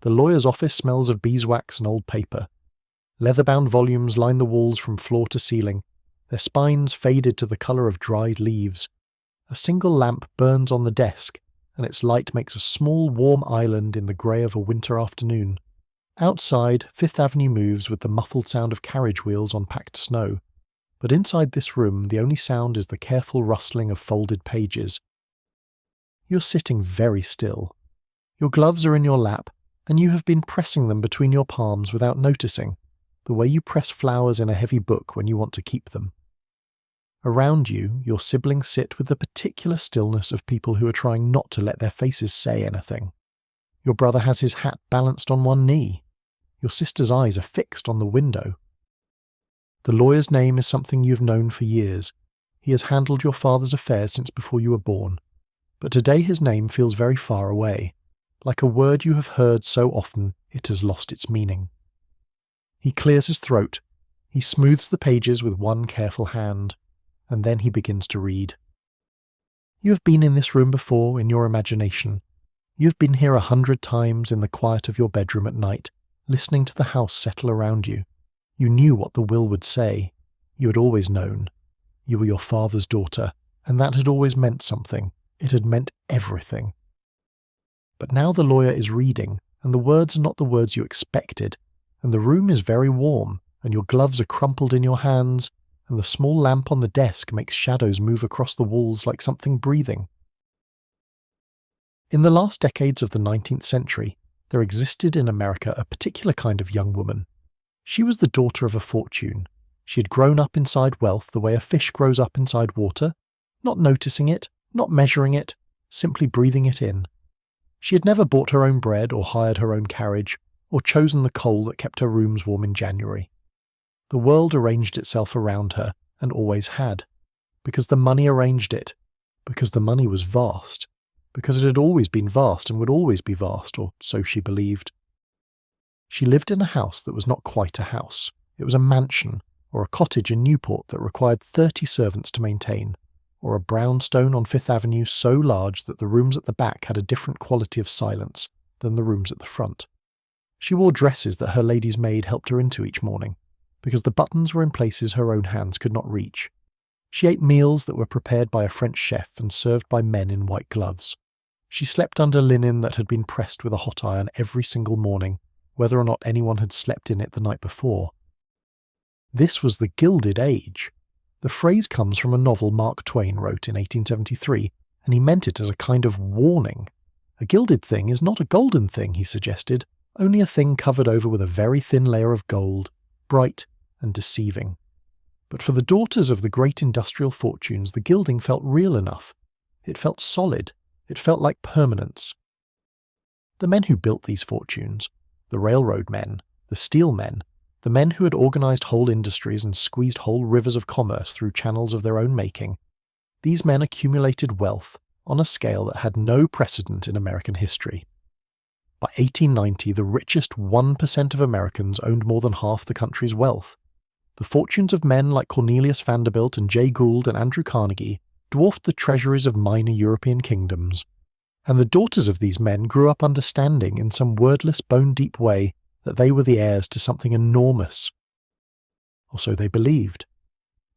The lawyer's office smells of beeswax and old paper. Leather-bound volumes line the walls from floor to ceiling, their spines faded to the colour of dried leaves. A single lamp burns on the desk, and its light makes a small warm island in the grey of a winter afternoon. Outside, Fifth Avenue moves with the muffled sound of carriage wheels on packed snow, but inside this room the only sound is the careful rustling of folded pages. You're sitting very still. Your gloves are in your lap, and you have been pressing them between your palms without noticing, the way you press flowers in a heavy book when you want to keep them. Around you, your siblings sit with the particular stillness of people who are trying not to let their faces say anything. Your brother has his hat balanced on one knee. Your sister's eyes are fixed on the window. The lawyer's name is something you've known for years. He has handled your father's affairs since before you were born. But today his name feels very far away, like a word you have heard so often it has lost its meaning. He clears his throat. He smooths the pages with one careful hand, and then he begins to read. You have been in this room before in your imagination. You have been here 100 times in the quiet of your bedroom at night, listening to the house settle around you. You knew what the will would say. You had always known. You were your father's daughter, and that had always meant something. It had meant everything. But now the lawyer is reading, and the words are not the words you expected, and the room is very warm, and your gloves are crumpled in your hands, and the small lamp on the desk makes shadows move across the walls like something breathing. In the last decades of the 19th century, there existed in America a particular kind of young woman. She was the daughter of a fortune. She had grown up inside wealth the way a fish grows up inside water, not noticing it, not measuring it, simply breathing it in. She had never bought her own bread or hired her own carriage, or chosen the coal that kept her rooms warm in January. The world arranged itself around her, and always had, because the money arranged it, because the money was vast, because it had always been vast and would always be vast, or so she believed. She lived in a house that was not quite a house. It was a mansion, or a cottage in Newport that required 30 servants to maintain, or a brownstone on Fifth Avenue so large that the rooms at the back had a different quality of silence than the rooms at the front. She wore dresses that her lady's maid helped her into each morning, because the buttons were in places her own hands could not reach. She ate meals that were prepared by a French chef and served by men in white gloves. She slept under linen that had been pressed with a hot iron every single morning, whether or not anyone had slept in it the night before. This was the Gilded Age. The phrase comes from a novel Mark Twain wrote in 1873, and he meant it as a kind of warning. A gilded thing is not a golden thing, he suggested, only a thing covered over with a very thin layer of gold, bright and deceiving. But for the daughters of the great industrial fortunes, the gilding felt real enough. It felt solid. It felt like permanence. The men who built these fortunes, the railroad men, the steel men, the men who had organized whole industries and squeezed whole rivers of commerce through channels of their own making, these men accumulated wealth on a scale that had no precedent in American history. By 1890, the richest 1% of Americans owned more than half the country's wealth. The fortunes of men like Cornelius Vanderbilt and Jay Gould and Andrew Carnegie dwarfed the treasuries of minor European kingdoms. And the daughters of these men grew up understanding in some wordless, bone-deep way that they were the heirs to something enormous. Or so they believed.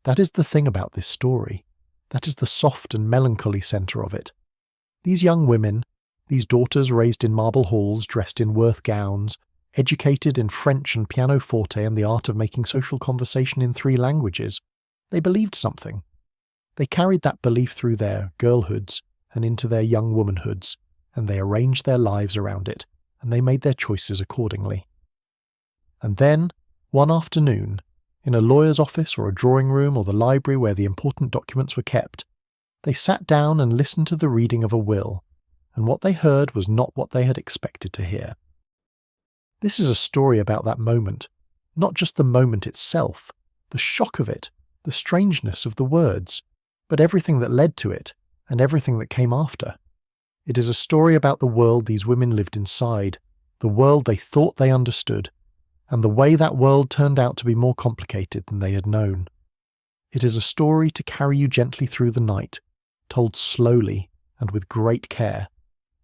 That is the thing about this story. That is the soft and melancholy centre of it. These young women, these daughters raised in marble halls, dressed in Worth gowns, educated in French and pianoforte and the art of making social conversation in 3 languages, they believed something. They carried that belief through their girlhoods and into their young womanhoods, and they arranged their lives around it, and they made their choices accordingly. And then, one afternoon, in a lawyer's office or a drawing room or the library where the important documents were kept, they sat down and listened to the reading of a will, and what they heard was not what they had expected to hear. This is a story about that moment, not just the moment itself, the shock of it, the strangeness of the words, but everything that led to it, and everything that came after. It is a story about the world these women lived inside, the world they thought they understood, and the way that world turned out to be more complicated than they had known. It is a story to carry you gently through the night, told slowly and with great care,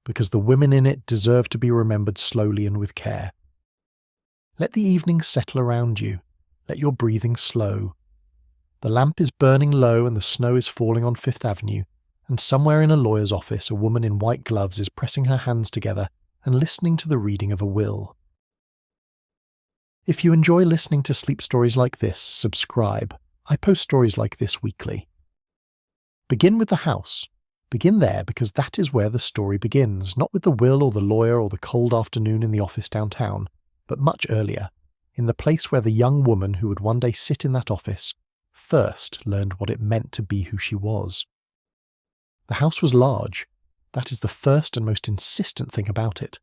because the women in it deserve to be remembered slowly and with care. Let the evening settle around you. Let your breathing slow. The lamp is burning low and the snow is falling on Fifth Avenue, and somewhere in a lawyer's office a woman in white gloves is pressing her hands together and listening to the reading of a will. If you enjoy listening to sleep stories like this, subscribe. I post stories like this weekly. Begin with the house. Begin there because that is where the story begins, not with the will or the lawyer or the cold afternoon in the office downtown, but much earlier, in the place where the young woman who would one day sit in that office first learned what it meant to be who she was. The house was large. That is the first and most insistent thing about it.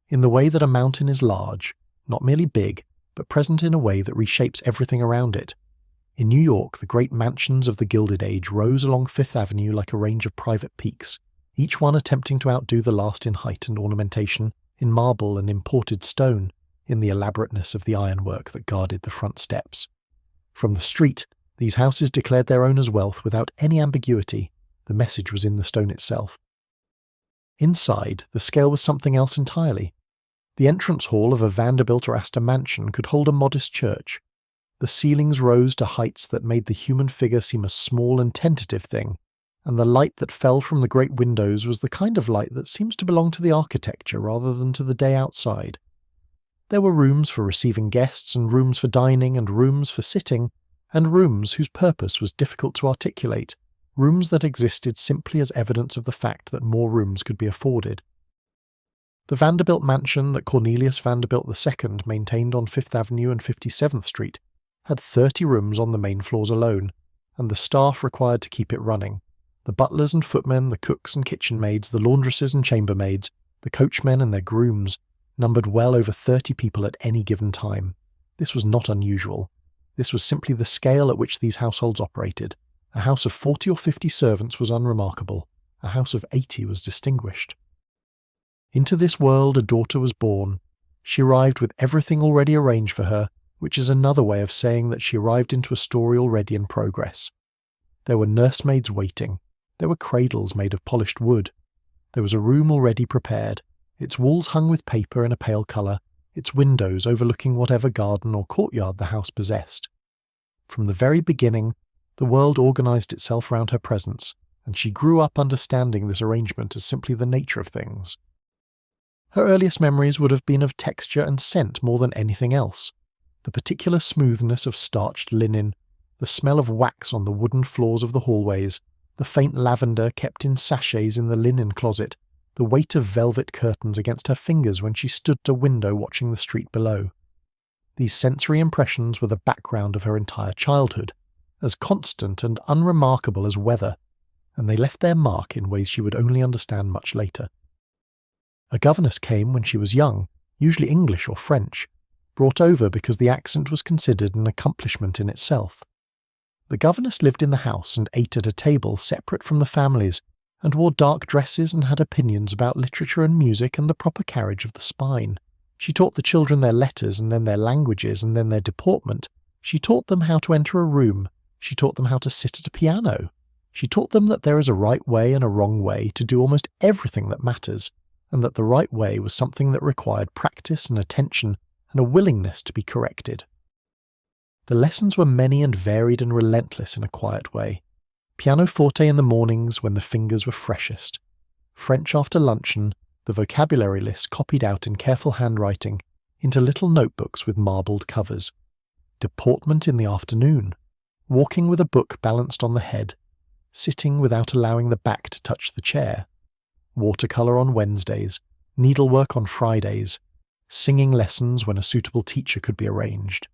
In the way that a mountain is large, not merely big, but present in a way that reshapes everything around it. In New York, the great mansions of the Gilded Age rose along Fifth Avenue like a range of private peaks, each one attempting to outdo the last in height and ornamentation, in marble and imported stone, in the elaborateness of the ironwork that guarded the front steps. From the street, these houses declared their owners' wealth without any ambiguity. The message was in the stone itself. Inside, the scale was something else entirely. The entrance hall of a Vanderbilt or Astor mansion could hold a modest church. The ceilings rose to heights that made the human figure seem a small and tentative thing, and the light that fell from the great windows was the kind of light that seems to belong to the architecture rather than to the day outside. There were rooms for receiving guests, and rooms for dining, and rooms for sitting, and rooms whose purpose was difficult to articulate, rooms that existed simply as evidence of the fact that more rooms could be afforded. The Vanderbilt mansion that Cornelius Vanderbilt II maintained on Fifth Avenue and 57th Street had 30 rooms on the main floors alone, and the staff required to keep it running. The butlers and footmen, the cooks and kitchen maids, the laundresses and chambermaids, the coachmen and their grooms, numbered well over 30 people at any given time. This was not unusual. This was simply the scale at which these households operated. A house of 40 or 50 servants was unremarkable. A house of 80 was distinguished. Into this world a daughter was born. She arrived with everything already arranged for her, which is another way of saying that she arrived into a story already in progress. There were nursemaids waiting. There were cradles made of polished wood. There was a room already prepared, its walls hung with paper in a pale colour, its windows overlooking whatever garden or courtyard the house possessed. From the very beginning, the world organised itself round her presence, and she grew up understanding this arrangement as simply the nature of things. Her earliest memories would have been of texture and scent more than anything else. The particular smoothness of starched linen, the smell of wax on the wooden floors of the hallways, the faint lavender kept in sachets in the linen closet, the weight of velvet curtains against her fingers when she stood at a window watching the street below. These sensory impressions were the background of her entire childhood, as constant and unremarkable as weather, and they left their mark in ways she would only understand much later. A governess came when she was young, usually English or French, brought over because the accent was considered an accomplishment in itself. The governess lived in the house and ate at a table separate from the families, and wore dark dresses and had opinions about literature and music and the proper carriage of the spine. She taught the children their letters and then their languages and then their deportment. She taught them how to enter a room. She taught them how to sit at a piano. She taught them that there is a right way and a wrong way to do almost everything that matters, and that the right way was something that required practice and attention and a willingness to be corrected. The lessons were many and varied and relentless in a quiet way. Pianoforte in the mornings when the fingers were freshest. French after luncheon, the vocabulary list copied out in careful handwriting into little notebooks with marbled covers. Deportment in the afternoon. Walking with a book balanced on the head. Sitting without allowing the back to touch the chair. Watercolour on Wednesdays. Needlework on Fridays. Singing lessons when a suitable teacher could be arranged.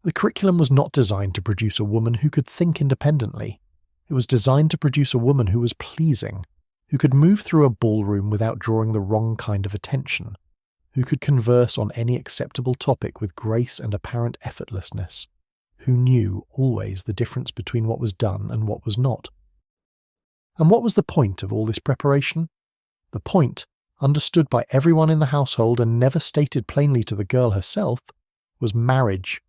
The curriculum was not designed to produce a woman who could think independently. It was designed to produce a woman who was pleasing, who could move through a ballroom without drawing the wrong kind of attention, who could converse on any acceptable topic with grace and apparent effortlessness, who knew always the difference between what was done and what was not. And what was the point of all this preparation? The point, understood by everyone in the household and never stated plainly to the girl herself, was marriage.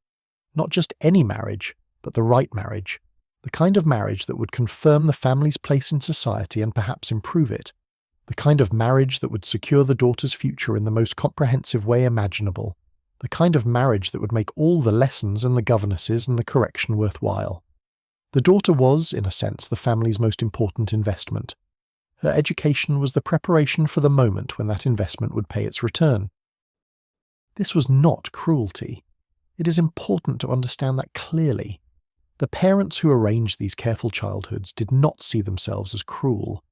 Not just any marriage, but the right marriage. The kind of marriage that would confirm the family's place in society and perhaps improve it. the kind of marriage that would secure the daughter's future in the most comprehensive way imaginable, the kind of marriage that would make all the lessons and the governesses and the correction worthwhile. The daughter was, in a sense, the family's most important investment. Her education was the preparation for the moment when that investment would pay its return. This was not cruelty. It is important to understand that clearly. The parents who arranged these careful childhoods did not see themselves as cruel.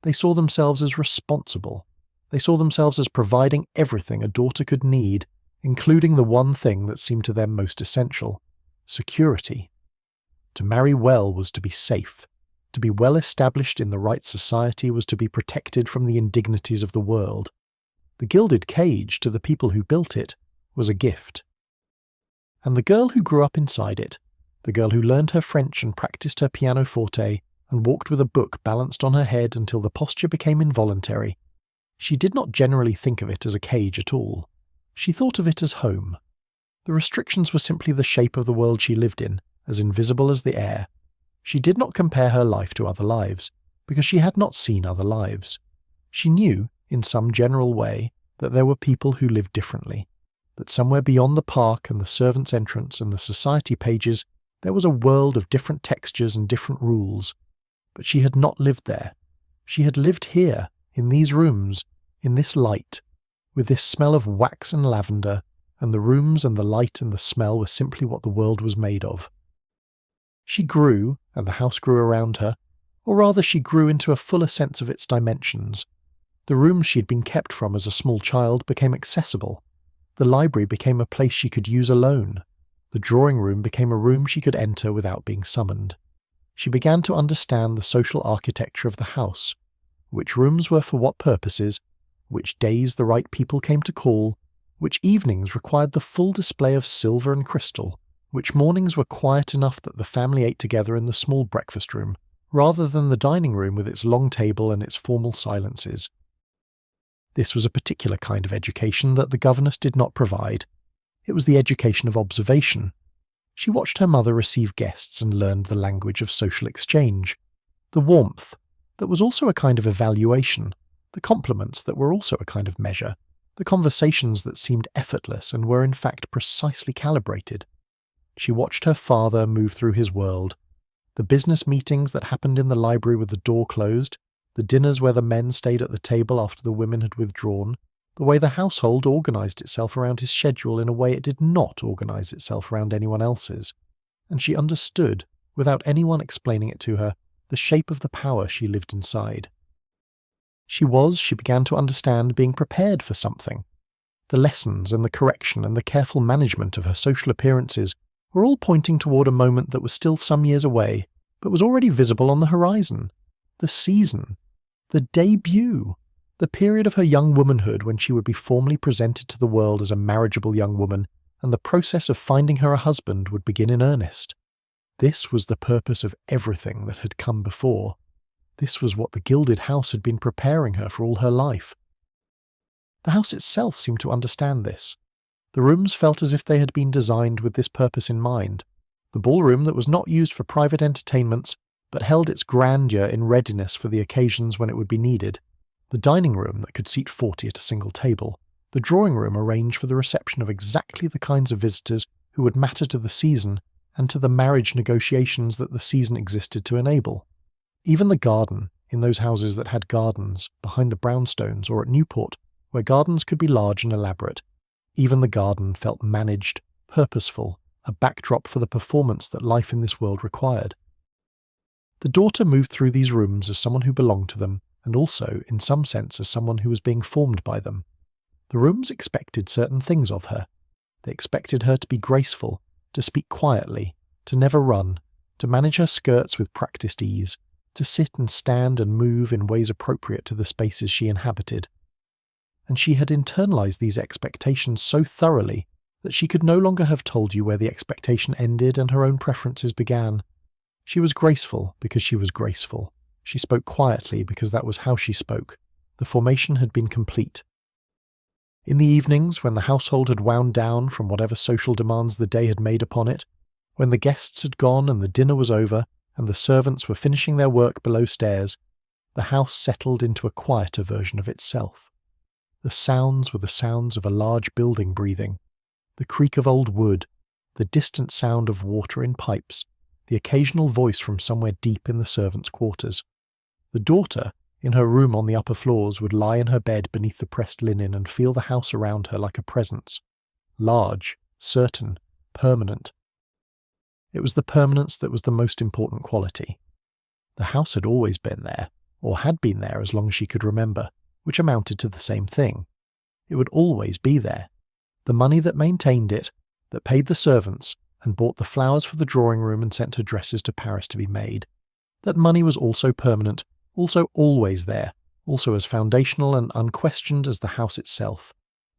They saw themselves as responsible. They saw themselves as providing everything a daughter could need, including the one thing that seemed to them most essential: security. To marry well was to be safe. To be well established in the right society was to be protected from the indignities of the world. The gilded cage, to the people who built it, was a gift. And the girl who grew up inside it, the girl who learned her French and practiced her pianoforte and walked with a book balanced on her head until the posture became involuntary, she did not generally think of it as a cage at all. She thought of it as home. The restrictions were simply the shape of the world she lived in, as invisible as the air. She did not compare her life to other lives, because she had not seen other lives. She knew, in some general way, that there were people who lived differently, that somewhere beyond the park and the servants' entrance and the society pages there was a world of different textures and different rules. But she had not lived there. She had lived here, in these rooms, in this light, with this smell of wax and lavender, and the rooms and the light and the smell were simply what the world was made of. She grew, and the house grew around her, or rather she grew into a fuller sense of its dimensions. The rooms she had been kept from as a small child became accessible. The library became a place she could use alone. The drawing room became a room she could enter without being summoned. She began to understand the social architecture of the house, which rooms were for what purposes, which days the right people came to call, which evenings required the full display of silver and crystal, which mornings were quiet enough that the family ate together in the small breakfast room, rather than the dining room with its long table and its formal silences. This was a particular kind of education that the governess did not provide. It was the education of observation. She watched her mother receive guests and learned the language of social exchange, the warmth that was also a kind of evaluation, the compliments that were also a kind of measure, the conversations that seemed effortless and were in fact precisely calibrated. She watched her father move through his world, the business meetings that happened in the library with the door closed, the dinners where the men stayed at the table after the women had withdrawn, the way the household organised itself around his schedule in a way it did not organise itself around anyone else's, and she understood, without anyone explaining it to her, the shape of the power she lived inside. She began to understand, being prepared for something. The lessons and the correction and the careful management of her social appearances were all pointing toward a moment that was still some years away, but was already visible on the horizon. The season. The debut. The period of her young womanhood when she would be formally presented to the world as a marriageable young woman, and the process of finding her a husband would begin in earnest. This was the purpose of everything that had come before. This was what the gilded house had been preparing her for all her life. The house itself seemed to understand this. The rooms felt as if they had been designed with this purpose in mind. The ballroom that was not used for private entertainments, but held its grandeur in readiness for the occasions when it would be needed. The dining room that could seat 40 at a single table. The drawing room arranged for the reception of exactly the kinds of visitors who would matter to the season and to the marriage negotiations that the season existed to enable. Even the garden, in those houses that had gardens, behind the brownstones or at Newport, where gardens could be large and elaborate, even the garden felt managed, purposeful, a backdrop for the performance that life in this world required. The daughter moved through these rooms as someone who belonged to them, and also, in some sense, as someone who was being formed by them. The rooms expected certain things of her. They expected her to be graceful, to speak quietly, to never run, to manage her skirts with practiced ease, to sit and stand and move in ways appropriate to the spaces she inhabited. And she had internalized these expectations so thoroughly that she could no longer have told you where the expectation ended and her own preferences began. She was graceful because she was graceful. She spoke quietly because that was how she spoke. The formation had been complete. In the evenings, when the household had wound down from whatever social demands the day had made upon it, when the guests had gone and the dinner was over, and the servants were finishing their work below stairs, the house settled into a quieter version of itself. The sounds were the sounds of a large building breathing, the creak of old wood, the distant sound of water in pipes, the occasional voice from somewhere deep in the servants' quarters. The daughter, in her room on the upper floors, would lie in her bed beneath the pressed linen and feel the house around her like a presence. Large, certain, permanent. It was the permanence that was the most important quality. The house had always been there, or had been there as long as she could remember, which amounted to the same thing. It would always be there. The money that maintained it, that paid the servants, and bought the flowers for the drawing room and sent her dresses to Paris to be made. That money was also permanent, also always there, also as foundational and unquestioned as the house itself.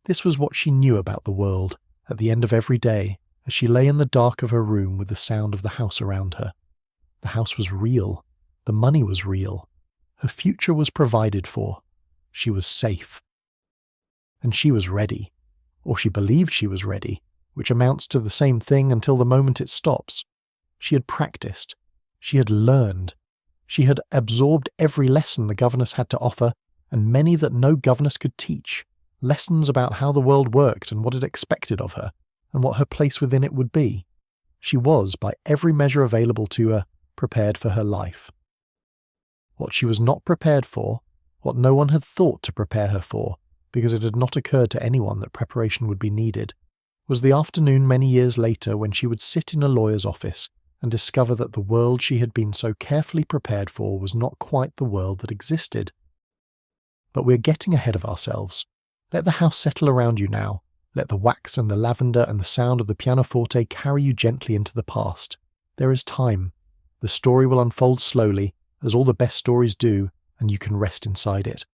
This was what she knew about the world, at the end of every day, as she lay in the dark of her room with the sound of the house around her. The house was real. The money was real. Her future was provided for. She was safe. And she was ready. Or she believed she was ready, which amounts to the same thing until the moment it stops. She had practiced. She had learned. She had absorbed every lesson the governess had to offer, and many that no governess could teach. Lessons about how the world worked and what it expected of her, and what her place within it would be. She was, by every measure available to her, prepared for her life. What she was not prepared for, what no one had thought to prepare her for, because it had not occurred to anyone that preparation would be needed, was the afternoon many years later when she would sit in a lawyer's office and discover that the world she had been so carefully prepared for was not quite the world that existed. But we're getting ahead of ourselves. Let the house settle around you now. Let the wax and the lavender and the sound of the pianoforte carry you gently into the past. There is time. The story will unfold slowly, as all the best stories do, and you can rest inside it.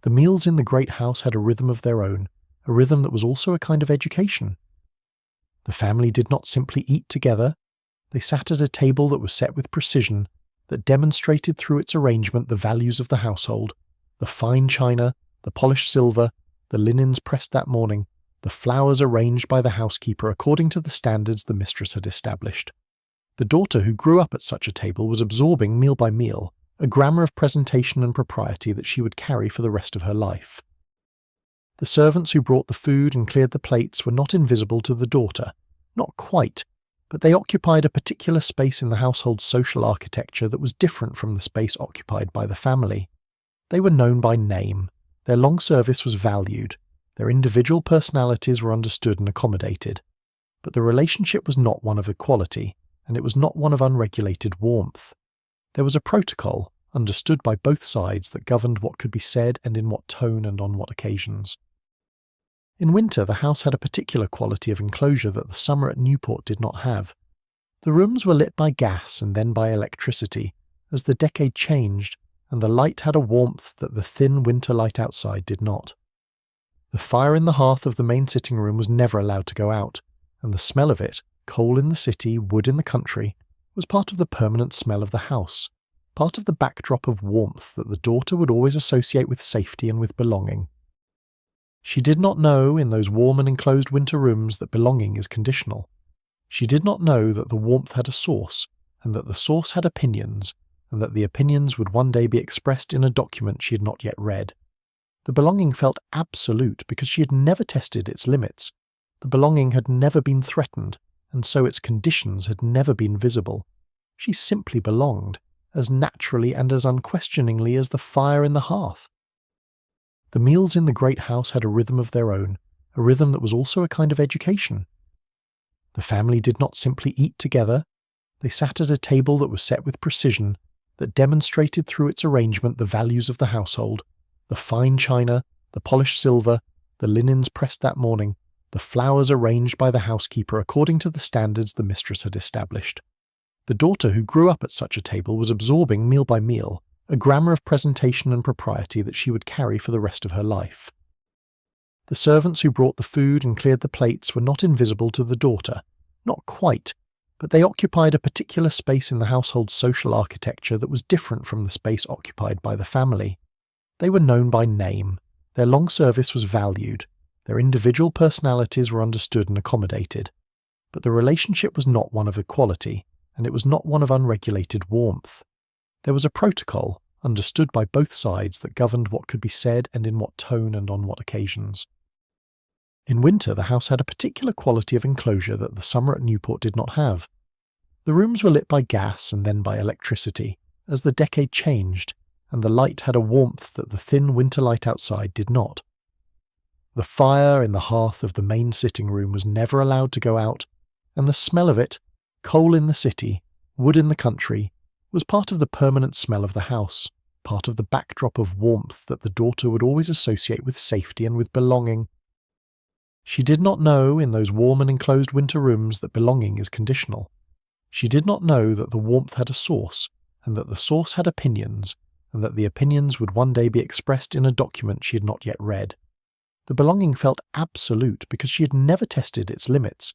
The meals in the great house had a rhythm of their own, a rhythm that was also a kind of education. The family did not simply eat together. They sat at a table that was set with precision, that demonstrated through its arrangement the values of the household, the fine china, the polished silver, the linens pressed that morning, the flowers arranged by the housekeeper according to the standards the mistress had established. The daughter who grew up at such a table was absorbing, meal by meal, a grammar of presentation and propriety that she would carry for the rest of her life. The servants who brought the food and cleared the plates were not invisible to the daughter, not quite, but they occupied a particular space in the household's social architecture that was different from the space occupied by the family. They were known by name. Their long service was valued, their individual personalities were understood and accommodated, but the relationship was not one of equality, and it was not one of unregulated warmth. There was a protocol, understood by both sides, that governed what could be said and in what tone and on what occasions. In winter, the house had a particular quality of enclosure that the summer at Newport did not have. The rooms were lit by gas and then by electricity, as the decade changed, and the light had a warmth that the thin winter light outside did not. The fire in the hearth of the main sitting room was never allowed to go out, and the smell of it, coal in the city, wood in the country, was part of the permanent smell of the house, part of the backdrop of warmth that the daughter would always associate with safety and with belonging. She did not know, in those warm and enclosed winter rooms, that belonging is conditional. She did not know that the warmth had a source, and that the source had opinions, and that the opinions would one day be expressed in a document she had not yet read. The belonging felt absolute because she had never tested its limits. The belonging had never been threatened, and so its conditions had never been visible. She simply belonged, as naturally and as unquestioningly as the fire in the hearth. The meals in the great house had a rhythm of their own, a rhythm that was also a kind of education. The family did not simply eat together. They sat at a table that was set with precision, that demonstrated through its arrangement the values of the household, the fine china, the polished silver, the linens pressed that morning, the flowers arranged by the housekeeper according to the standards the mistress had established. The daughter who grew up at such a table was absorbing, meal by meal, a grammar of presentation and propriety that she would carry for the rest of her life. The servants who brought the food and cleared the plates were not invisible to the daughter, not quite, but they occupied a particular space in the household's social architecture that was different from the space occupied by the family. They were known by name, their long service was valued, their individual personalities were understood and accommodated, but the relationship was not one of equality, and it was not one of unregulated warmth. There was a protocol, understood by both sides that governed what could be said and in what tone and on what occasions. In winter, the house had a particular quality of enclosure that the summer at Newport did not have. The rooms were lit by gas and then by electricity, as the decade changed, and the light had a warmth that the thin winter light outside did not. The fire in the hearth of the main sitting room was never allowed to go out, and the smell of it, coal in the city, wood in the country, was part of the permanent smell of the house, part of the backdrop of warmth that the daughter would always associate with safety and with belonging. She did not know, in those warm and enclosed winter rooms, that belonging is conditional. She did not know that the warmth had a source, and that the source had opinions, and that the opinions would one day be expressed in a document she had not yet read. The belonging felt absolute because she had never tested its limits.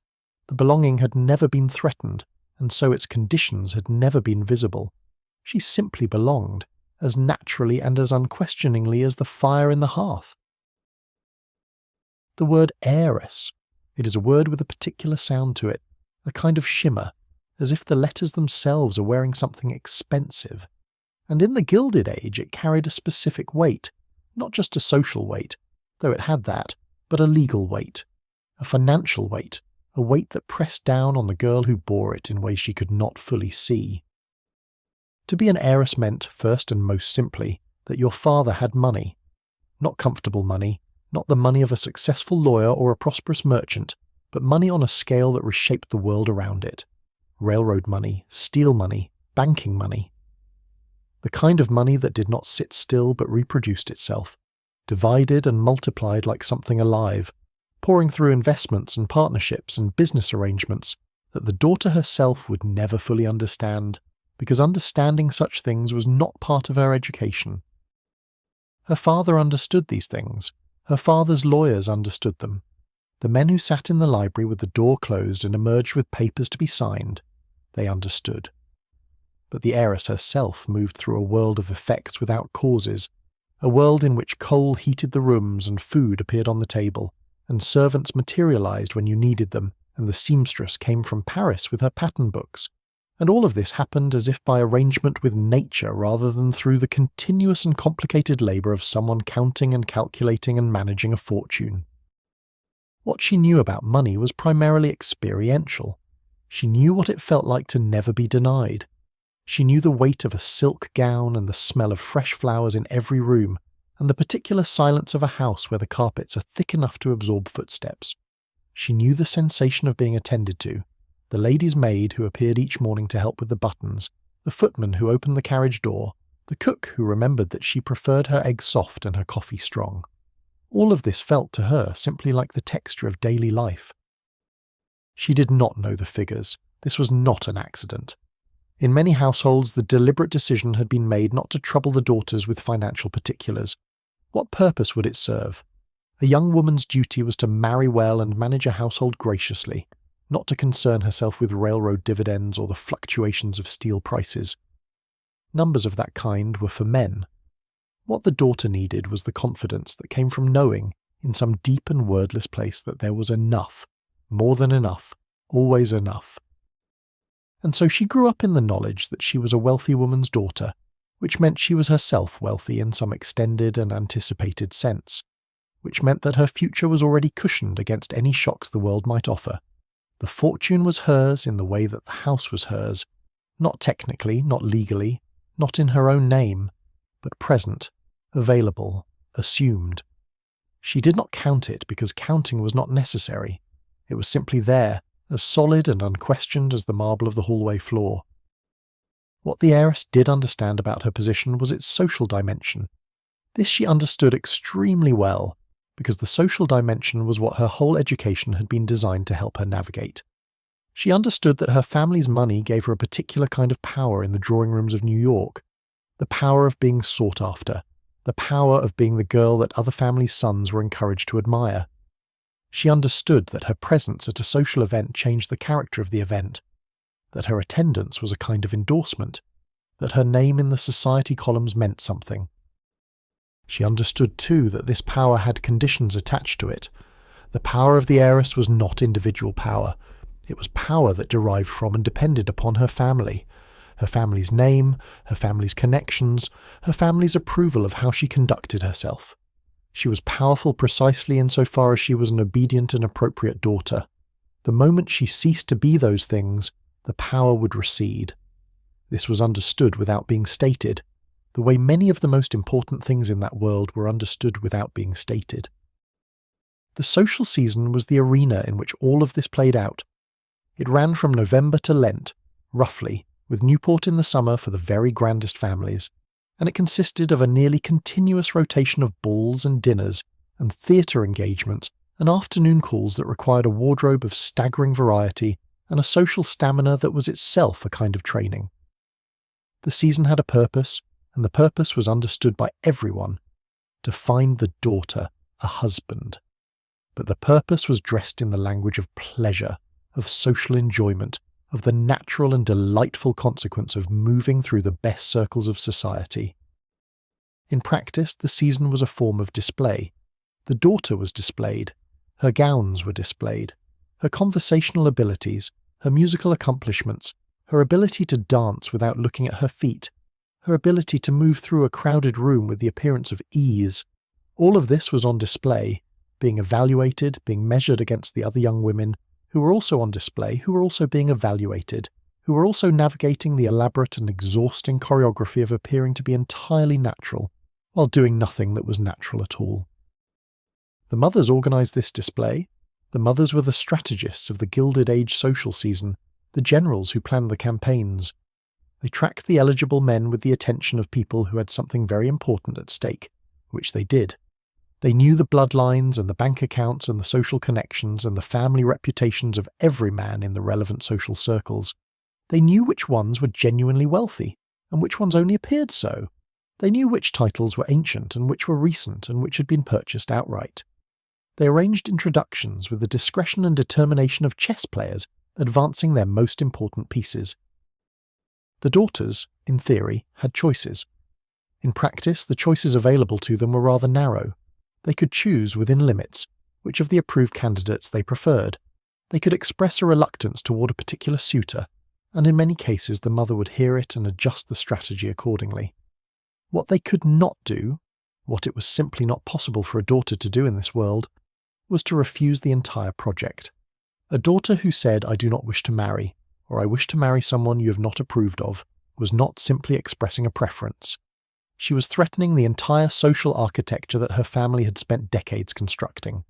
The belonging had never been threatened, and so its conditions had never been visible. She simply belonged, as naturally and as unquestioningly as the fire in the hearth. The word heiress. It is a word with a particular sound to it, a kind of shimmer, as if the letters themselves are wearing something expensive. And in the Gilded Age it carried a specific weight, not just a social weight, though it had that, but a legal weight, a financial weight, a weight that pressed down on the girl who bore it in ways she could not fully see. To be an heiress meant, first and most simply, that your father had money. Not comfortable money, not the money of a successful lawyer or a prosperous merchant, but money on a scale that reshaped the world around it. Railroad money, steel money, banking money. The kind of money that did not sit still but reproduced itself, divided and multiplied like something alive, pouring through investments and partnerships and business arrangements that the daughter herself would never fully understand, because understanding such things was not part of her education. Her father understood these things. Her father's lawyers understood them. The men who sat in the library with the door closed and emerged with papers to be signed, they understood. But the heiress herself moved through a world of effects without causes, a world in which coal heated the rooms and food appeared on the table, and servants materialized when you needed them, and the seamstress came from Paris with her pattern books. And all of this happened as if by arrangement with nature rather than through the continuous and complicated labour of someone counting and calculating and managing a fortune. What she knew about money was primarily experiential. She knew what it felt like to never be denied. She knew the weight of a silk gown and the smell of fresh flowers in every room, and the particular silence of a house where the carpets are thick enough to absorb footsteps. She knew the sensation of being attended to, the lady's maid who appeared each morning to help with the buttons, the footman who opened the carriage door, the cook who remembered that she preferred her eggs soft and her coffee strong. All of this felt to her simply like the texture of daily life. She did not know the figures. This was not an accident. In many households, the deliberate decision had been made not to trouble the daughters with financial particulars. What purpose would it serve? A young woman's duty was to marry well and manage a household graciously, not to concern herself with railroad dividends or the fluctuations of steel prices. Numbers of that kind were for men. What the daughter needed was the confidence that came from knowing, in some deep and wordless place, that there was enough, more than enough, always enough. And so she grew up in the knowledge that she was a wealthy woman's daughter, which meant she was herself wealthy in some extended and anticipated sense, which meant that her future was already cushioned against any shocks the world might offer. The fortune was hers in the way that the house was hers, not technically, not legally, not in her own name, but present, available, assumed. She did not count it because counting was not necessary. It was simply there, as solid and unquestioned as the marble of the hallway floor. What the heiress did understand about her position was its social dimension. This she understood extremely well, because the social dimension was what her whole education had been designed to help her navigate. She understood that her family's money gave her a particular kind of power in the drawing rooms of New York, the power of being sought after, the power of being the girl that other families' sons were encouraged to admire. She understood that her presence at a social event changed the character of the event, that her attendance was a kind of endorsement, that her name in the society columns meant something. She understood too that this power had conditions attached to it. The power of the heiress was not individual power. It was power that derived from and depended upon her family. her family's name, her family's connections, her family's approval of how she conducted herself. She was powerful precisely insofar as she was an obedient and appropriate daughter. The moment she ceased to be those things, the power would recede. This was understood without being stated, the way many of the most important things in that world were understood without being stated. The social season was the arena in which all of this played out. It ran from November to Lent, roughly, with Newport in the summer for the very grandest families, and it consisted of a nearly continuous rotation of balls and dinners and theatre engagements and afternoon calls that required a wardrobe of staggering variety and a social stamina that was itself a kind of training. The season had a purpose, and the purpose was understood by everyone: to find the daughter a husband. But the purpose was dressed in the language of pleasure, of social enjoyment, of the natural and delightful consequence of moving through the best circles of society. In practice, the season was a form of display. The daughter was displayed. Her gowns were displayed. Her conversational abilities, her musical accomplishments, her ability to dance without looking at her feet, her ability to move through a crowded room with the appearance of ease, all of this was on display, being evaluated, being measured against the other young women, who were also on display, who were also being evaluated, who were also navigating the elaborate and exhausting choreography of appearing to be entirely natural, while doing nothing that was natural at all. The mothers organised this display. The mothers were the strategists of the Gilded Age social season, the generals who planned the campaigns. They tracked the eligible men with the attention of people who had something very important at stake, which they did. They knew the bloodlines and the bank accounts and the social connections and the family reputations of every man in the relevant social circles. They knew which ones were genuinely wealthy, and which ones only appeared so. They knew which titles were ancient and which were recent and which had been purchased outright. They arranged introductions with the discretion and determination of chess players advancing their most important pieces. The daughters, in theory, had choices. In practice, the choices available to them were rather narrow. They could choose, within limits, which of the approved candidates they preferred. They could express a reluctance toward a particular suitor, and in many cases the mother would hear it and adjust the strategy accordingly. What they could not do, what it was simply not possible for a daughter to do in this world, was to refuse the entire project. A daughter who said, "I do not wish to marry," or "I wish to marry someone you have not approved of," was not simply expressing a preference. She was threatening the entire social architecture that her family had spent decades constructing.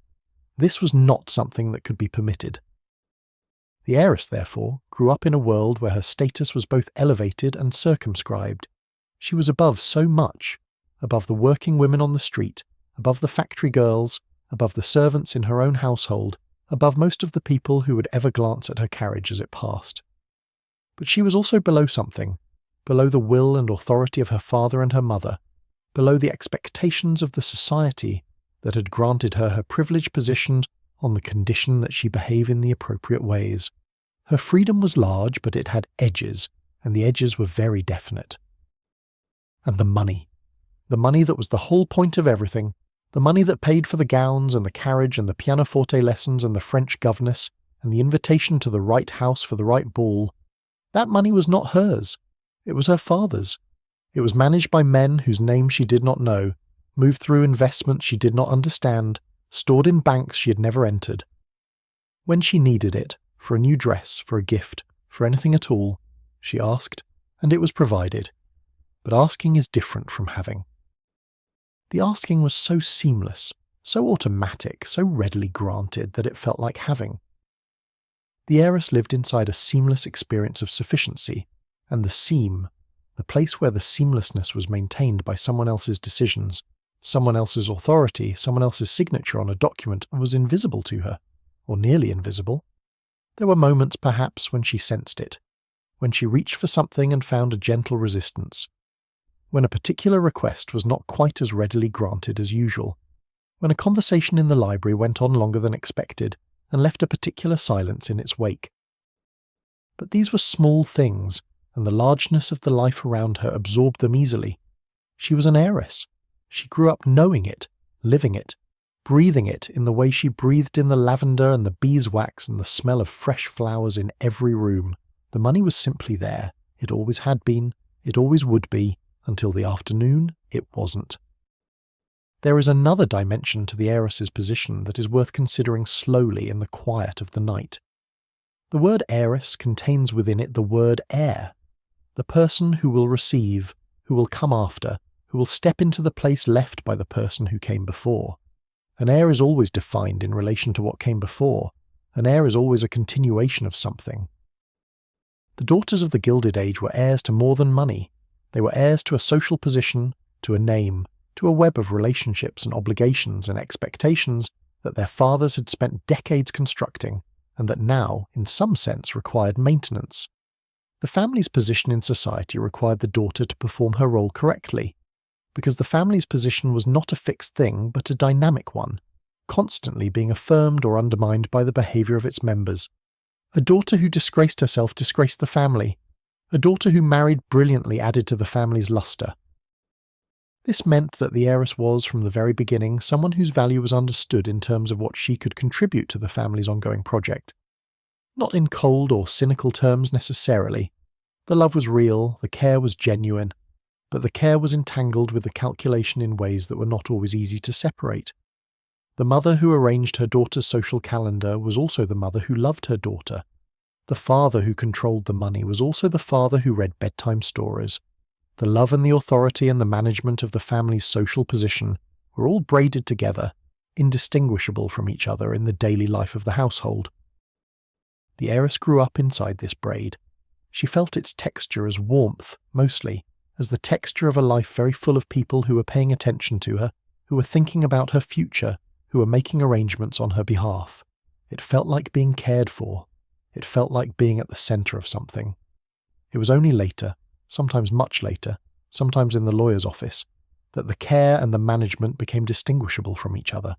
This was not something that could be permitted. The heiress, therefore, grew up in a world where her status was both elevated and circumscribed. She was above so much, above the working women on the street, above the factory girls, above the servants in her own household, above most of the people who would ever glance at her carriage as it passed. But she was also below something, below the will and authority of her father and her mother, below the expectations of the society that had granted her her privileged position on the condition that she behave in the appropriate ways. Her freedom was large, but it had edges, and the edges were very definite. And the money that was the whole point of everything, the money that paid for the gowns and the carriage and the pianoforte lessons and the French governess and the invitation to the right house for the right ball, that money was not hers. It was her father's. It was managed by men whose names she did not know, moved through investments she did not understand, stored in banks she had never entered. When she needed it, for a new dress, for a gift, for anything at all, she asked, and it was provided. But asking is different from having. The asking was so seamless, so automatic, so readily granted that it felt like having. The heiress lived inside a seamless experience of sufficiency, and the seam, the place where the seamlessness was maintained by someone else's decisions, someone else's authority, someone else's signature on a document, was invisible to her, or nearly invisible. There were moments, perhaps, when she sensed it, when she reached for something and found a gentle resistance, when a particular request was not quite as readily granted as usual, when a conversation in the library went on longer than expected and left a particular silence in its wake. But these were small things, and the largeness of the life around her absorbed them easily. She was an heiress. She grew up knowing it, living it, breathing it in the way she breathed in the lavender and the beeswax and the smell of fresh flowers in every room. The money was simply there. It always had been, it always would be, until the afternoon it wasn't. There is another dimension to the heiress's position that is worth considering slowly in the quiet of the night. The word heiress contains within it the word heir, the person who will receive, who will come after, who will step into the place left by the person who came before. An heir is always defined in relation to what came before. An heir is always a continuation of something. The daughters of the Gilded Age were heirs to more than money. They were heirs to a social position, to a name, to a web of relationships and obligations and expectations that their fathers had spent decades constructing and that now, in some sense, required maintenance. The family's position in society required the daughter to perform her role correctly, because the family's position was not a fixed thing but a dynamic one, constantly being affirmed or undermined by the behaviour of its members. A daughter who disgraced herself disgraced the family. A daughter who married brilliantly added to the family's lustre. This meant that the heiress was, from the very beginning, someone whose value was understood in terms of what she could contribute to the family's ongoing project. Not in cold or cynical terms necessarily. The love was real, the care was genuine, but the care was entangled with the calculation in ways that were not always easy to separate. The mother who arranged her daughter's social calendar was also the mother who loved her daughter. The father who controlled the money was also the father who read bedtime stories. The love and the authority and the management of the family's social position were all braided together, indistinguishable from each other in the daily life of the household. The heiress grew up inside this braid. She felt its texture as warmth, mostly, as the texture of a life very full of people who were paying attention to her, who were thinking about her future, who were making arrangements on her behalf. It felt like being cared for. It felt like being at the centre of something. It was only later, sometimes much later, sometimes in the lawyer's office, that the care and the management became distinguishable from each other.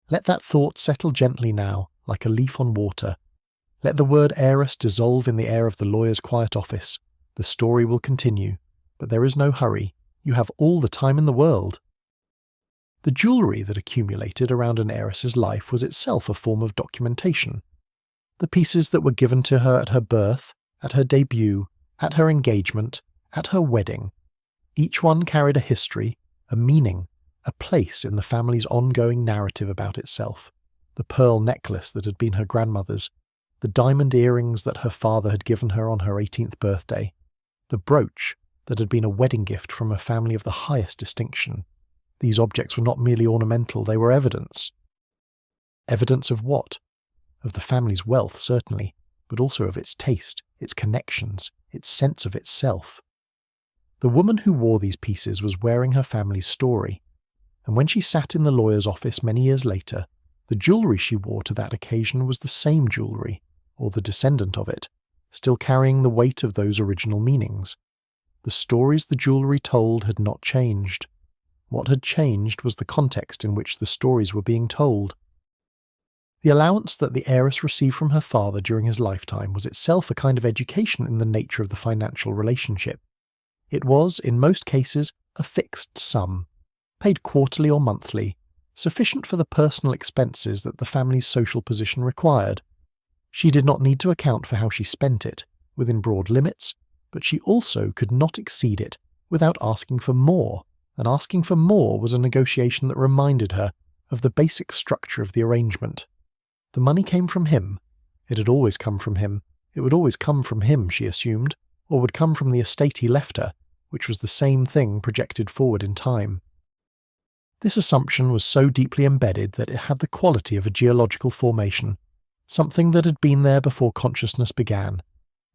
Let that thought settle gently now, like a leaf on water. Let the word heiress dissolve in the air of the lawyer's quiet office. The story will continue, but there is no hurry. You have all the time in the world. The jewellery that accumulated around an heiress's life was itself a form of documentation. The pieces that were given to her at her birth, at her debut, at her engagement, at her wedding, each one carried a history, a meaning, a place in the family's ongoing narrative about itself. The pearl necklace that had been her grandmother's, the diamond earrings that her father had given her on her 18th birthday, the brooch that had been a wedding gift from a family of the highest distinction. These objects were not merely ornamental, they were evidence. Evidence of what? Of the family's wealth, certainly, but also of its taste, its connections, its sense of itself. The woman who wore these pieces was wearing her family's story, and when she sat in the lawyer's office many years later, the jewellery she wore to that occasion was the same jewellery, or the descendant of it, still carrying the weight of those original meanings. The stories the jewellery told had not changed. What had changed was the context in which the stories were being told. The allowance that the heiress received from her father during his lifetime was itself a kind of education in the nature of the financial relationship. It was, in most cases, a fixed sum, paid quarterly or monthly, sufficient for the personal expenses that the family's social position required. She did not need to account for how she spent it, within broad limits, but she also could not exceed it without asking for more, and asking for more was a negotiation that reminded her of the basic structure of the arrangement. The money came from him. It had always come from him. It would always come from him, she assumed, or would come from the estate he left her, which was the same thing projected forward in time. This assumption was so deeply embedded that it had the quality of a geological formation, something that had been there before consciousness began,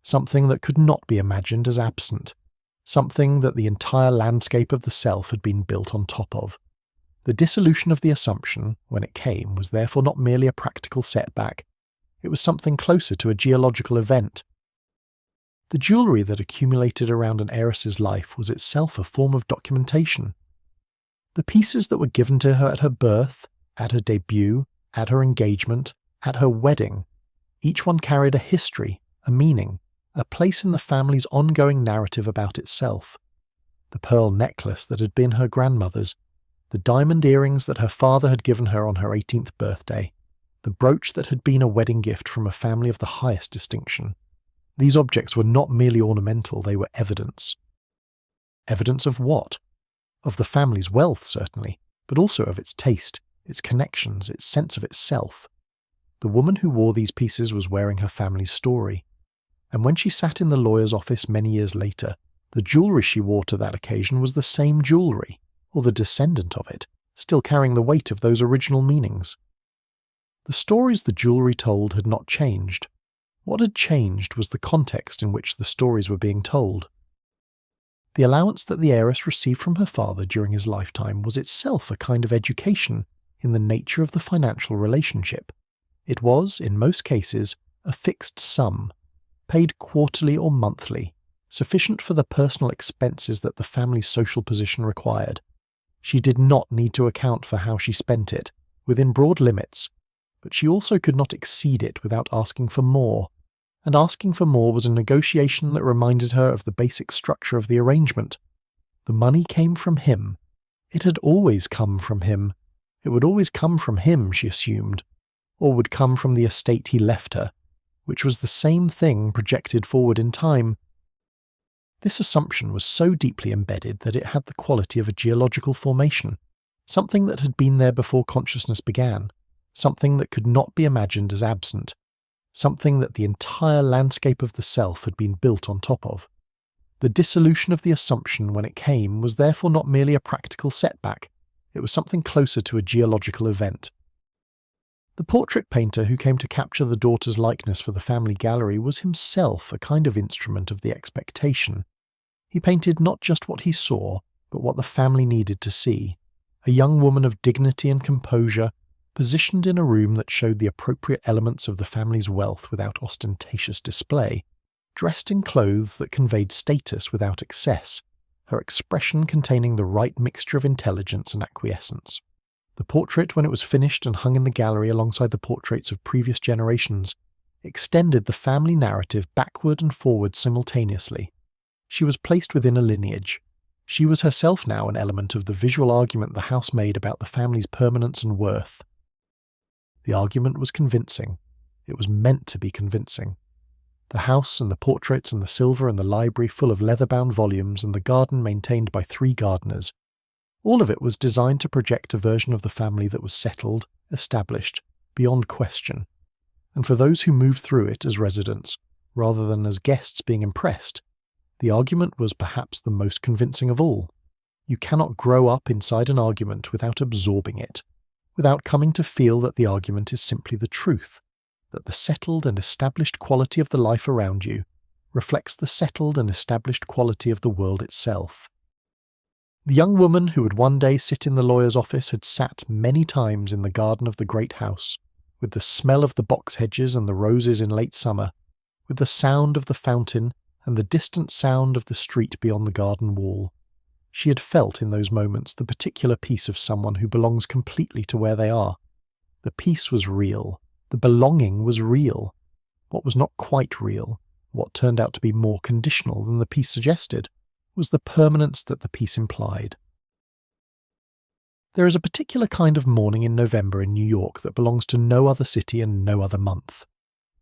something that could not be imagined as absent, something that the entire landscape of the self had been built on top of. The dissolution of the assumption, when it came, was therefore not merely a practical setback. It was something closer to a geological event. The jewellery that accumulated around an heiress's life was itself a form of documentation. The pieces that were given to her at her birth, at her debut, at her engagement, at her wedding, each one carried a history, a meaning, a place in the family's ongoing narrative about itself. The pearl necklace that had been her grandmother's, the diamond earrings that her father had given her on her 18th birthday, the brooch that had been a wedding gift from a family of the highest distinction. These objects were not merely ornamental, they were evidence. Evidence of what? Of the family's wealth, certainly, but also of its taste, its connections, its sense of itself. The woman who wore these pieces was wearing her family's story. And when she sat in the lawyer's office many years later, the jewellery she wore to that occasion was the same jewellery, or the descendant of it, still carrying the weight of those original meanings. The stories the jewellery told had not changed. What had changed was the context in which the stories were being told. The allowance that the heiress received from her father during his lifetime was itself a kind of education in the nature of the financial relationship. It was, in most cases, a fixed sum, paid quarterly or monthly, sufficient for the personal expenses that the family's social position required. She did not need to account for how she spent it, within broad limits, but she also could not exceed it without asking for more, and asking for more was a negotiation that reminded her of the basic structure of the arrangement. The money came from him. It had always come from him. It would always come from him, she assumed, or would come from the estate he left her, which was the same thing projected forward in time. This assumption was so deeply embedded that it had the quality of a geological formation, something that had been there before consciousness began, something that could not be imagined as absent, something that the entire landscape of the self had been built on top of. The dissolution of the assumption when it came was therefore not merely a practical setback, it was something closer to a geological event. The portrait painter who came to capture the daughter's likeness for the family gallery was himself a kind of instrument of the expectation. He painted not just what he saw, but what the family needed to see. A young woman of dignity and composure, positioned in a room that showed the appropriate elements of the family's wealth without ostentatious display, dressed in clothes that conveyed status without excess, her expression containing the right mixture of intelligence and acquiescence. The portrait, when it was finished and hung in the gallery alongside the portraits of previous generations, extended the family narrative backward and forward simultaneously. She was placed within a lineage. She was herself now an element of the visual argument the house made about the family's permanence and worth. The argument was convincing. It was meant to be convincing. The house and the portraits and the silver and the library full of leather-bound volumes and the garden maintained by 3 gardeners, all of it was designed to project a version of the family that was settled, established, beyond question, and for those who moved through it as residents, rather than as guests being impressed, the argument was perhaps the most convincing of all. You cannot grow up inside an argument without absorbing it, without coming to feel that the argument is simply the truth, that the settled and established quality of the life around you reflects the settled and established quality of the world itself. The young woman who would one day sit in the lawyer's office had sat many times in the garden of the great house, with the smell of the box hedges and the roses in late summer, with the sound of the fountain and the distant sound of the street beyond the garden wall. She had felt in those moments the particular peace of someone who belongs completely to where they are. The peace was real. The belonging was real. What was not quite real, what turned out to be more conditional than the peace suggested, was the permanence that the peace implied. There is a particular kind of morning in November in New York that belongs to no other city and no other month.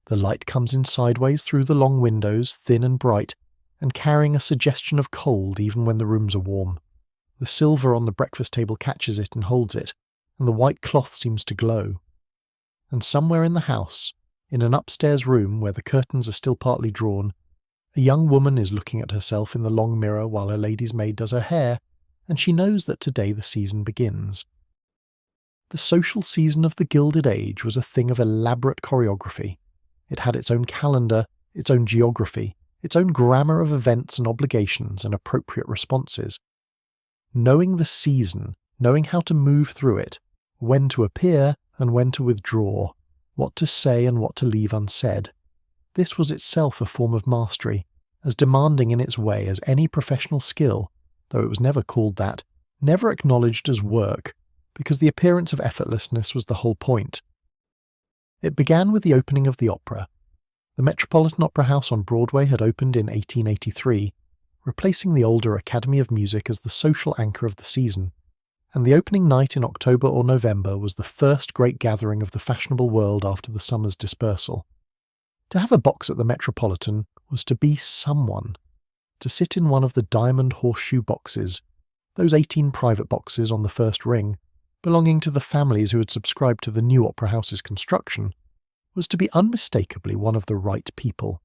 The light comes in sideways through the long windows, thin and bright, and carrying a suggestion of cold even when the rooms are warm. The silver on the breakfast table catches it and holds it, and the white cloth seems to glow. And somewhere in the house, in an upstairs room where the curtains are still partly drawn, a young woman is looking at herself in the long mirror while her lady's maid does her hair, and she knows that today the season begins. The social season of the Gilded Age was a thing of elaborate choreography. It had its own calendar, its own geography, its own grammar of events and obligations and appropriate responses. Knowing the season, knowing how to move through it, when to appear and when to withdraw, what to say and what to leave unsaid. This was itself a form of mastery, as demanding in its way as any professional skill, though it was never called that, never acknowledged as work, because the appearance of effortlessness was the whole point. It began with the opening of the opera. The Metropolitan Opera House on Broadway had opened in 1883, replacing the older Academy of Music as the social anchor of the season, and the opening night in October or November was the first great gathering of the fashionable world after the summer's dispersal. To have a box at the Metropolitan was to be someone, to sit in one of the diamond horseshoe boxes, those 18 private boxes on the first ring, belonging to the families who had subscribed to the new opera house's construction, was to be unmistakably one of the right people.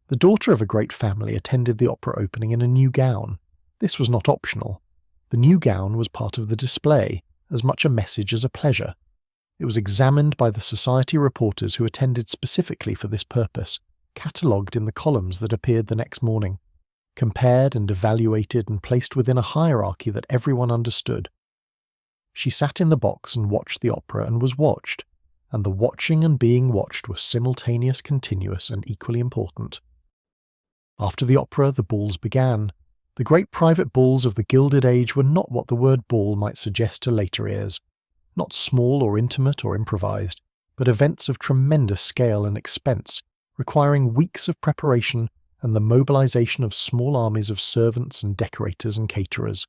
The daughter of a great family attended the opera opening in a new gown. This was not optional. The new gown was part of the display, as much a message as a pleasure. It was examined by the society reporters who attended specifically for this purpose, catalogued in the columns that appeared the next morning, compared and evaluated and placed within a hierarchy that everyone understood. She sat in the box and watched the opera and was watched, and the watching and being watched were simultaneous, continuous, and equally important. After the opera, the balls began. The great private balls of the Gilded Age were not what the word ball might suggest to later ears, not small or intimate or improvised, but events of tremendous scale and expense, requiring weeks of preparation and the mobilization of small armies of servants and decorators and caterers.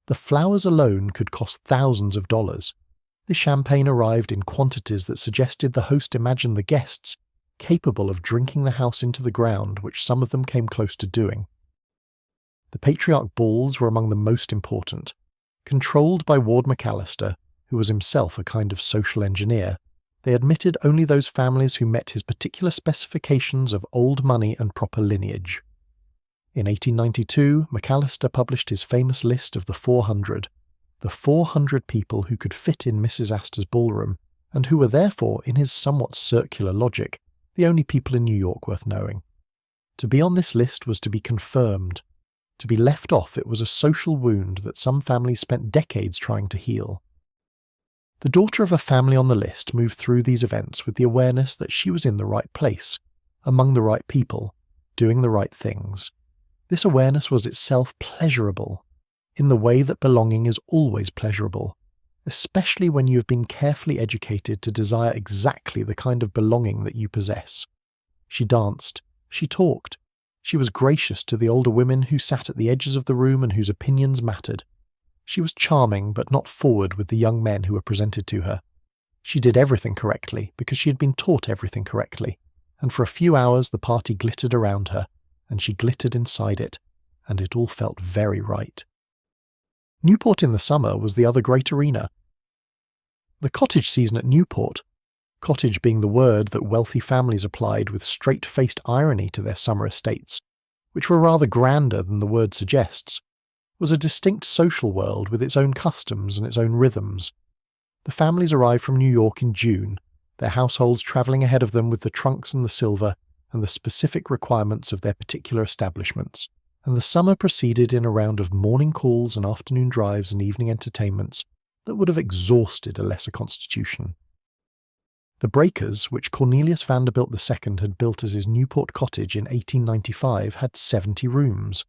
The flowers alone could cost thousands of dollars. The champagne arrived in quantities that suggested the host imagined the guests capable of drinking the house into the ground, which some of them came close to doing. The patriarch balls were among the most important. Controlled by Ward McAllister, who was himself a kind of social engineer, they admitted only those families who met his particular specifications of old money and proper lineage. In 1892, McAllister published his famous list of the 400 people who could fit in Mrs. Astor's ballroom, and who were therefore, in his somewhat circular logic, the only people in New York worth knowing. To be on this list was to be confirmed. To be left off, it was a social wound that some families spent decades trying to heal. The daughter of a family on the list moved through these events with the awareness that she was in the right place, among the right people, doing the right things. This awareness was itself pleasurable, in the way that belonging is always pleasurable, especially when you have been carefully educated to desire exactly the kind of belonging that you possess. She danced, she talked, she was gracious to the older women who sat at the edges of the room and whose opinions mattered. She was charming but not forward with the young men who were presented to her. She did everything correctly because she had been taught everything correctly, and for a few hours the party glittered around her, and she glittered inside it, and it all felt very right. Newport in the summer was the other great arena. The cottage season at Newport, cottage being the word that wealthy families applied with straight-faced irony to their summer estates, which were rather grander than the word suggests, was a distinct social world with its own customs and its own rhythms. The families arrived from New York in June, their households travelling ahead of them with the trunks and the silver and the specific requirements of their particular establishments, and the summer proceeded in a round of morning calls and afternoon drives and evening entertainments that would have exhausted a lesser constitution. The breakers, which Cornelius Vanderbilt II had built as his Newport cottage in 1895, had 70 rooms.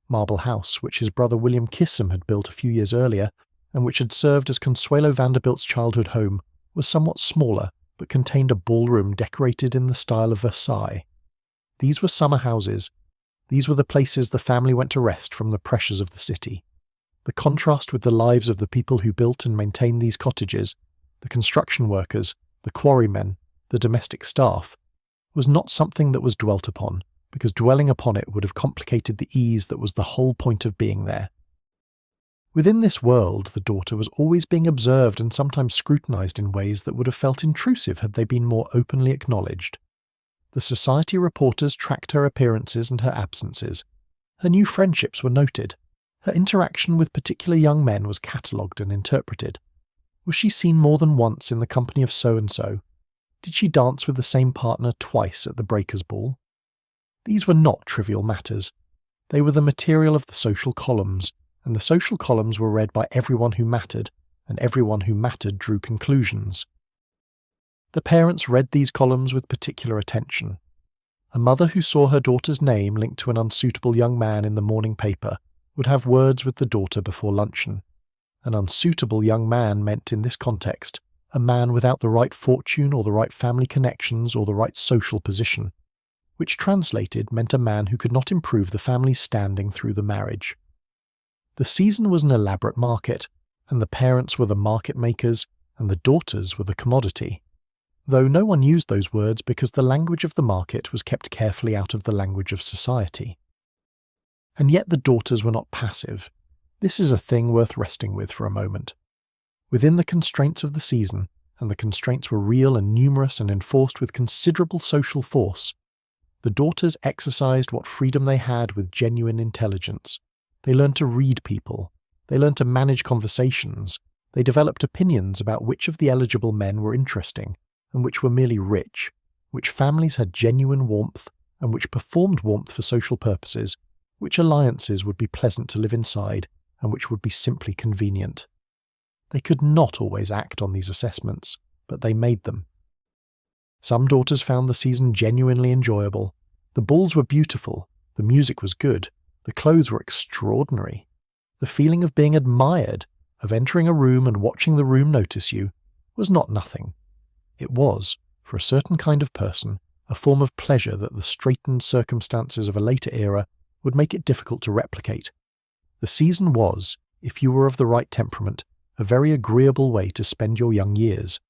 Marble House, which his brother William Kissam had built a few years earlier, and which had served as Consuelo Vanderbilt's childhood home, was somewhat smaller, but contained a ballroom decorated in the style of Versailles. These were summer houses. These were the places the family went to rest from the pressures of the city. The contrast with the lives of the people who built and maintained these cottages, the construction workers, the quarrymen, the domestic staff, was not something that was dwelt upon, because dwelling upon it would have complicated the ease that was the whole point of being there. Within this world, the daughter was always being observed and sometimes scrutinized in ways that would have felt intrusive had they been more openly acknowledged. The society reporters tracked her appearances and her absences. Her new friendships were noted. Her interaction with particular young men was catalogued and interpreted. Was she seen more than once in the company of so-and-so? Did she dance with the same partner twice at the breakers' ball? These were not trivial matters. They were the material of the social columns, and the social columns were read by everyone who mattered, and everyone who mattered drew conclusions. The parents read these columns with particular attention. A mother who saw her daughter's name linked to an unsuitable young man in the morning paper would have words with the daughter before luncheon. An unsuitable young man meant, in this context, a man without the right fortune or the right family connections or the right social position, which translated meant a man who could not improve the family's standing through the marriage. The season was an elaborate market, and the parents were the market makers, and the daughters were the commodity. though no one used those words because the language of the market was kept carefully out of the language of society. And yet the daughters were not passive. This is a thing worth resting with for a moment. Within the constraints of the season, and the constraints were real and numerous and enforced with considerable social force, the daughters exercised what freedom they had with genuine intelligence. They learned to read people. They learned to manage conversations. They developed opinions about which of the eligible men were interesting, and which were merely rich, which families had genuine warmth, and which performed warmth for social purposes, which alliances would be pleasant to live inside, and which would be simply convenient. They could not always act on these assessments, but they made them. Some daughters found the season genuinely enjoyable. The balls were beautiful, the music was good, the clothes were extraordinary. The feeling of being admired, of entering a room and watching the room notice you, was not nothing. It was, for a certain kind of person, a form of pleasure that the straitened circumstances of a later era would make it difficult to replicate. The season was, if you were of the right temperament, a very agreeable way to spend your young years.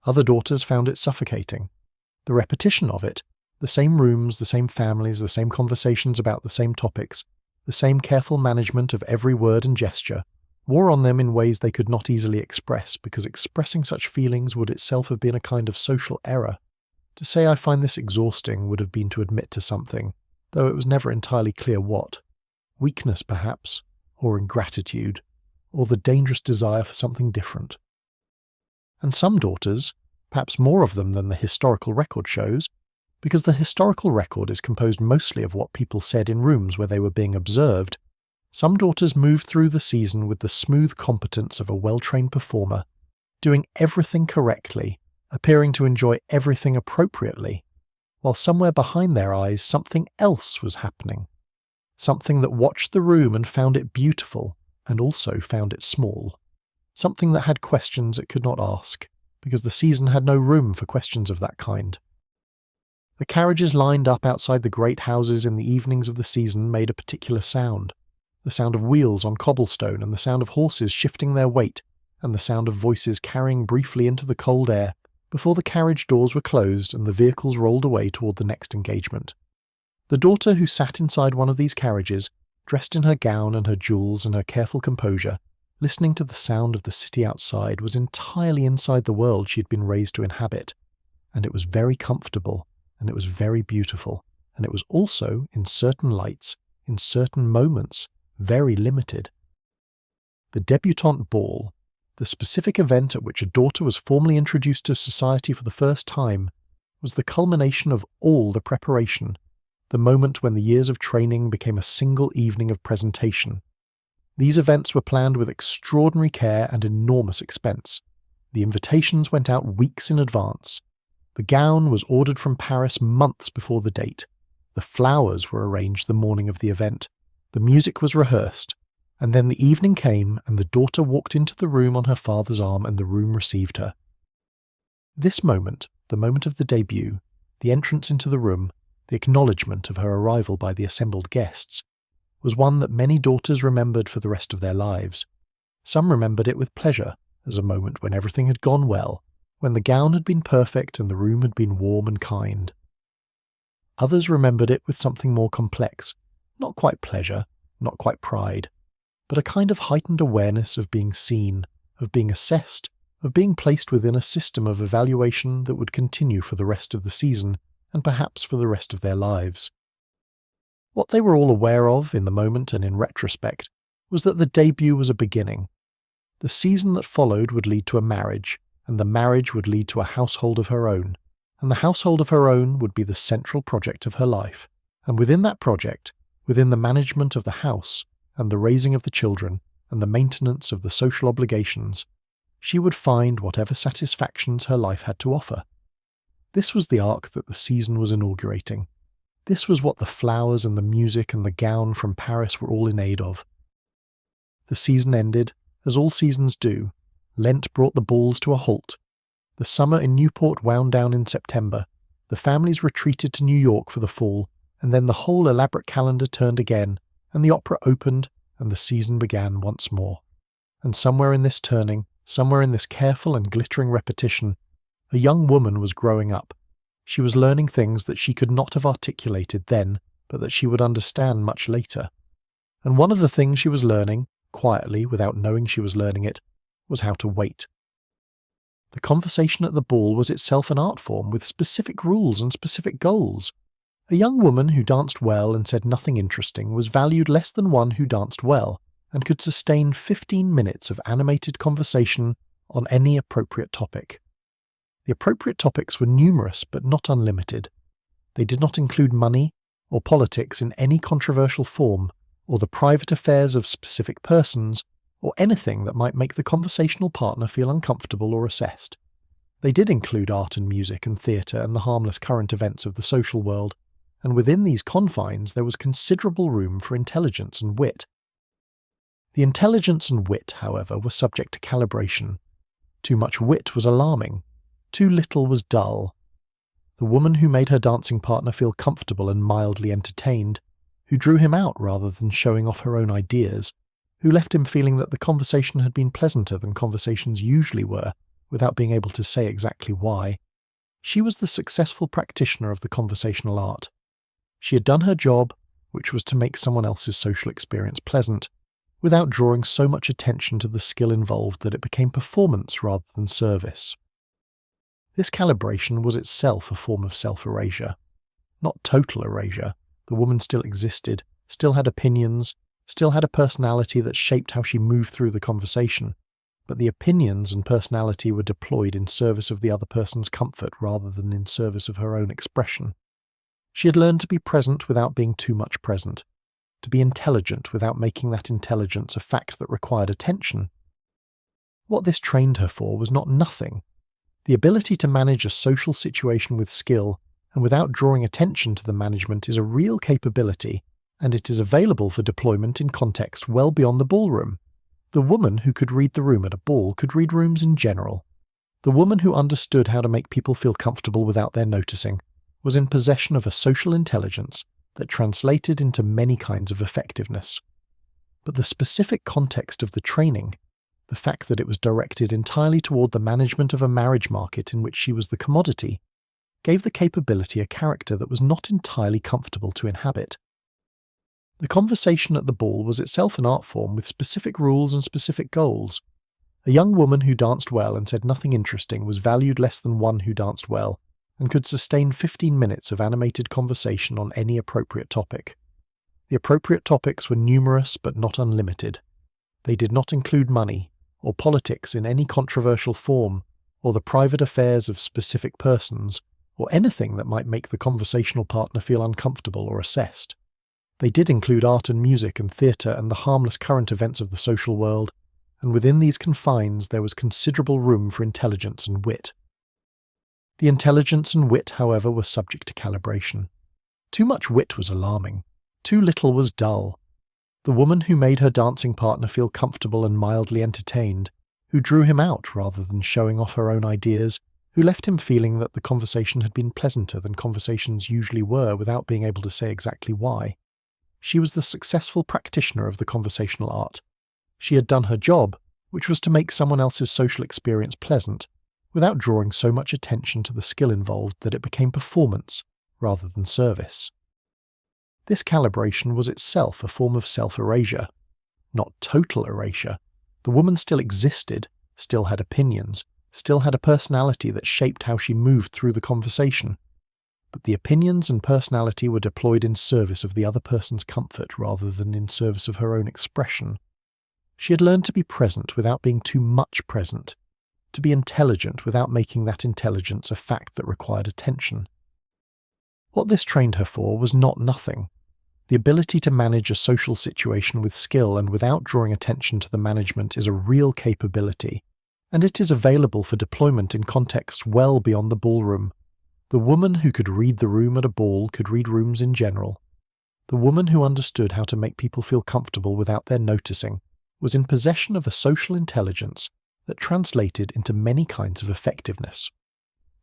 Other daughters found it suffocating. The repetition of it, the same rooms, the same families, the same conversations about the same topics, the same careful management of every word and gesture, wore on them in ways they could not easily express, because expressing such feelings would itself have been a kind of social error. To say I find this exhausting would have been to admit to something, though it was never entirely clear what. Weakness, perhaps, or ingratitude, or the dangerous desire for something different. And some daughters, perhaps more of them than the historical record shows, because the historical record is composed mostly of what people said in rooms where they were being observed, some daughters moved through the season with the smooth competence of a well-trained performer, doing everything correctly, appearing to enjoy everything appropriately, while somewhere behind their eyes something else was happening. Something that watched the room and found it beautiful, and also found it small. Something that had questions it could not ask, because the season had no room for questions of that kind. The carriages lined up outside the great houses in the evenings of the season made a particular sound. The sound of wheels on cobblestone, and the sound of horses shifting their weight, and the sound of voices carrying briefly into the cold air, before the carriage doors were closed and the vehicles rolled away toward the next engagement. The daughter who sat inside one of these carriages, dressed in her gown and her jewels and her careful composure, listening to the sound of the city outside, was entirely inside the world she had been raised to inhabit, and it was very comfortable, and it was very beautiful, and it was also, in certain lights, in certain moments, very limited. The debutante ball, the specific event at which a daughter was formally introduced to society for the first time, was the culmination of all the preparation, the moment when the years of training became a single evening of presentation. These events were planned with extraordinary care and enormous expense. The invitations went out weeks in advance. The gown was ordered from Paris months before the date. The flowers were arranged the morning of the event. The music was rehearsed. And then the evening came, and the daughter walked into the room on her father's arm, and the room received her. This moment, the moment of the debut, the entrance into the room, the acknowledgement of her arrival by the assembled guests, was one that many daughters remembered for the rest of their lives. Some remembered it with pleasure, as a moment when everything had gone well, when the gown had been perfect and the room had been warm and kind. Others remembered it with something more complex, not quite pleasure, not quite pride, but a kind of heightened awareness of being seen, of being assessed, of being placed within a system of evaluation that would continue for the rest of the season, and perhaps for the rest of their lives. What they were all aware of, in the moment and in retrospect, was that the debut was a beginning. The season that followed would lead to a marriage, and the marriage would lead to a household of her own, and the household of her own would be the central project of her life, and within that project, within the management of the house, and the raising of the children, and the maintenance of the social obligations, she would find whatever satisfactions her life had to offer. This was the arc that the season was inaugurating. This was what the flowers and the music and the gown from Paris were all in aid of. The season ended, as all seasons do. Lent brought the balls to a halt. The summer in Newport wound down in September. The families retreated to New York for the fall, and then the whole elaborate calendar turned again, and the opera opened, and the season began once more. And somewhere in this turning, somewhere in this careful and glittering repetition, A young woman was growing up. She was learning things that she could not have articulated then, but that she would understand much later. And one of the things she was learning, quietly, without knowing she was learning it, was how to wait. The conversation at the ball was itself an art form with specific rules and specific goals. A young woman who danced well and said nothing interesting was valued less than one who danced well and could sustain 15 minutes of animated conversation on any appropriate topic. The appropriate topics were numerous but not unlimited. They did not include money or politics in any controversial form, or the private affairs of specific persons, or anything that might make the conversational partner feel uncomfortable or assessed. They did include art and music and theatre and the harmless current events of the social world, and within these confines there was considerable room for intelligence and wit. The intelligence and wit, however, were subject to calibration. Too much wit was alarming. Too little was dull. The woman who made her dancing partner feel comfortable and mildly entertained, who drew him out rather than showing off her own ideas, who left him feeling that the conversation had been pleasanter than conversations usually were, without being able to say exactly why. She was the successful practitioner of the conversational art. She had done her job, which was to make someone else's social experience pleasant, without drawing so much attention to the skill involved that it became performance rather than service. This calibration was itself a form of self-erasure. Not total erasure. The woman still existed, still had opinions, still had a personality that shaped how she moved through the conversation, but the opinions and personality were deployed in service of the other person's comfort rather than in service of her own expression. She had learned to be present without being too much present, to be intelligent without making that intelligence a fact that required attention. What this trained her for was not nothing. The ability to manage a social situation with skill and without drawing attention to the management is a real capability, and it is available for deployment in context well beyond the ballroom. The woman who could read the room at a ball could read rooms in general. The woman who understood how to make people feel comfortable without their noticing was in possession of a social intelligence that translated into many kinds of effectiveness. But the specific context of the training, the fact that it was directed entirely toward the management of a marriage market in which she was the commodity, gave the capability a character that was not entirely comfortable to inhabit. The conversation at the ball was itself an art form with specific rules and specific goals. A young woman who danced well and said nothing interesting was valued less than one who danced well and could sustain 15 minutes of animated conversation on any appropriate topic. The appropriate topics were numerous but not unlimited. They did not include money or politics in any controversial form, or the private affairs of specific persons, or anything that might make the conversational partner feel uncomfortable or assessed. They did include art and music and theatre and the harmless current events of the social world, and within these confines there was considerable room for intelligence and wit. The intelligence and wit, however, were subject to calibration. Too much wit was alarming. Too little was dull. The woman who made her dancing partner feel comfortable and mildly entertained, who drew him out rather than showing off her own ideas, who left him feeling that the conversation had been pleasanter than conversations usually were without being able to say exactly why. She was the successful practitioner of the conversational art. She had done her job, which was to make someone else's social experience pleasant, without drawing so much attention to the skill involved that it became performance rather than service. This calibration was itself a form of self-erasure. Not total erasure. The woman still existed, still had opinions, still had a personality that shaped how she moved through the conversation. But the opinions and personality were deployed in service of the other person's comfort rather than in service of her own expression. She had learned to be present without being too much present, to be intelligent without making that intelligence a fact that required attention. What this trained her for was not nothing. The ability to manage a social situation with skill and without drawing attention to the management is a real capability, and it is available for deployment in contexts well beyond the ballroom. The woman who could read the room at a ball could read rooms in general. The woman who understood how to make people feel comfortable without their noticing was in possession of a social intelligence that translated into many kinds of effectiveness.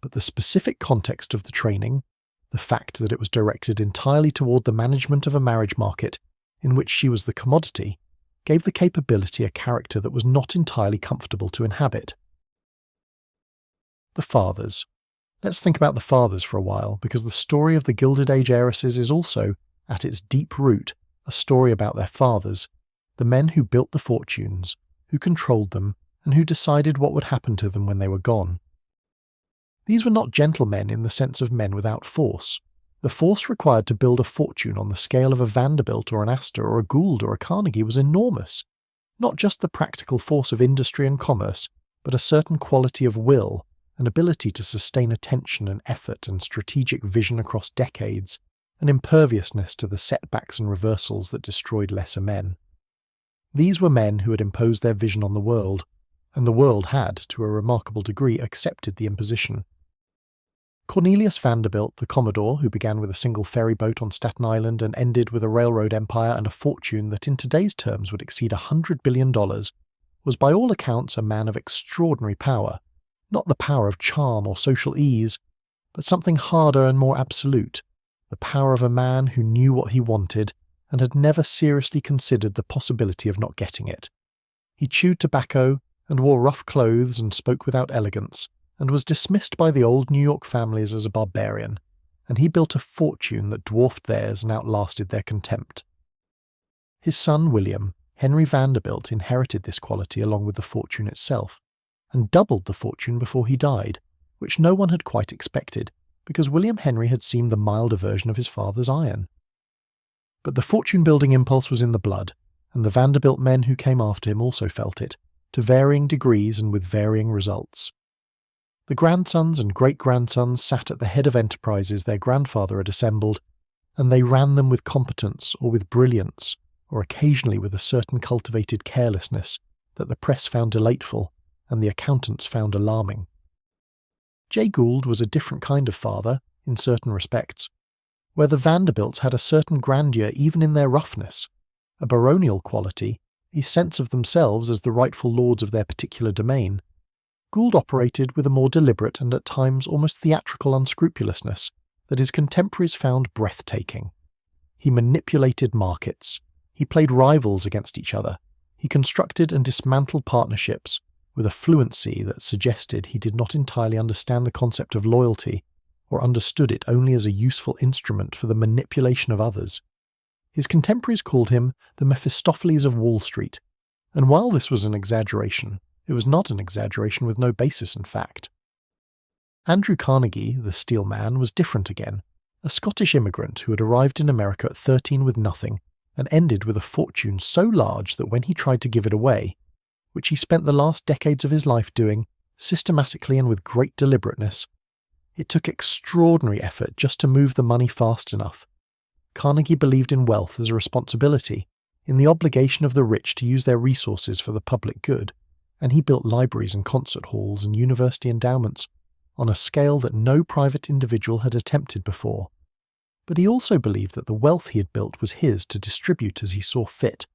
But the specific context of the training, the fact that it was directed entirely toward the management of a marriage market in which she was the commodity, gave the capability a character that was not entirely comfortable to inhabit. The fathers. Let's think about the fathers for a while, because the story of the Gilded Age heiresses is also, at its deep root, a story about their fathers, the men who built the fortunes, who controlled them, and who decided what would happen to them when they were gone. These were not gentlemen in the sense of men without force. The force required to build a fortune on the scale of a Vanderbilt or an Astor or a Gould or a Carnegie was enormous. Not just the practical force of industry and commerce, but a certain quality of will, an ability to sustain attention and effort and strategic vision across decades, an imperviousness to the setbacks and reversals that destroyed lesser men. These were men who had imposed their vision on the world, and the world had, to a remarkable degree, accepted the imposition. Cornelius Vanderbilt, the Commodore, who began with a single ferry boat on Staten Island and ended with a railroad empire and a fortune that in today's terms would exceed $100 billion, was by all accounts a man of extraordinary power, not the power of charm or social ease, but something harder and more absolute, the power of a man who knew what he wanted and had never seriously considered the possibility of not getting it. He chewed tobacco and wore rough clothes and spoke without elegance, and was dismissed by the old New York families as a barbarian, and he built a fortune that dwarfed theirs and outlasted their contempt. His son William, Henry Vanderbilt, inherited this quality along with the fortune itself, and doubled the fortune before he died, which no one had quite expected, because William Henry had seemed the milder version of his father's iron. But the fortune-building impulse was in the blood, and the Vanderbilt men who came after him also felt it, to varying degrees and with varying results. The grandsons and great-grandsons sat at the head of enterprises their grandfather had assembled, and they ran them with competence or with brilliance, or occasionally with a certain cultivated carelessness that the press found delightful and the accountants found alarming. Jay Gould was a different kind of father, in certain respects, where the Vanderbilts had a certain grandeur even in their roughness, a baronial quality, a sense of themselves as the rightful lords of their particular domain. Gould operated with a more deliberate and at times almost theatrical unscrupulousness that his contemporaries found breathtaking. He manipulated markets. He played rivals against each other. He constructed and dismantled partnerships with a fluency that suggested he did not entirely understand the concept of loyalty, or understood it only as a useful instrument for the manipulation of others. His contemporaries called him the Mephistopheles of Wall Street, and while this was an exaggeration, it was not an exaggeration with no basis in fact. Andrew Carnegie, the steel man, was different again, a Scottish immigrant who had arrived in America at 13 with nothing, and ended with a fortune so large that when he tried to give it away, which he spent the last decades of his life doing, systematically and with great deliberateness, it took extraordinary effort just to move the money fast enough. Carnegie believed in wealth as a responsibility, in the obligation of the rich to use their resources for the public good, and he built libraries and concert halls and university endowments on a scale that no private individual had attempted before. But he also believed that the wealth he had built was his to distribute as he saw fit,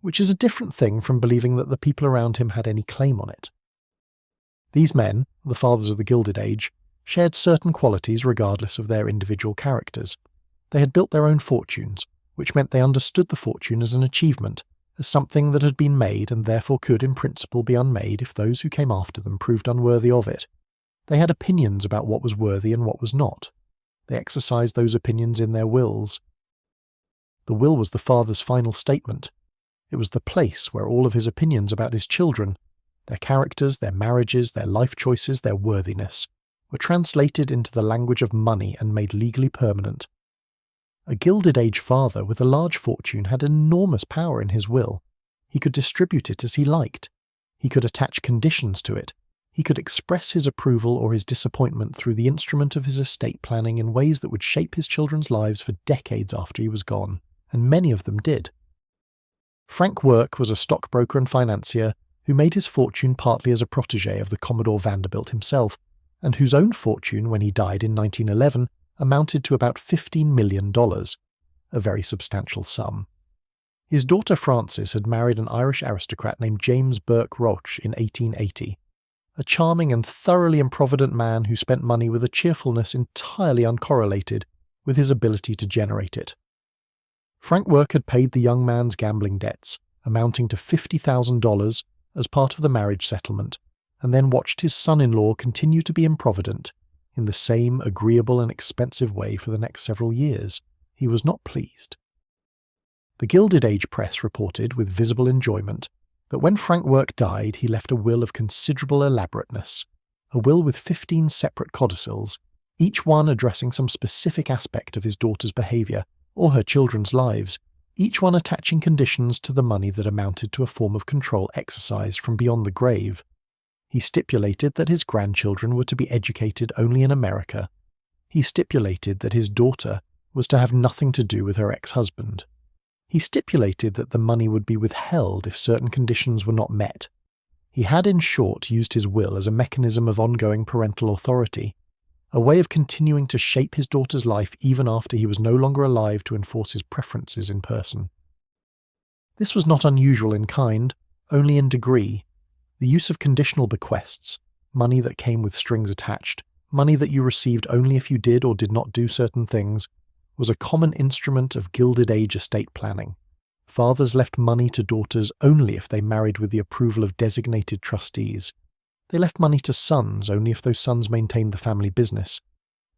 which is a different thing from believing that the people around him had any claim on it. These men, the fathers of the Gilded Age, shared certain qualities regardless of their individual characters. They had built their own fortunes, which meant they understood the fortune as an achievement, as something that had been made and therefore could in principle be unmade if those who came after them proved unworthy of it. They had opinions about what was worthy and what was not. They exercised those opinions in their wills. The will was the father's final statement. It was the place where all of his opinions about his children, their characters, their marriages, their life choices, their worthiness, were translated into the language of money and made legally permanent. A Gilded Age father with a large fortune had enormous power in his will. He could distribute it as he liked. He could attach conditions to it. He could express his approval or his disappointment through the instrument of his estate planning in ways that would shape his children's lives for decades after he was gone, and many of them did. Frank Work was a stockbroker and financier who made his fortune partly as a protégé of the Commodore Vanderbilt himself, and whose own fortune when he died in 1911 amounted to about $15 million, a very substantial sum. His daughter Frances had married an Irish aristocrat named James Burke Roche in 1880, a charming and thoroughly improvident man who spent money with a cheerfulness entirely uncorrelated with his ability to generate it. Frank Work had paid the young man's gambling debts, amounting to $50,000 as part of the marriage settlement, and then watched his son-in-law continue to be improvident in the same agreeable and expensive way for the next several years. He was not pleased. The Gilded Age press reported with visible enjoyment that when Frank Work died, he left a will of considerable elaborateness, a will with 15 separate codicils, each one addressing some specific aspect of his daughter's behaviour or her children's lives, each one attaching conditions to the money that amounted to a form of control exercised from beyond the grave. He stipulated that his grandchildren were to be educated only in America. He stipulated that his daughter was to have nothing to do with her ex-husband. He stipulated that the money would be withheld if certain conditions were not met. He had, in short, used his will as a mechanism of ongoing parental authority, a way of continuing to shape his daughter's life even after he was no longer alive to enforce his preferences in person. This was not unusual in kind, only in degree. The use of conditional bequests, money that came with strings attached, money that you received only if you did or did not do certain things, was a common instrument of Gilded Age estate planning. Fathers left money to daughters only if they married with the approval of designated trustees. They left money to sons only if those sons maintained the family business.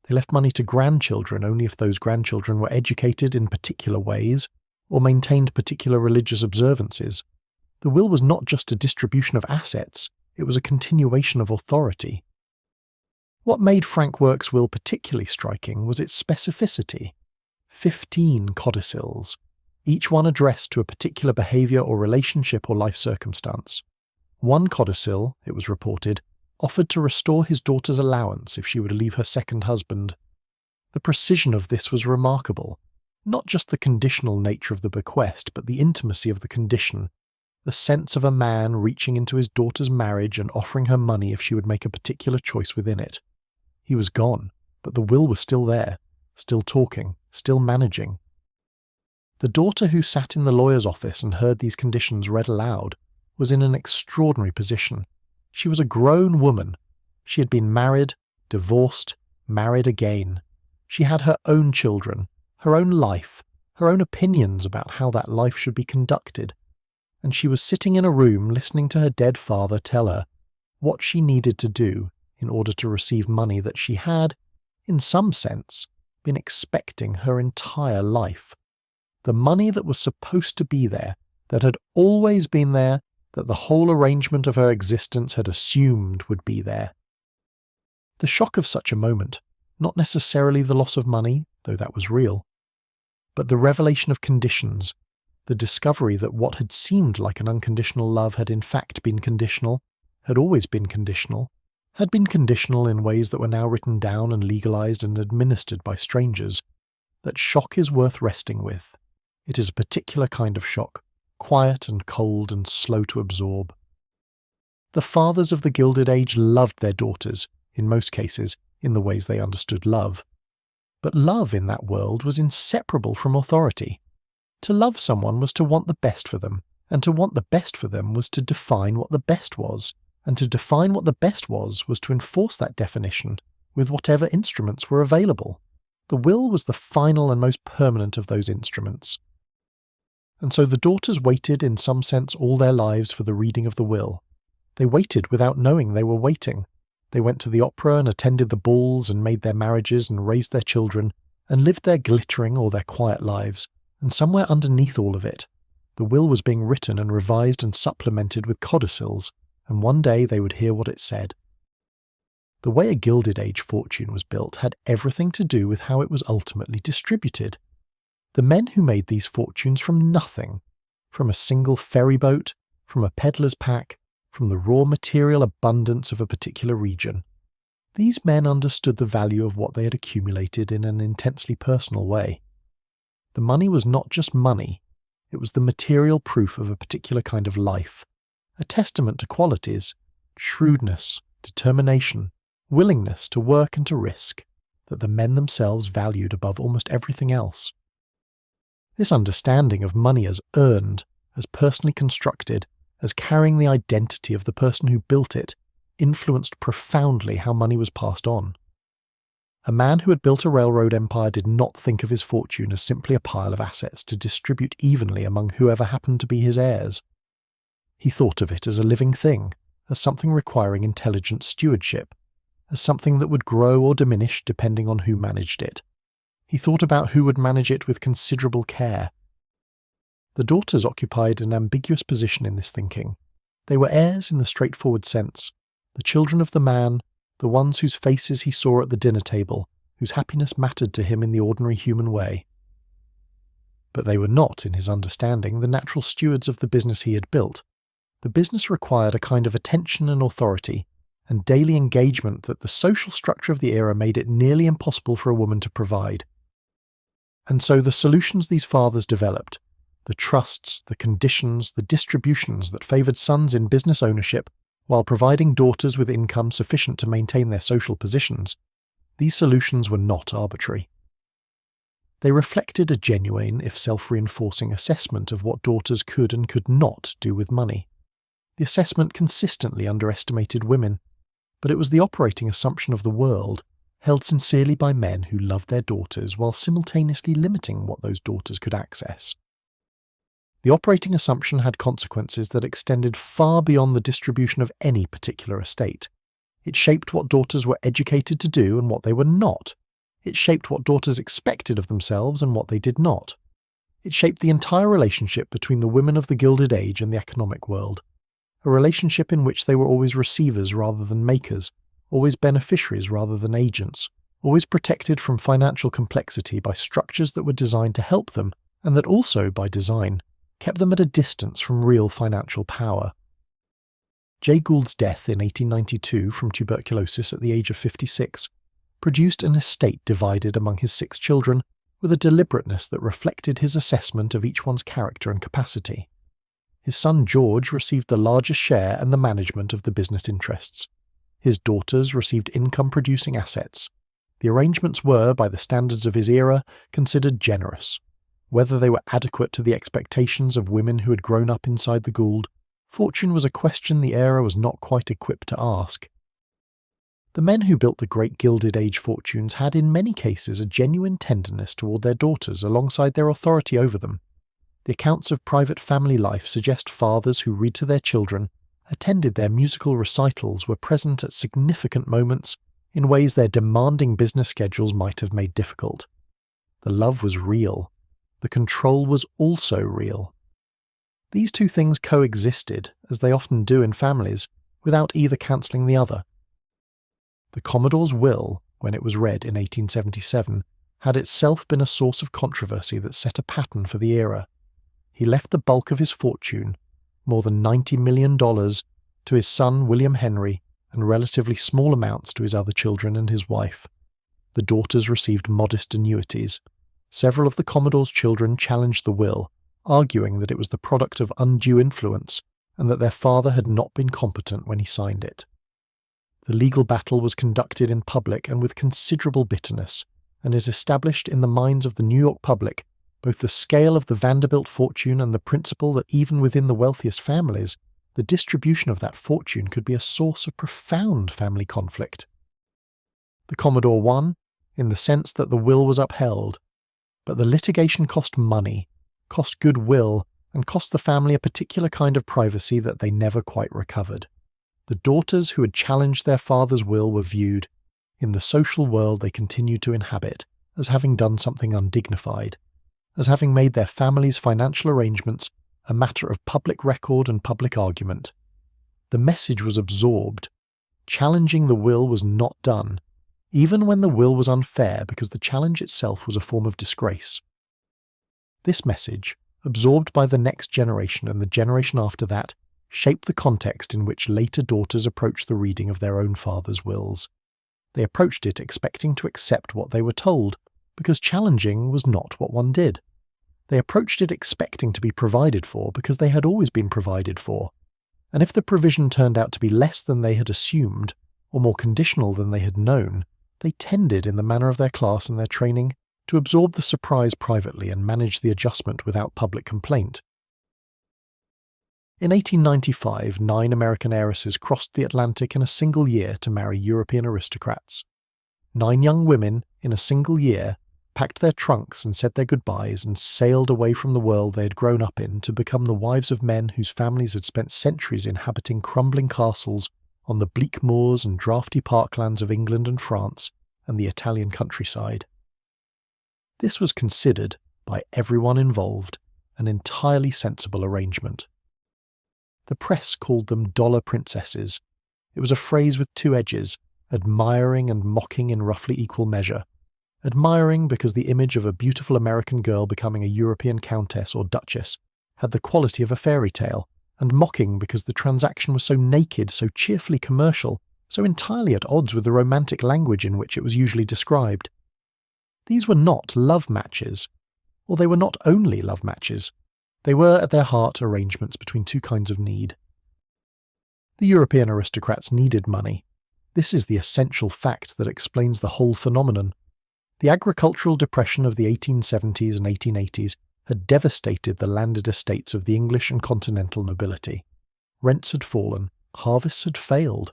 They left money to grandchildren only if those grandchildren were educated in particular ways or maintained particular religious observances. The will was not just a distribution of assets, it was a continuation of authority. What made Frank Work's will particularly striking was its specificity. 15 codicils, each one addressed to a particular behaviour or relationship or life circumstance. One codicil, it was reported, offered to restore his daughter's allowance if she were to leave her second husband. The precision of this was remarkable, not just the conditional nature of the bequest, but the intimacy of the condition, the sense of a man reaching into his daughter's marriage and offering her money if she would make a particular choice within it. He was gone, but the will was still there, still talking, still managing. The daughter who sat in the lawyer's office and heard these conditions read aloud was in an extraordinary position. She was a grown woman. She had been married, divorced, married again. She had her own children, her own life, her own opinions about how that life should be conducted. And she was sitting in a room listening to her dead father tell her what she needed to do in order to receive money that she had, in some sense, been expecting her entire life. The money that was supposed to be there, that had always been there, that the whole arrangement of her existence had assumed would be there. The shock of such a moment, not necessarily the loss of money, though that was real, but the revelation of conditions, the discovery that what had seemed like an unconditional love had in fact been conditional, had always been conditional, had been conditional in ways that were now written down and legalized and administered by strangers. That shock is worth resting with. It is a particular kind of shock, quiet and cold and slow to absorb. The fathers of the Gilded Age loved their daughters, in most cases, in the ways they understood love. But love in that world was inseparable from authority. To love someone was to want the best for them, and to want the best for them was to define what the best was, and to define what the best was to enforce that definition with whatever instruments were available. The will was the final and most permanent of those instruments. And so the daughters waited in some sense all their lives for the reading of the will. They waited without knowing they were waiting. They went to the opera and attended the balls and made their marriages and raised their children and lived their glittering or their quiet lives. And somewhere underneath all of it, the will was being written and revised and supplemented with codicils, and one day they would hear what it said. The way a Gilded Age fortune was built had everything to do with how it was ultimately distributed. The men who made these fortunes from nothing, from a single ferry boat, from a peddler's pack, from the raw material abundance of a particular region. These men understood the value of what they had accumulated in an intensely personal way. The money was not just money, it was the material proof of a particular kind of life, a testament to qualities, shrewdness, determination, willingness to work and to risk, that the men themselves valued above almost everything else. This understanding of money as earned, as personally constructed, as carrying the identity of the person who built it, influenced profoundly how money was passed on. A man who had built a railroad empire did not think of his fortune as simply a pile of assets to distribute evenly among whoever happened to be his heirs. He thought of it as a living thing, as something requiring intelligent stewardship, as something that would grow or diminish depending on who managed it. He thought about who would manage it with considerable care. The daughters occupied an ambiguous position in this thinking. They were heirs in the straightforward sense, the children of the man, the ones whose faces he saw at the dinner table, whose happiness mattered to him in the ordinary human way. But they were not, in his understanding, the natural stewards of the business he had built. The business required a kind of attention and authority, and daily engagement that the social structure of the era made it nearly impossible for a woman to provide. And so the solutions these fathers developed, the trusts, the conditions, the distributions that favoured sons in business ownership while providing daughters with income sufficient to maintain their social positions, these solutions were not arbitrary. They reflected a genuine, if self-reinforcing assessment of what daughters could and could not do with money. The assessment consistently underestimated women, but it was the operating assumption of the world, held sincerely by men who loved their daughters while simultaneously limiting what those daughters could access. The operating assumption had consequences that extended far beyond the distribution of any particular estate. It shaped what daughters were educated to do and what they were not. It shaped what daughters expected of themselves and what they did not. It shaped the entire relationship between the women of the Gilded Age and the economic world, a relationship in which they were always receivers rather than makers, always beneficiaries rather than agents, always protected from financial complexity by structures that were designed to help them and that also, by design, kept them at a distance from real financial power. Jay Gould's death in 1892 from tuberculosis at the age of 56 produced an estate divided among his 6 children with a deliberateness that reflected his assessment of each one's character and capacity. His son George received the largest share and the management of the business interests. His daughters received income-producing assets. The arrangements were, by the standards of his era, considered generous. Whether they were adequate to the expectations of women who had grown up inside the Gould, fortune was a question the era was not quite equipped to ask. The men who built the great Gilded Age fortunes had in many cases a genuine tenderness toward their daughters alongside their authority over them. The accounts of private family life suggest fathers who read to their children, attended their musical recitals, were present at significant moments in ways their demanding business schedules might have made difficult. The love was real. The control was also real. These two things coexisted, as they often do in families, without either cancelling the other. The Commodore's will, when it was read in 1877, had itself been a source of controversy that set a pattern for the era. He left the bulk of his fortune, more than $90 million, to his son William Henry and relatively small amounts to his other children and his wife. The daughters received modest annuities. Several of the Commodore's children challenged the will, arguing that it was the product of undue influence and that their father had not been competent when he signed it. The legal battle was conducted in public and with considerable bitterness, and it established in the minds of the New York public both the scale of the Vanderbilt fortune and the principle that even within the wealthiest families, the distribution of that fortune could be a source of profound family conflict. The Commodore won, in the sense that the will was upheld, but the litigation cost money, cost goodwill, and cost the family a particular kind of privacy that they never quite recovered. The daughters who had challenged their father's will were viewed, in the social world they continued to inhabit, as having done something undignified, as having made their family's financial arrangements a matter of public record and public argument. The message was absorbed. Challenging the will was not done, even when the will was unfair because the challenge itself was a form of disgrace. This message, absorbed by the next generation and the generation after that, shaped the context in which later daughters approached the reading of their own father's wills. They approached it expecting to accept what they were told, because challenging was not what one did. They approached it expecting to be provided for because they had always been provided for, and if the provision turned out to be less than they had assumed, or more conditional than they had known, they tended, in the manner of their class and their training, to absorb the surprise privately and manage the adjustment without public complaint. In 1895, 9 American heiresses crossed the Atlantic in a single year to marry European aristocrats. 9 young women, in a single year, packed their trunks and said their goodbyes and sailed away from the world they had grown up in to become the wives of men whose families had spent centuries inhabiting crumbling castles on the bleak moors and draughty parklands of England and France and the Italian countryside. This was considered, by everyone involved, an entirely sensible arrangement. The press called them dollar princesses. It was a phrase with two edges, admiring and mocking in roughly equal measure. Admiring because the image of a beautiful American girl becoming a European countess or duchess had the quality of a fairy tale, and mocking because the transaction was so naked, so cheerfully commercial, so entirely at odds with the romantic language in which it was usually described. These were not love matches, or they were not only love matches. They were, at their heart, arrangements between two kinds of need. The European aristocrats needed money. This is the essential fact that explains the whole phenomenon. The agricultural depression of the 1870s and 1880s had devastated the landed estates of the English and continental nobility. Rents had fallen, harvests had failed.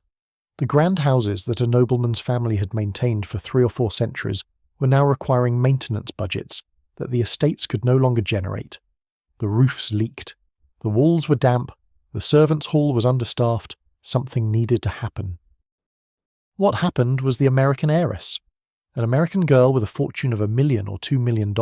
The grand houses that a nobleman's family had maintained for 3 or 4 centuries were now requiring maintenance budgets that the estates could no longer generate. The roofs leaked, the walls were damp, the servants' hall was understaffed, something needed to happen. What happened was the American heiress. An American girl with a fortune of $1 million or $2 million,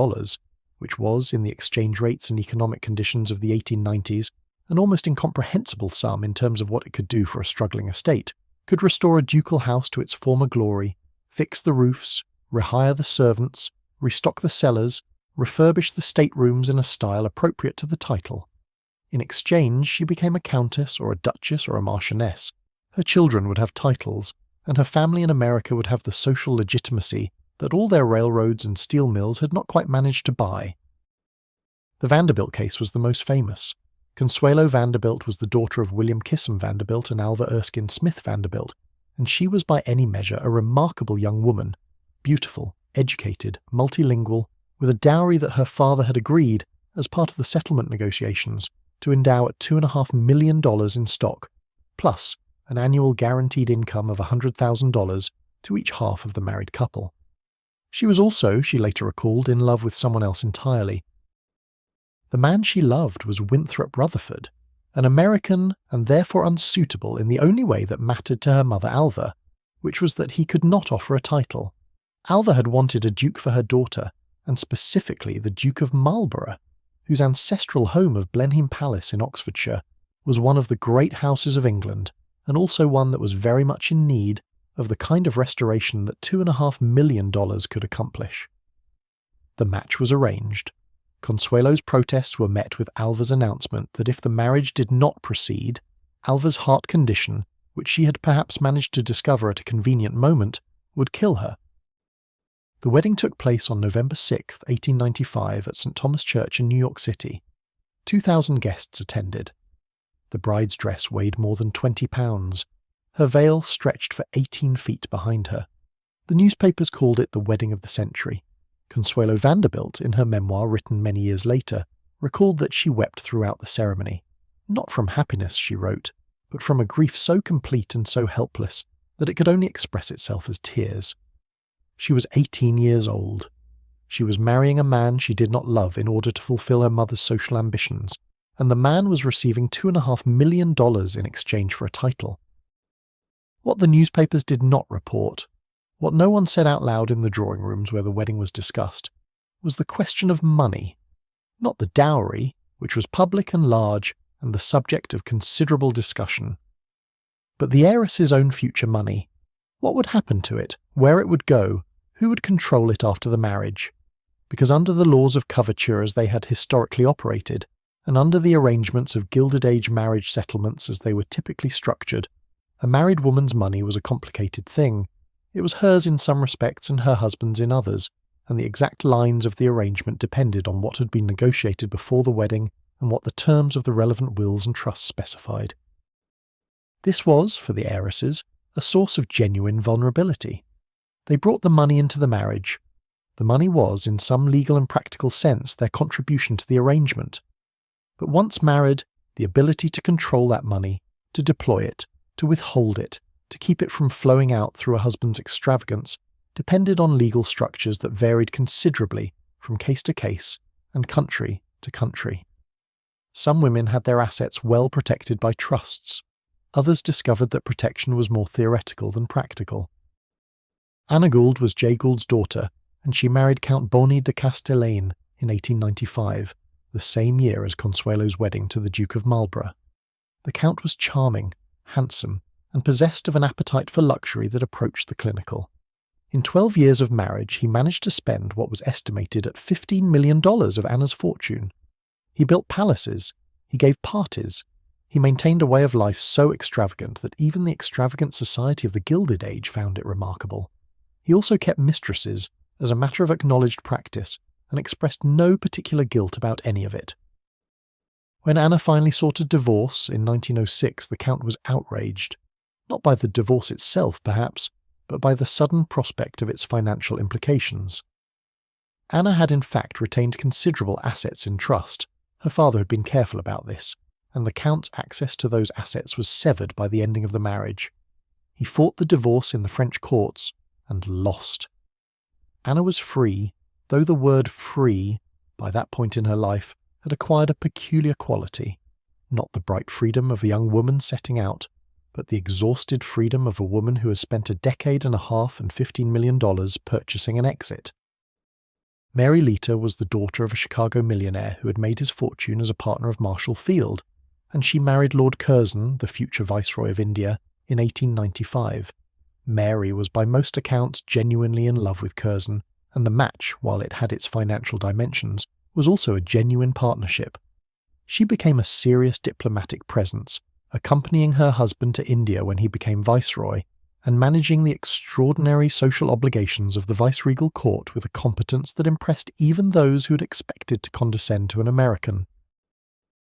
which was, in the exchange rates and economic conditions of the 1890s, an almost incomprehensible sum in terms of what it could do for a struggling estate, could restore a ducal house to its former glory, fix the roofs, rehire the servants, restock the cellars, refurbish the staterooms in a style appropriate to the title. In exchange, she became a countess or a duchess or a marchioness. Her children would have titles, and her family in America would have the social legitimacy that all their railroads and steel mills had not quite managed to buy. The Vanderbilt case was the most famous. Consuelo Vanderbilt was the daughter of William Kissam Vanderbilt and Alva Erskine Smith Vanderbilt, and she was by any measure a remarkable young woman, beautiful, educated, multilingual, with a dowry that her father had agreed, as part of the settlement negotiations, to endow at $2.5 million in stock, plus an annual guaranteed income of $100,000 to each half of the married couple. She was also, she later recalled, in love with someone else entirely. The man she loved was Winthrop Rutherford, an American and therefore unsuitable in the only way that mattered to her mother Alva, which was that he could not offer a title. Alva had wanted a duke for her daughter, and specifically the Duke of Marlborough, whose ancestral home of Blenheim Palace in Oxfordshire was one of the great houses of England, and also one that was very much in need of the kind of restoration that $2.5 million could accomplish. The match was arranged. Consuelo's protests were met with Alva's announcement that if the marriage did not proceed, Alva's heart condition, which she had perhaps managed to discover at a convenient moment, would kill her. The wedding took place on November 6, 1895 at St. Thomas Church in New York City. 2,000 guests attended. The bride's dress weighed more than 20 pounds. Her veil stretched for 18 feet behind her. The newspapers called it the wedding of the century. Consuelo Vanderbilt, in her memoir written many years later, recalled that she wept throughout the ceremony. Not from happiness, she wrote, but from a grief so complete and so helpless that it could only express itself as tears. She was 18 years old. She was marrying a man she did not love in order to fulfill her mother's social ambitions, and the man was receiving $2.5 million in exchange for a title. What the newspapers did not report, what no one said out loud in the drawing rooms where the wedding was discussed, was the question of money, not the dowry, which was public and large and the subject of considerable discussion, but the heiress's own future money. What would happen to it, where it would go, who would control it after the marriage? Because under the laws of coverture as they had historically operated, and under the arrangements of Gilded Age marriage settlements as they were typically structured, a married woman's money was a complicated thing. It was hers in some respects and her husband's in others, and the exact lines of the arrangement depended on what had been negotiated before the wedding and what the terms of the relevant wills and trusts specified. This was, for the heiresses, a source of genuine vulnerability. They brought the money into the marriage. The money was, in some legal and practical sense, their contribution to the arrangement. But once married, the ability to control that money, to deploy it, to withhold it, to keep it from flowing out through a husband's extravagance, depended on legal structures that varied considerably from case to case and country to country. Some women had their assets well protected by trusts. Others discovered that protection was more theoretical than practical. Anna Gould was Jay Gould's daughter, and she married Count Boni de Castellane in 1895, the same year as Consuelo's wedding to the Duke of Marlborough. The Count was charming, handsome, and possessed of an appetite for luxury that approached the clinical. In 12 years of marriage, he managed to spend what was estimated at $15 million of Anna's fortune. He built palaces, he gave parties, he maintained a way of life so extravagant that even the extravagant society of the Gilded Age found it remarkable. He also kept mistresses as a matter of acknowledged practice and expressed no particular guilt about any of it. When Anna finally sought a divorce in 1906, the Count was outraged, not by the divorce itself perhaps, but by the sudden prospect of its financial implications. Anna had in fact retained considerable assets in trust. Her father had been careful about this, and the Count's access to those assets was severed by the ending of the marriage. He fought the divorce in the French courts and lost. Anna was free, though the word free, by that point in her life, had acquired a peculiar quality, not the bright freedom of a young woman setting out, but the exhausted freedom of a woman who has spent a decade and a half and $15 million purchasing an exit. Mary Lita was the daughter of a Chicago millionaire who had made his fortune as a partner of Marshall Field, and she married Lord Curzon, the future Viceroy of India, in 1895. Mary was by most accounts genuinely in love with Curzon, and the match, while it had its financial dimensions, was also a genuine partnership. She became a serious diplomatic presence, accompanying her husband to India when he became Viceroy, and managing the extraordinary social obligations of the viceregal court with a competence that impressed even those who had expected to condescend to an American.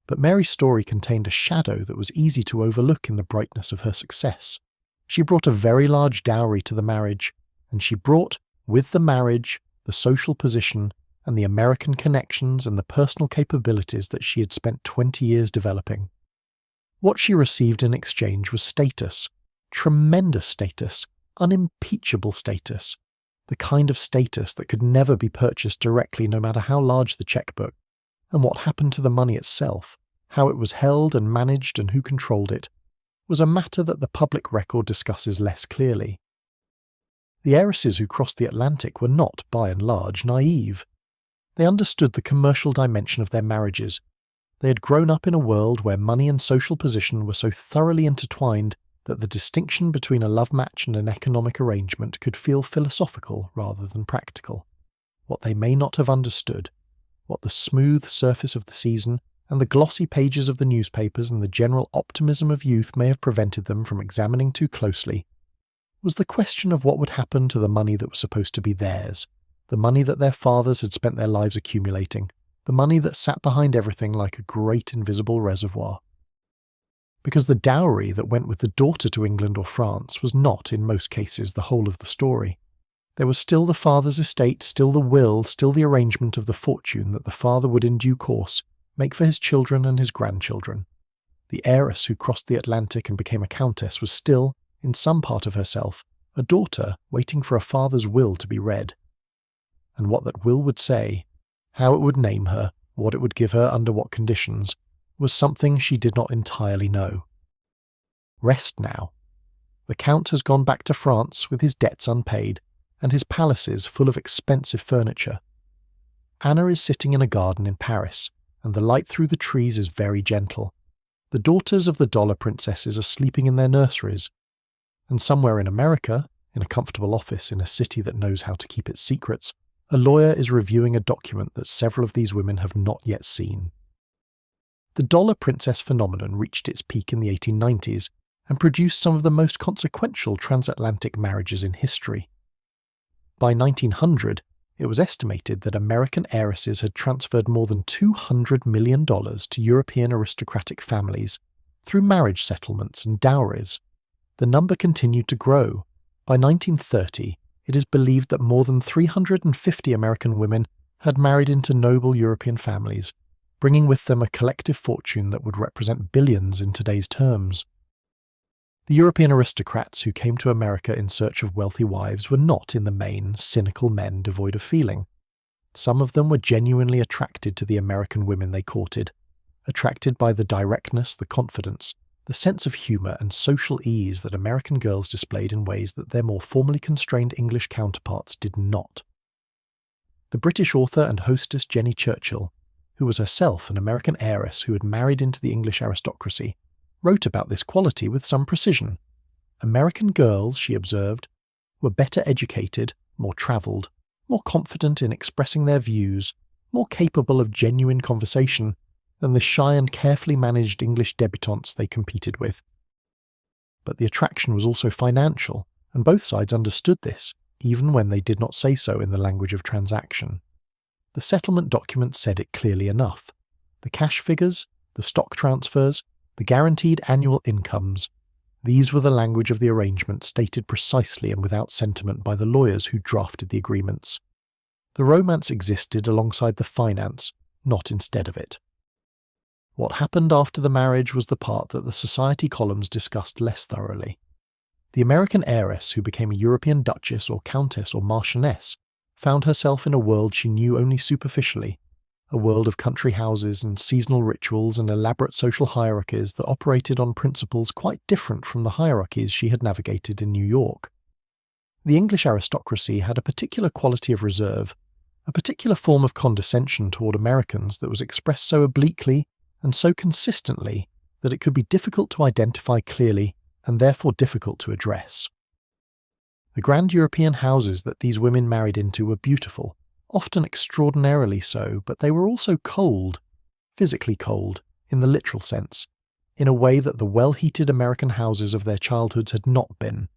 But Mary's story contained a shadow that was easy to overlook in the brightness of her success. She brought a very large dowry to the marriage, and she brought, with the marriage, the social position, and the American connections and the personal capabilities that she had spent 20 years developing. What she received in exchange was status, tremendous status, unimpeachable status, the kind of status that could never be purchased directly no matter how large the checkbook. And what happened to the money itself, how it was held and managed and who controlled it, was a matter that the public record discusses less clearly. The heiresses who crossed the Atlantic were not, by and large, naive. They understood the commercial dimension of their marriages. They had grown up in a world where money and social position were so thoroughly intertwined that the distinction between a love match and an economic arrangement could feel philosophical rather than practical. What they may not have understood, what the smooth surface of the season and the glossy pages of the newspapers and the general optimism of youth may have prevented them from examining too closely, was the question of what would happen to the money that was supposed to be theirs, the money that their fathers had spent their lives accumulating, the money that sat behind everything like a great invisible reservoir. Because the dowry that went with the daughter to England or France was not, in most cases, the whole of the story. There was still the father's estate, still the will, still the arrangement of the fortune that the father would in due course make for his children and his grandchildren. The heiress who crossed the Atlantic and became a countess was still, in some part of herself, a daughter waiting for a father's will to be read. And what that will would say, how it would name her, what it would give her under what conditions, was something she did not entirely know. Rest now. The Count has gone back to France with his debts unpaid, and his palaces full of expensive furniture. Anna is sitting in a garden in Paris, and the light through the trees is very gentle. The daughters of the dollar princesses are sleeping in their nurseries, and somewhere in America, in a comfortable office in a city that knows how to keep its secrets, a lawyer is reviewing a document that several of these women have not yet seen. The dollar princess phenomenon reached its peak in the 1890s and produced some of the most consequential transatlantic marriages in history. By 1900, it was estimated that American heiresses had transferred more than $200 million to European aristocratic families through marriage settlements and dowries. The number continued to grow. By 1930, it is believed that more than 350 American women had married into noble European families, bringing with them a collective fortune that would represent billions in today's terms. The European aristocrats who came to America in search of wealthy wives were not, in the main, cynical men devoid of feeling. Some of them were genuinely attracted to the American women they courted, attracted by the directness, the confidence, the sense of humour and social ease that American girls displayed in ways that their more formally constrained English counterparts did not. The British author and hostess Jenny Churchill, who was herself an American heiress who had married into the English aristocracy, wrote about this quality with some precision. American girls, she observed, were better educated, more travelled, more confident in expressing their views, more capable of genuine conversation than the shy and carefully managed English débutantes they competed with. But the attraction was also financial, and both sides understood this, even when they did not say so in the language of transaction. The settlement documents said it clearly enough. The cash figures, the stock transfers, the guaranteed annual incomes, these were the language of the arrangement stated precisely and without sentiment by the lawyers who drafted the agreements. The romance existed alongside the finance, not instead of it. What happened after the marriage was the part that the society columns discussed less thoroughly. The American heiress who became a European duchess or countess or marchioness found herself in a world she knew only superficially, a world of country houses and seasonal rituals and elaborate social hierarchies that operated on principles quite different from the hierarchies she had navigated in New York. The English aristocracy had a particular quality of reserve, a particular form of condescension toward Americans that was expressed so obliquely and so consistently that it could be difficult to identify clearly and therefore difficult to address. The grand European houses that these women married into were beautiful, often extraordinarily so, but they were also cold, physically cold, in the literal sense, in a way that the well-heated American houses of their childhoods had not been.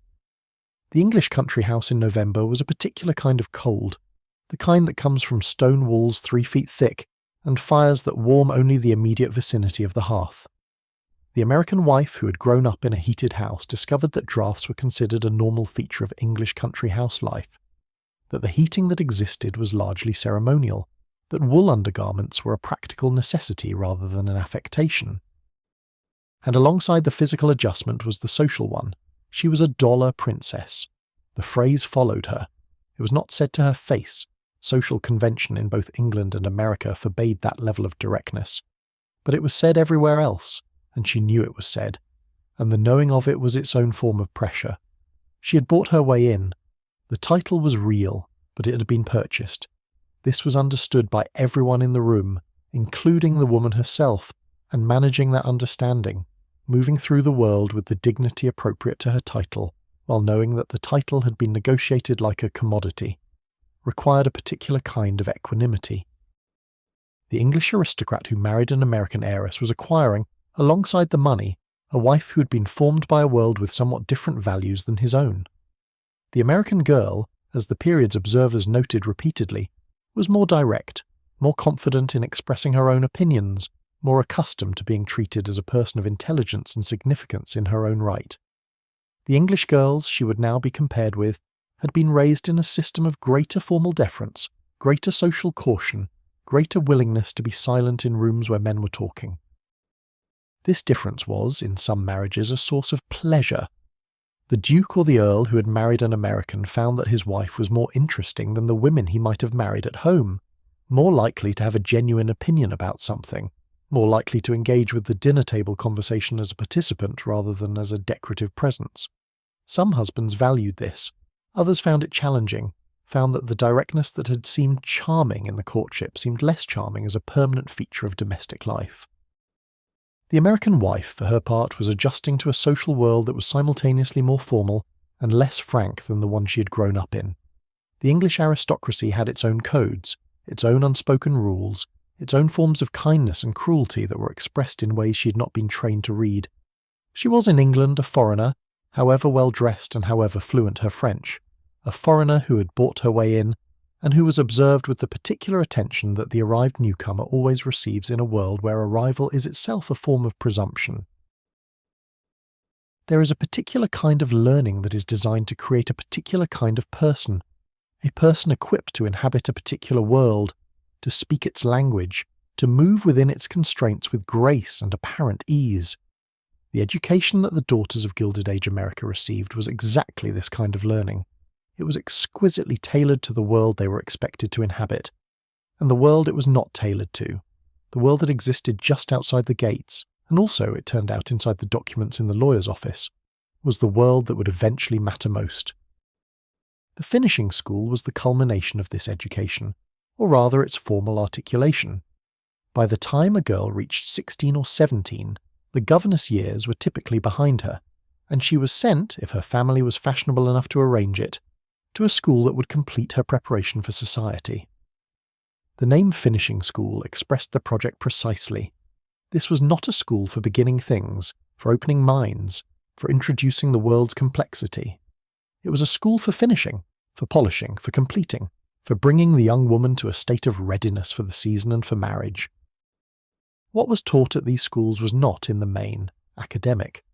The English country house in November was a particular kind of cold, the kind that comes from stone walls 3 feet thick and fires that warm only the immediate vicinity of the hearth. The American wife who had grown up in a heated house discovered that drafts were considered a normal feature of English country house life, that the heating that existed was largely ceremonial, that wool undergarments were a practical necessity rather than an affectation. And alongside the physical adjustment was the social one. She was a dollar princess. The phrase followed her. It was not said to her face. Social convention in both England and America forbade that level of directness. But it was said everywhere else, and she knew it was said, and the knowing of it was its own form of pressure. She had bought her way in. The title was real, but it had been purchased. This was understood by everyone in the room, including the woman herself, and managing that understanding, moving through the world with the dignity appropriate to her title, while knowing that the title had been negotiated like a commodity, required a particular kind of equanimity. The English aristocrat who married an American heiress was acquiring, alongside the money, a wife who had been formed by a world with somewhat different values than his own. The American girl, as the period's observers noted repeatedly, was more direct, more confident in expressing her own opinions, more accustomed to being treated as a person of intelligence and significance in her own right. The English girls she would now be compared with had been raised in a system of greater formal deference, greater social caution, greater willingness to be silent in rooms where men were talking. This difference was, in some marriages, a source of pleasure. The Duke or the Earl who had married an American found that his wife was more interesting than the women he might have married at home, more likely to have a genuine opinion about something, more likely to engage with the dinner-table conversation as a participant rather than as a decorative presence. Some husbands valued this. Others found it challenging, found that the directness that had seemed charming in the courtship seemed less charming as a permanent feature of domestic life. The American wife, for her part, was adjusting to a social world that was simultaneously more formal and less frank than the one she had grown up in. The English aristocracy had its own codes, its own unspoken rules, its own forms of kindness and cruelty that were expressed in ways she had not been trained to read. She was in England a foreigner, however well dressed and however fluent her French, a foreigner who had bought her way in, and who was observed with the particular attention that the arrived newcomer always receives in a world where arrival is itself a form of presumption. There is a particular kind of learning that is designed to create a particular kind of person, a person equipped to inhabit a particular world, to speak its language, to move within its constraints with grace and apparent ease. The education that the daughters of Gilded Age America received was exactly this kind of learning. It was exquisitely tailored to the world they were expected to inhabit, and the world it was not tailored to, the world that existed just outside the gates, and also, it turned out, inside the documents in the lawyer's office, was the world that would eventually matter most. The finishing school was the culmination of this education, or rather its formal articulation. By the time a girl reached 16 or 17, the governess years were typically behind her, and she was sent, if her family was fashionable enough to arrange it, to a school that would complete her preparation for society. The name finishing school expressed the project precisely. This was not a school for beginning things, for opening minds, for introducing the world's complexity. It was a school for finishing, for polishing, for completing, for bringing the young woman to a state of readiness for the season and for marriage. What was taught at these schools was not, in the main, academic.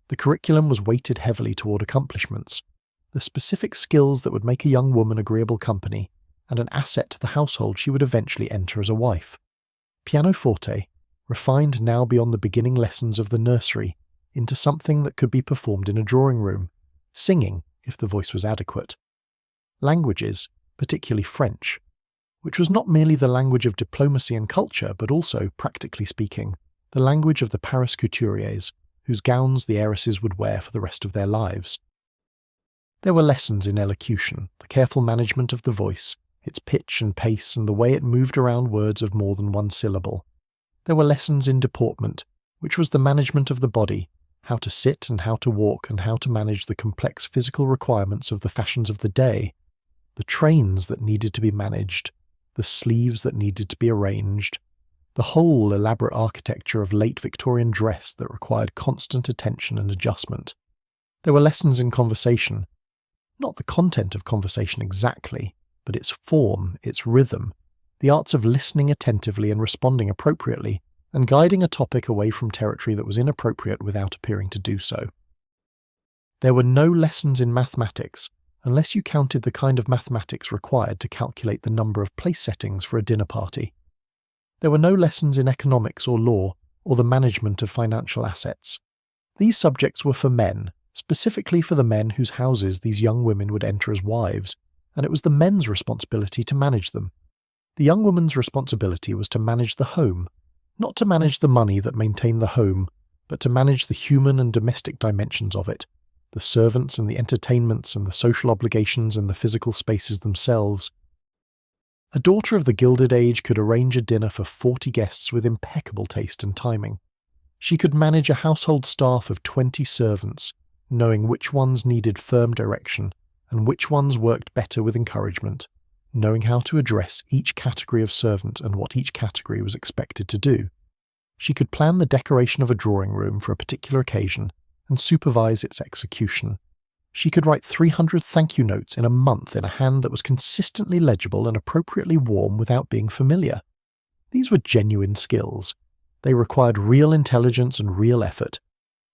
The curriculum was weighted heavily toward accomplishments, the specific skills that would make a young woman agreeable company and an asset to the household she would eventually enter as a wife. Pianoforte, refined now beyond the beginning lessons of the nursery into something that could be performed in a drawing room, singing, if the voice was adequate. Languages, particularly French, which was not merely the language of diplomacy and culture, but also, practically speaking, the language of the Paris couturiers, whose gowns the heiresses would wear for the rest of their lives. There were lessons in elocution, the careful management of the voice, its pitch and pace and the way it moved around words of more than one syllable. There were lessons in deportment, which was the management of the body, how to sit and how to walk and how to manage the complex physical requirements of the fashions of the day, the trains that needed to be managed, the sleeves that needed to be arranged, the whole elaborate architecture of late Victorian dress that required constant attention and adjustment. There were lessons in conversation, not the content of conversation exactly, but its form, its rhythm, the arts of listening attentively and responding appropriately, and guiding a topic away from territory that was inappropriate without appearing to do so. There were no lessons in mathematics, unless you counted the kind of mathematics required to calculate the number of place settings for a dinner party. There were no lessons in economics or law, or the management of financial assets. These subjects were for men, specifically for the men whose houses these young women would enter as wives, and it was the men's responsibility to manage them. The young woman's responsibility was to manage the home, not to manage the money that maintained the home, but to manage the human and domestic dimensions of it, the servants and the entertainments and the social obligations and the physical spaces themselves. A daughter of the Gilded Age could arrange a dinner for 40 guests with impeccable taste and timing. She could manage a household staff of 20 servants, knowing which ones needed firm direction and which ones worked better with encouragement, knowing how to address each category of servant and what each category was expected to do. She could plan the decoration of a drawing room for a particular occasion and supervise its execution. She could write 300 thank you notes in a month in a hand that was consistently legible and appropriately warm without being familiar. These were genuine skills. They required real intelligence and real effort,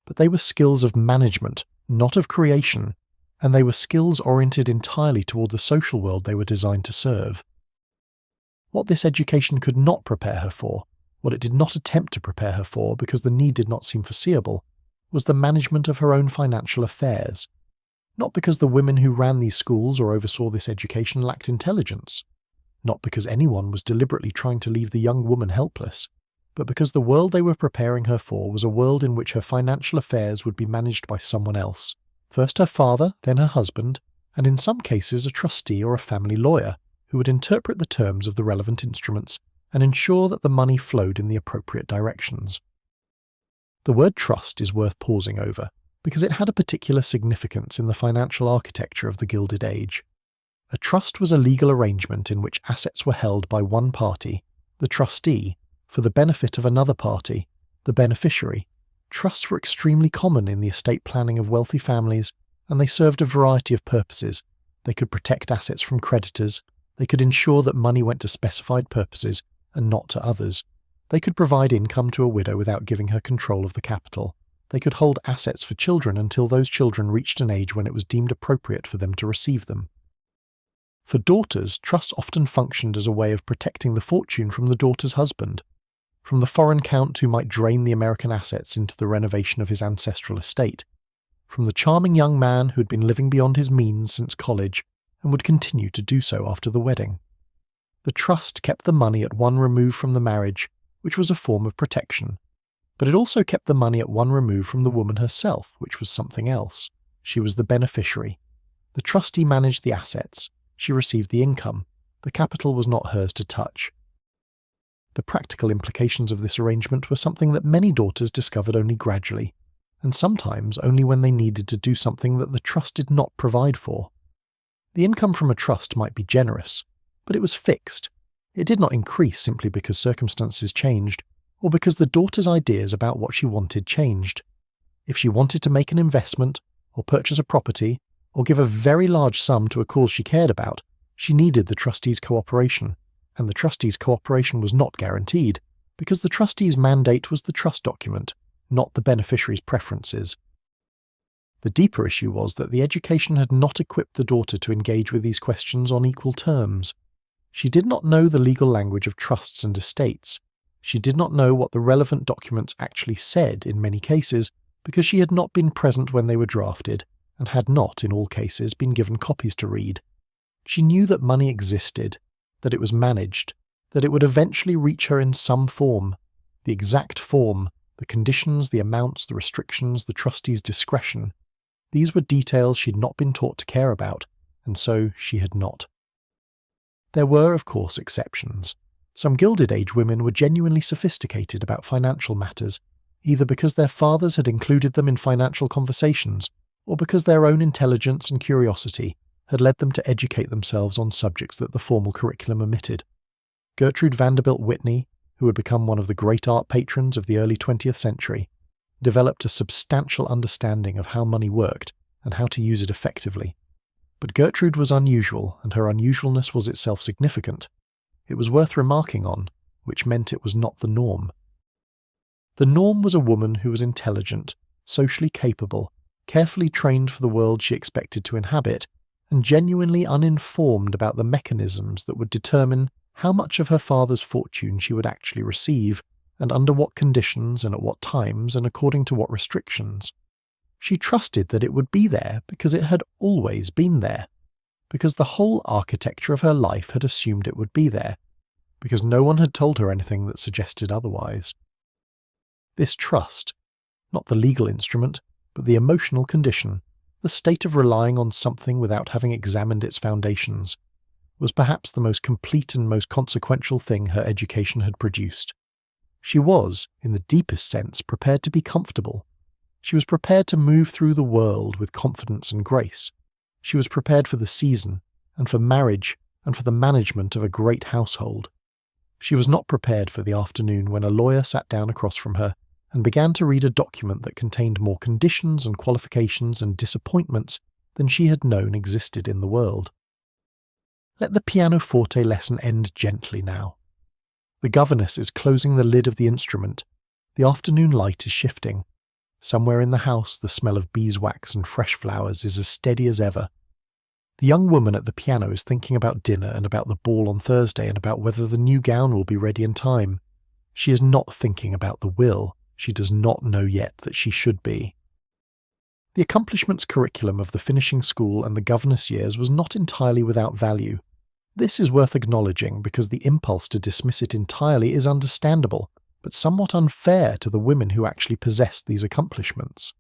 but they were skills of management, not of creation, and they were skills oriented entirely toward the social world they were designed to serve. What this education could not prepare her for, what it did not attempt to prepare her for because the need did not seem foreseeable, was the management of her own financial affairs. Not because the women who ran these schools or oversaw this education lacked intelligence, not because anyone was deliberately trying to leave the young woman helpless, but because the world they were preparing her for was a world in which her financial affairs would be managed by someone else. First her father, then her husband, and in some cases a trustee or a family lawyer, who would interpret the terms of the relevant instruments and ensure that the money flowed in the appropriate directions. The word trust is worth pausing over, because it had a particular significance in the financial architecture of the Gilded Age. A trust was a legal arrangement in which assets were held by one party, the trustee, for the benefit of another party, the beneficiary. Trusts were extremely common in the estate planning of wealthy families, and they served a variety of purposes. They could protect assets from creditors, they could ensure that money went to specified purposes and not to others. They could provide income to a widow without giving her control of the capital. They could hold assets for children until those children reached an age when it was deemed appropriate for them to receive them. For daughters, trusts often functioned as a way of protecting the fortune from the daughter's husband. from the foreign count who might drain the American assets into the renovation of his ancestral estate, from the charming young man who had been living beyond his means since college and would continue to do so after the wedding. The trust kept the money at one remove from the marriage, which was a form of protection, but it also kept the money at one remove from the woman herself, which was something else. She was the beneficiary. The trustee managed the assets. She received the income. The capital was not hers to touch. The practical implications of this arrangement were something that many daughters discovered only gradually, and sometimes only when they needed to do something that the trust did not provide for. The income from a trust might be generous, but it was fixed. It did not increase simply because circumstances changed, or because the daughter's ideas about what she wanted changed. If she wanted to make an investment, or purchase a property, or give a very large sum to a cause she cared about, she needed the trustee's cooperation, and the trustee's cooperation was not guaranteed, because the trustee's mandate was the trust document, not the beneficiary's preferences. The deeper issue was that the education had not equipped the daughter to engage with these questions on equal terms. She did not know the legal language of trusts and estates. She did not know what the relevant documents actually said in many cases, because she had not been present when they were drafted, and had not, in all cases, been given copies to read. She knew that money existed, that it was managed, that it would eventually reach her in some form. The exact form, the conditions, the amounts, the restrictions, the trustee's discretion. These were details she had not been taught to care about, and so she had not. There were, of course, exceptions. Some Gilded Age women were genuinely sophisticated about financial matters, either because their fathers had included them in financial conversations, or because their own intelligence and curiosity had led them to educate themselves on subjects that the formal curriculum omitted. Gertrude Vanderbilt Whitney, who had become one of the great art patrons of the early 20th century, developed a substantial understanding of how money worked and how to use it effectively. But Gertrude was unusual, and her unusualness was itself significant. It was worth remarking on, which meant it was not the norm. The norm was a woman who was intelligent, socially capable, carefully trained for the world she expected to inhabit, and genuinely uninformed about the mechanisms that would determine how much of her father's fortune she would actually receive, and under what conditions and at what times and according to what restrictions. She trusted that it would be there because it had always been there, because the whole architecture of her life had assumed it would be there, because no one had told her anything that suggested otherwise. This trust, not the legal instrument, but the emotional condition, the state of relying on something without having examined its foundations, was perhaps the most complete and most consequential thing her education had produced. She was, in the deepest sense, prepared to be comfortable. She was prepared to move through the world with confidence and grace. She was prepared for the season, and for marriage, and for the management of a great household. She was not prepared for the afternoon when a lawyer sat down across from her and began to read a document that contained more conditions and qualifications and disappointments than she had known existed in the world. Let the pianoforte lesson end gently now. The governess is closing the lid of the instrument. The afternoon light is shifting. Somewhere in the house the smell of beeswax and fresh flowers is as steady as ever. The young woman at the piano is thinking about dinner and about the ball on Thursday and about whether the new gown will be ready in time. She is not thinking about the will. She does not know yet that she should be. The accomplishments curriculum of the finishing school and the governess years was not entirely without value. This is worth acknowledging because the impulse to dismiss it entirely is understandable, but somewhat unfair to the women who actually possessed these accomplishments.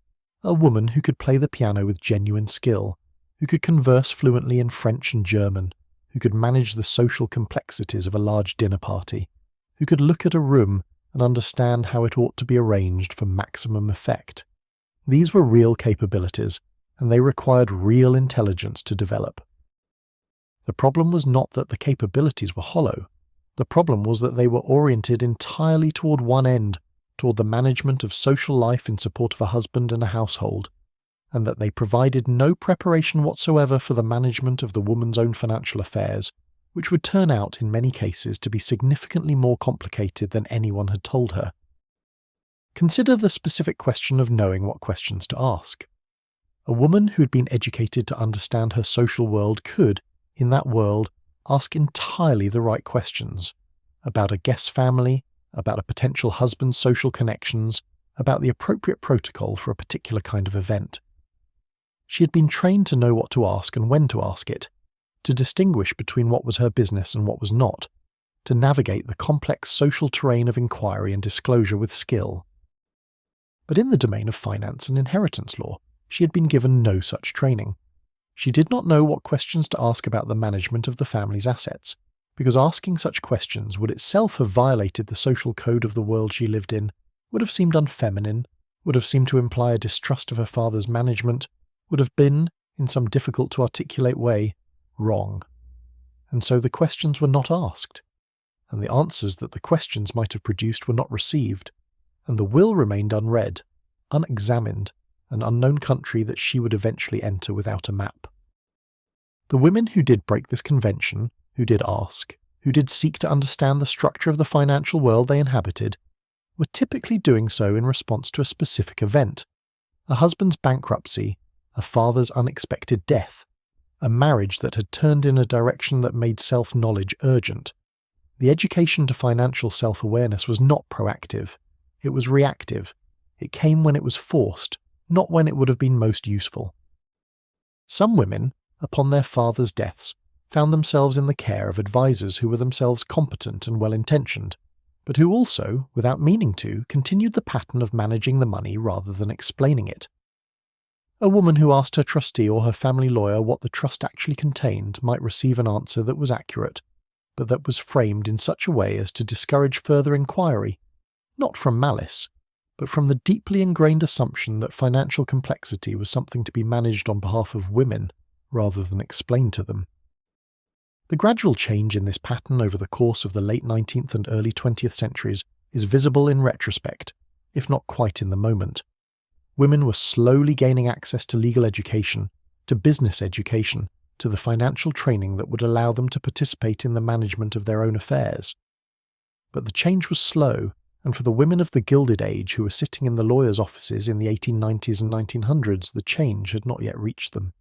A woman who could play the piano with genuine skill, who could converse fluently in French and German, who could manage the social complexities of a large dinner party, who could look at a room and understand how it ought to be arranged for maximum effect. These were real capabilities, and they required real intelligence to develop. The problem was not that the capabilities were hollow. The problem was that they were oriented entirely toward one end, toward the management of social life in support of a husband and a household, and that they provided no preparation whatsoever for the management of the woman's own financial affairs, which would turn out in many cases to be significantly more complicated than anyone had told her. Consider the specific question of knowing what questions to ask. A woman who had been educated to understand her social world could, in that world, ask entirely the right questions about a guest's family, about a potential husband's social connections, about the appropriate protocol for a particular kind of event. She had been trained to know what to ask and when to ask it, to distinguish between what was her business and what was not, to navigate the complex social terrain of inquiry and disclosure with skill. But in the domain of finance and inheritance law, she had been given no such training. She did not know what questions to ask about the management of the family's assets, because asking such questions would itself have violated the social code of the world she lived in, would have seemed unfeminine, would have seemed to imply a distrust of her father's management, would have been, in some difficult-to-articulate way, wrong. And so the questions were not asked, and the answers that the questions might have produced were not received, and the will remained unread, unexamined, an unknown country that she would eventually enter without a map. The women who did break this convention, who did ask, who did seek to understand the structure of the financial world they inhabited, were typically doing so in response to a specific event: a husband's bankruptcy, a father's unexpected death, a marriage that had turned in a direction that made self-knowledge urgent. The education to financial self-awareness was not proactive. It was reactive. It came when it was forced, not when it would have been most useful. Some women, upon their fathers' deaths, found themselves in the care of advisors who were themselves competent and well-intentioned, but who also, without meaning to, continued the pattern of managing the money rather than explaining it. A woman who asked her trustee or her family lawyer what the trust actually contained might receive an answer that was accurate, but that was framed in such a way as to discourage further inquiry, not from malice, but from the deeply ingrained assumption that financial complexity was something to be managed on behalf of women rather than explained to them. The gradual change in this pattern over the course of the late 19th and early 20th centuries is visible in retrospect, if not quite in the moment. Women were slowly gaining access to legal education, to business education, to the financial training that would allow them to participate in the management of their own affairs. But the change was slow, and for the women of the Gilded Age who were sitting in the lawyers' offices in the 1890s and 1900s, the change had not yet reached them.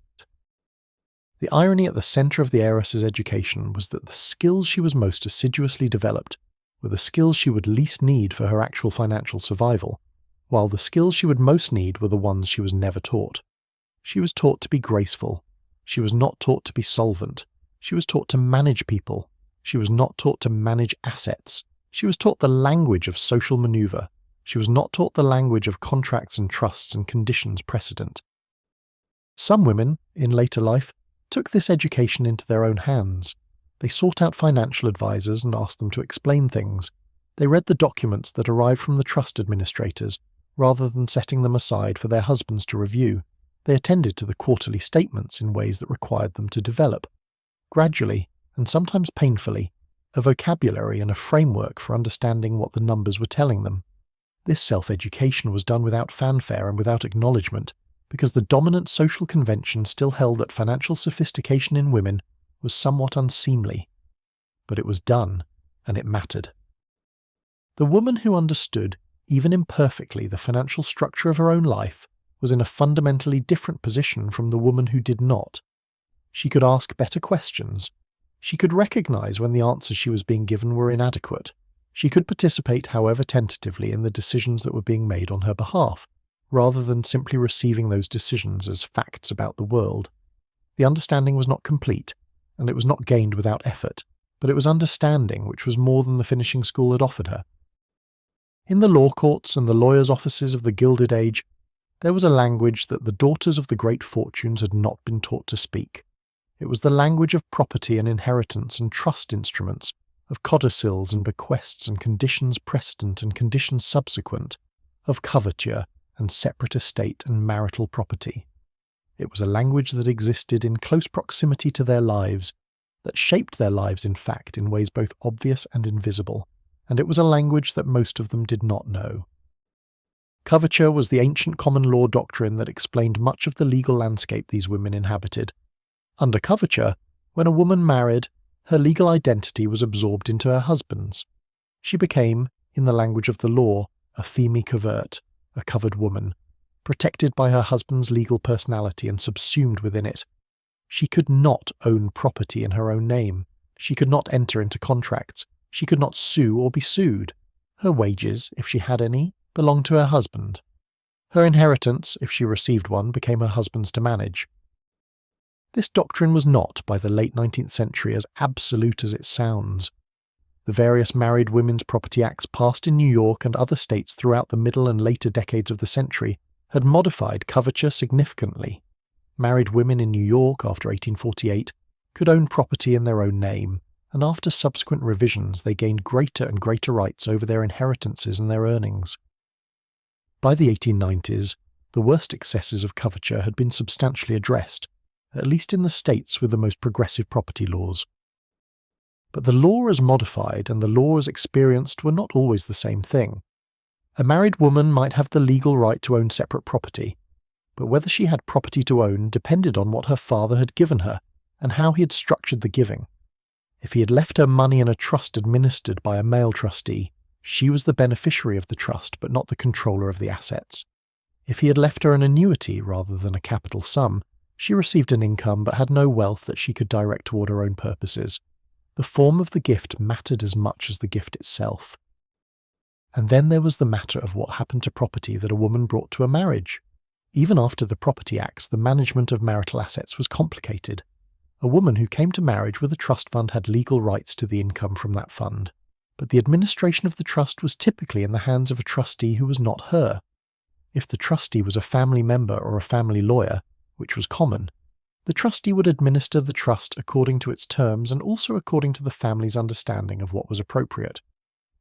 The irony at the centre of the heiress's education was that the skills she was most assiduously developed were the skills she would least need for her actual financial survival, while the skills she would most need were the ones she was never taught. She was taught to be graceful. She was not taught to be solvent. She was taught to manage people. She was not taught to manage assets. She was taught the language of social manoeuvre. She was not taught the language of contracts and trusts and conditions precedent. Some women, in later life, took this education into their own hands. They sought out financial advisors and asked them to explain things. They read the documents that arrived from the trust administrators, rather than setting them aside for their husbands to review. They attended to the quarterly statements in ways that required them to develop, gradually, and sometimes painfully, a vocabulary and a framework for understanding what the numbers were telling them. This self-education was done without fanfare and without acknowledgement, because the dominant social convention still held that financial sophistication in women was somewhat unseemly. But it was done, and it mattered. The woman who understood, even imperfectly, the financial structure of her own life was in a fundamentally different position from the woman who did not. She could ask better questions. She could recognize when the answers she was being given were inadequate. She could participate, however tentatively, in the decisions that were being made on her behalf, rather than simply receiving those decisions as facts about the world. The understanding was not complete, and it was not gained without effort, but it was understanding which was more than the finishing school had offered her. In the law courts and the lawyers' offices of the Gilded Age, there was a language that the daughters of the great fortunes had not been taught to speak. It was the language of property and inheritance and trust instruments, of codicils and bequests and conditions precedent and conditions subsequent, of coverture and separate estate and marital property. It was a language that existed in close proximity to their lives, that shaped their lives in fact in ways both obvious and invisible, and it was a language that most of them did not know. Coverture was the ancient common law doctrine that explained much of the legal landscape these women inhabited. Under coverture, when a woman married, her legal identity was absorbed into her husband's. She became, in the language of the law, a feme covert, a covered woman, protected by her husband's legal personality and subsumed within it. She could not own property in her own name. She could not enter into contracts. She could not sue or be sued. Her wages, if she had any, belonged to her husband. Her inheritance, if she received one, became her husband's to manage. This doctrine was not, by the late 19th century, as absolute as it sounds. The various Married Women's Property Acts passed in New York and other states throughout the middle and later decades of the century had modified coverture significantly. Married women in New York after 1848 could own property in their own name, and after subsequent revisions they gained greater and greater rights over their inheritances and their earnings. By the 1890s, the worst excesses of coverture had been substantially addressed, at least in the states with the most progressive property laws. But the law as modified and the law as experienced were not always the same thing. A married woman might have the legal right to own separate property, but whether she had property to own depended on what her father had given her and how he had structured the giving. If he had left her money in a trust administered by a male trustee, she was the beneficiary of the trust but not the controller of the assets. If he had left her an annuity rather than a capital sum, she received an income but had no wealth that she could direct toward her own purposes. The form of the gift mattered as much as the gift itself. And then there was the matter of what happened to property that a woman brought to a marriage. Even after the Property Acts, the management of marital assets was complicated. A woman who came to marriage with a trust fund had legal rights to the income from that fund, but the administration of the trust was typically in the hands of a trustee who was not her. If the trustee was a family member or a family lawyer, which was common, the trustee would administer the trust according to its terms and also according to the family's understanding of what was appropriate.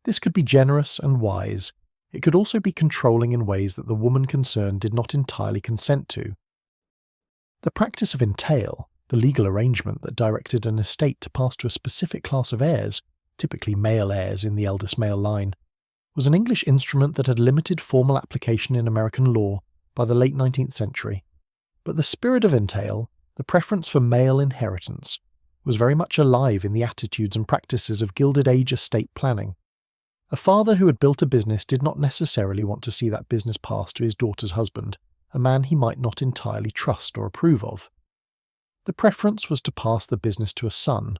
This could be generous and wise. It could also be controlling in ways that the woman concerned did not entirely consent to. The practice of entail, the legal arrangement that directed an estate to pass to a specific class of heirs, typically male heirs in the eldest male line, was an English instrument that had limited formal application in American law by the late 19th century. But the spirit of entail, the preference for male inheritance, was very much alive in the attitudes and practices of Gilded Age estate planning. A father who had built a business did not necessarily want to see that business pass to his daughter's husband, a man he might not entirely trust or approve of. The preference was to pass the business to a son,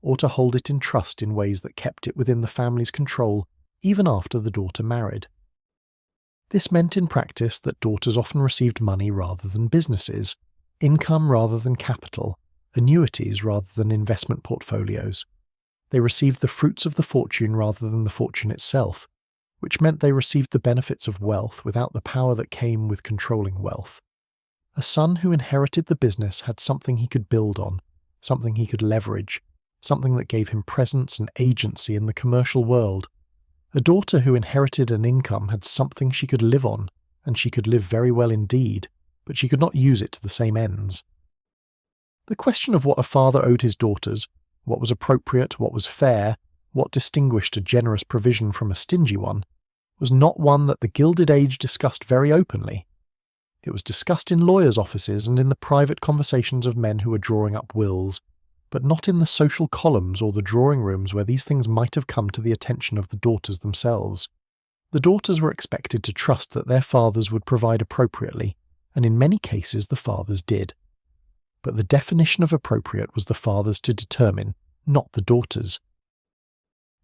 or to hold it in trust in ways that kept it within the family's control even after the daughter married. This meant in practice that daughters often received money rather than businesses, income rather than capital, annuities rather than investment portfolios. They received the fruits of the fortune rather than the fortune itself, which meant they received the benefits of wealth without the power that came with controlling wealth. A son who inherited the business had something he could build on, something he could leverage, something that gave him presence and agency in the commercial world. A daughter who inherited an income had something she could live on, and she could live very well indeed, but she could not use it to the same ends. The question of what a father owed his daughters, what was appropriate, what was fair, what distinguished a generous provision from a stingy one, was not one that the Gilded Age discussed very openly. It was discussed in lawyers' offices and in the private conversations of men who were drawing up wills, but not in the social columns or the drawing rooms where these things might have come to the attention of the daughters themselves. The daughters were expected to trust that their fathers would provide appropriately, and in many cases the fathers did. But the definition of appropriate was the father's to determine, not the daughters.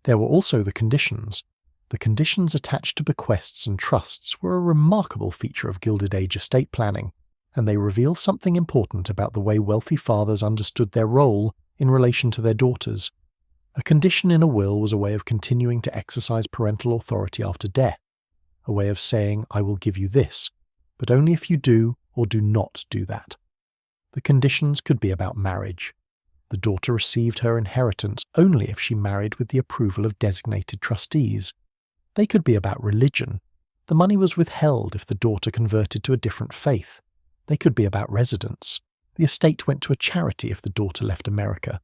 There were also the conditions. The conditions attached to bequests and trusts were a remarkable feature of Gilded Age estate planning, and they reveal something important about the way wealthy fathers understood their role in relation to their daughters. A condition in a will was a way of continuing to exercise parental authority after death, a way of saying, I will give you this, but only if you do or do not do that. The conditions could be about marriage. The daughter received her inheritance only if she married with the approval of designated trustees. They could be about religion. The money was withheld if the daughter converted to a different faith. They could be about residence. The estate went to a charity if the daughter left America.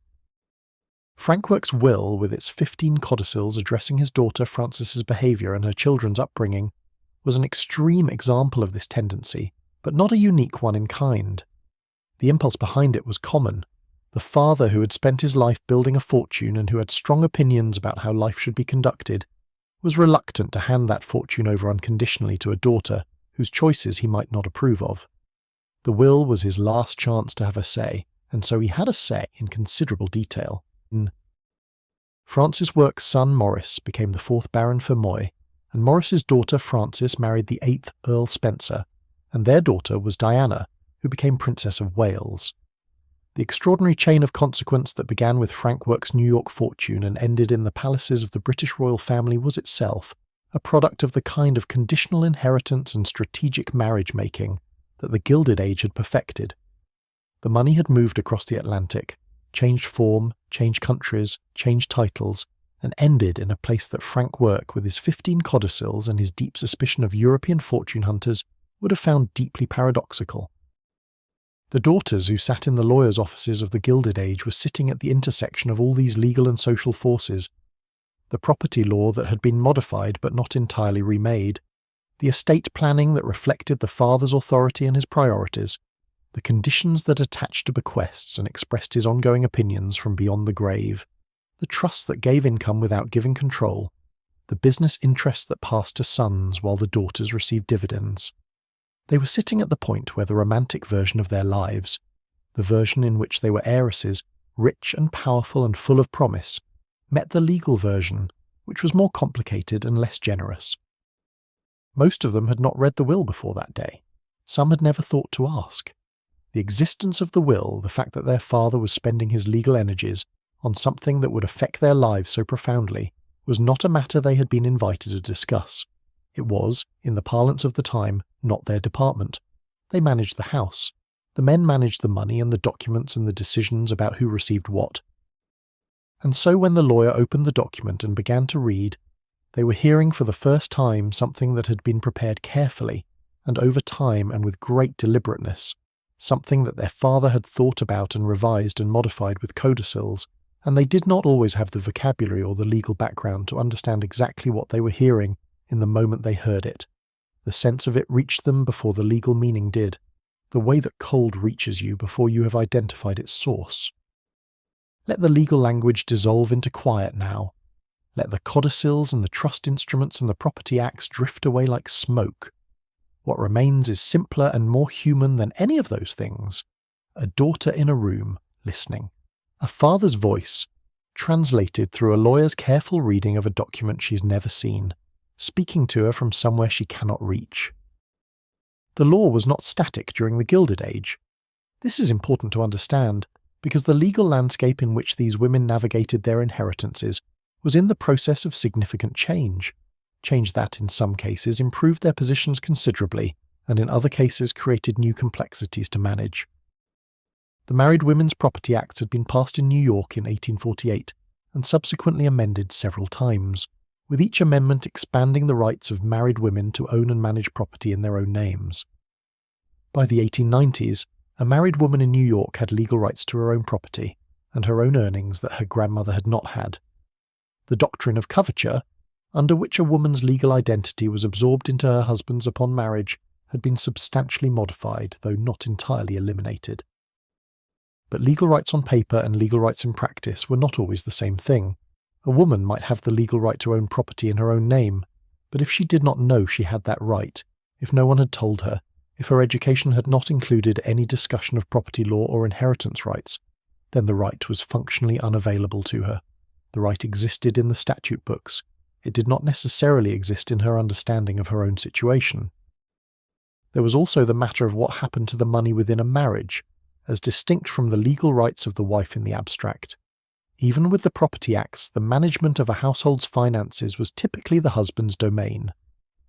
Frankwork's will, with its 15 codicils addressing his daughter Frances's behaviour and her children's upbringing, was an extreme example of this tendency, but not a unique one in kind. The impulse behind it was common. The father who had spent his life building a fortune and who had strong opinions about how life should be conducted was reluctant to hand that fortune over unconditionally to a daughter whose choices he might not approve of. The will was his last chance to have a say, and so he had a say in considerable detail. Francis Work's son Maurice became the 4th Baron Fermoy, and Maurice's daughter Frances married the 8th Earl Spencer, and their daughter was Diana, who became Princess of Wales. The extraordinary chain of consequence that began with Frank Work's New York fortune and ended in the palaces of the British royal family was itself a product of the kind of conditional inheritance and strategic marriage-making that the Gilded Age had perfected. The money had moved across the Atlantic, changed form, changed countries, changed titles, and ended in a place that Frank Work, with his 15 codicils and his deep suspicion of European fortune hunters, would have found deeply paradoxical. The daughters who sat in the lawyers' offices of the Gilded Age were sitting at the intersection of all these legal and social forces: the property law that had been modified but not entirely remade, the estate planning that reflected the father's authority and his priorities, the conditions that attached to bequests and expressed his ongoing opinions from beyond the grave, the trusts that gave income without giving control, the business interests that passed to sons while the daughters received dividends. They were sitting at the point where the romantic version of their lives, the version in which they were heiresses, rich and powerful and full of promise, met the legal version, which was more complicated and less generous. Most of them had not read the will before that day. Some had never thought to ask. The existence of the will, the fact that their father was spending his legal energies on something that would affect their lives so profoundly, was not a matter they had been invited to discuss. It was, in the parlance of the time, not their department. They managed the house. The men managed the money and the documents and the decisions about who received what. And so when the lawyer opened the document and began to read, they were hearing for the first time something that had been prepared carefully, and over time and with great deliberateness, something that their father had thought about and revised and modified with codicils, and they did not always have the vocabulary or the legal background to understand exactly what they were hearing in the moment they heard it. The sense of it reached them before the legal meaning did, the way that cold reaches you before you have identified its source. Let the legal language dissolve into quiet now. Let the codicils and the trust instruments and the property acts drift away like smoke. What remains is simpler and more human than any of those things. A daughter in a room, listening. A father's voice, translated through a lawyer's careful reading of a document she's never seen, speaking to her from somewhere she cannot reach. The law was not static during the Gilded Age. This is important to understand, because the legal landscape in which these women navigated their inheritances was in the process of significant change that in some cases improved their positions considerably, and in other cases created new complexities to manage. The Married Women's Property Acts had been passed in New York in 1848, and subsequently amended several times, with each amendment expanding the rights of married women to own and manage property in their own names. By the 1890s, a married woman in New York had legal rights to her own property, and her own earnings that her grandmother had not had. The doctrine of coverture, under which a woman's legal identity was absorbed into her husband's upon marriage, had been substantially modified, though not entirely eliminated. But legal rights on paper and legal rights in practice were not always the same thing. A woman might have the legal right to own property in her own name, but if she did not know she had that right, if no one had told her, if her education had not included any discussion of property law or inheritance rights, then the right was functionally unavailable to her. The right existed in the statute books. It did not necessarily exist in her understanding of her own situation. There was also the matter of what happened to the money within a marriage, as distinct from the legal rights of the wife in the abstract. Even with the Property Acts, the management of a household's finances was typically the husband's domain.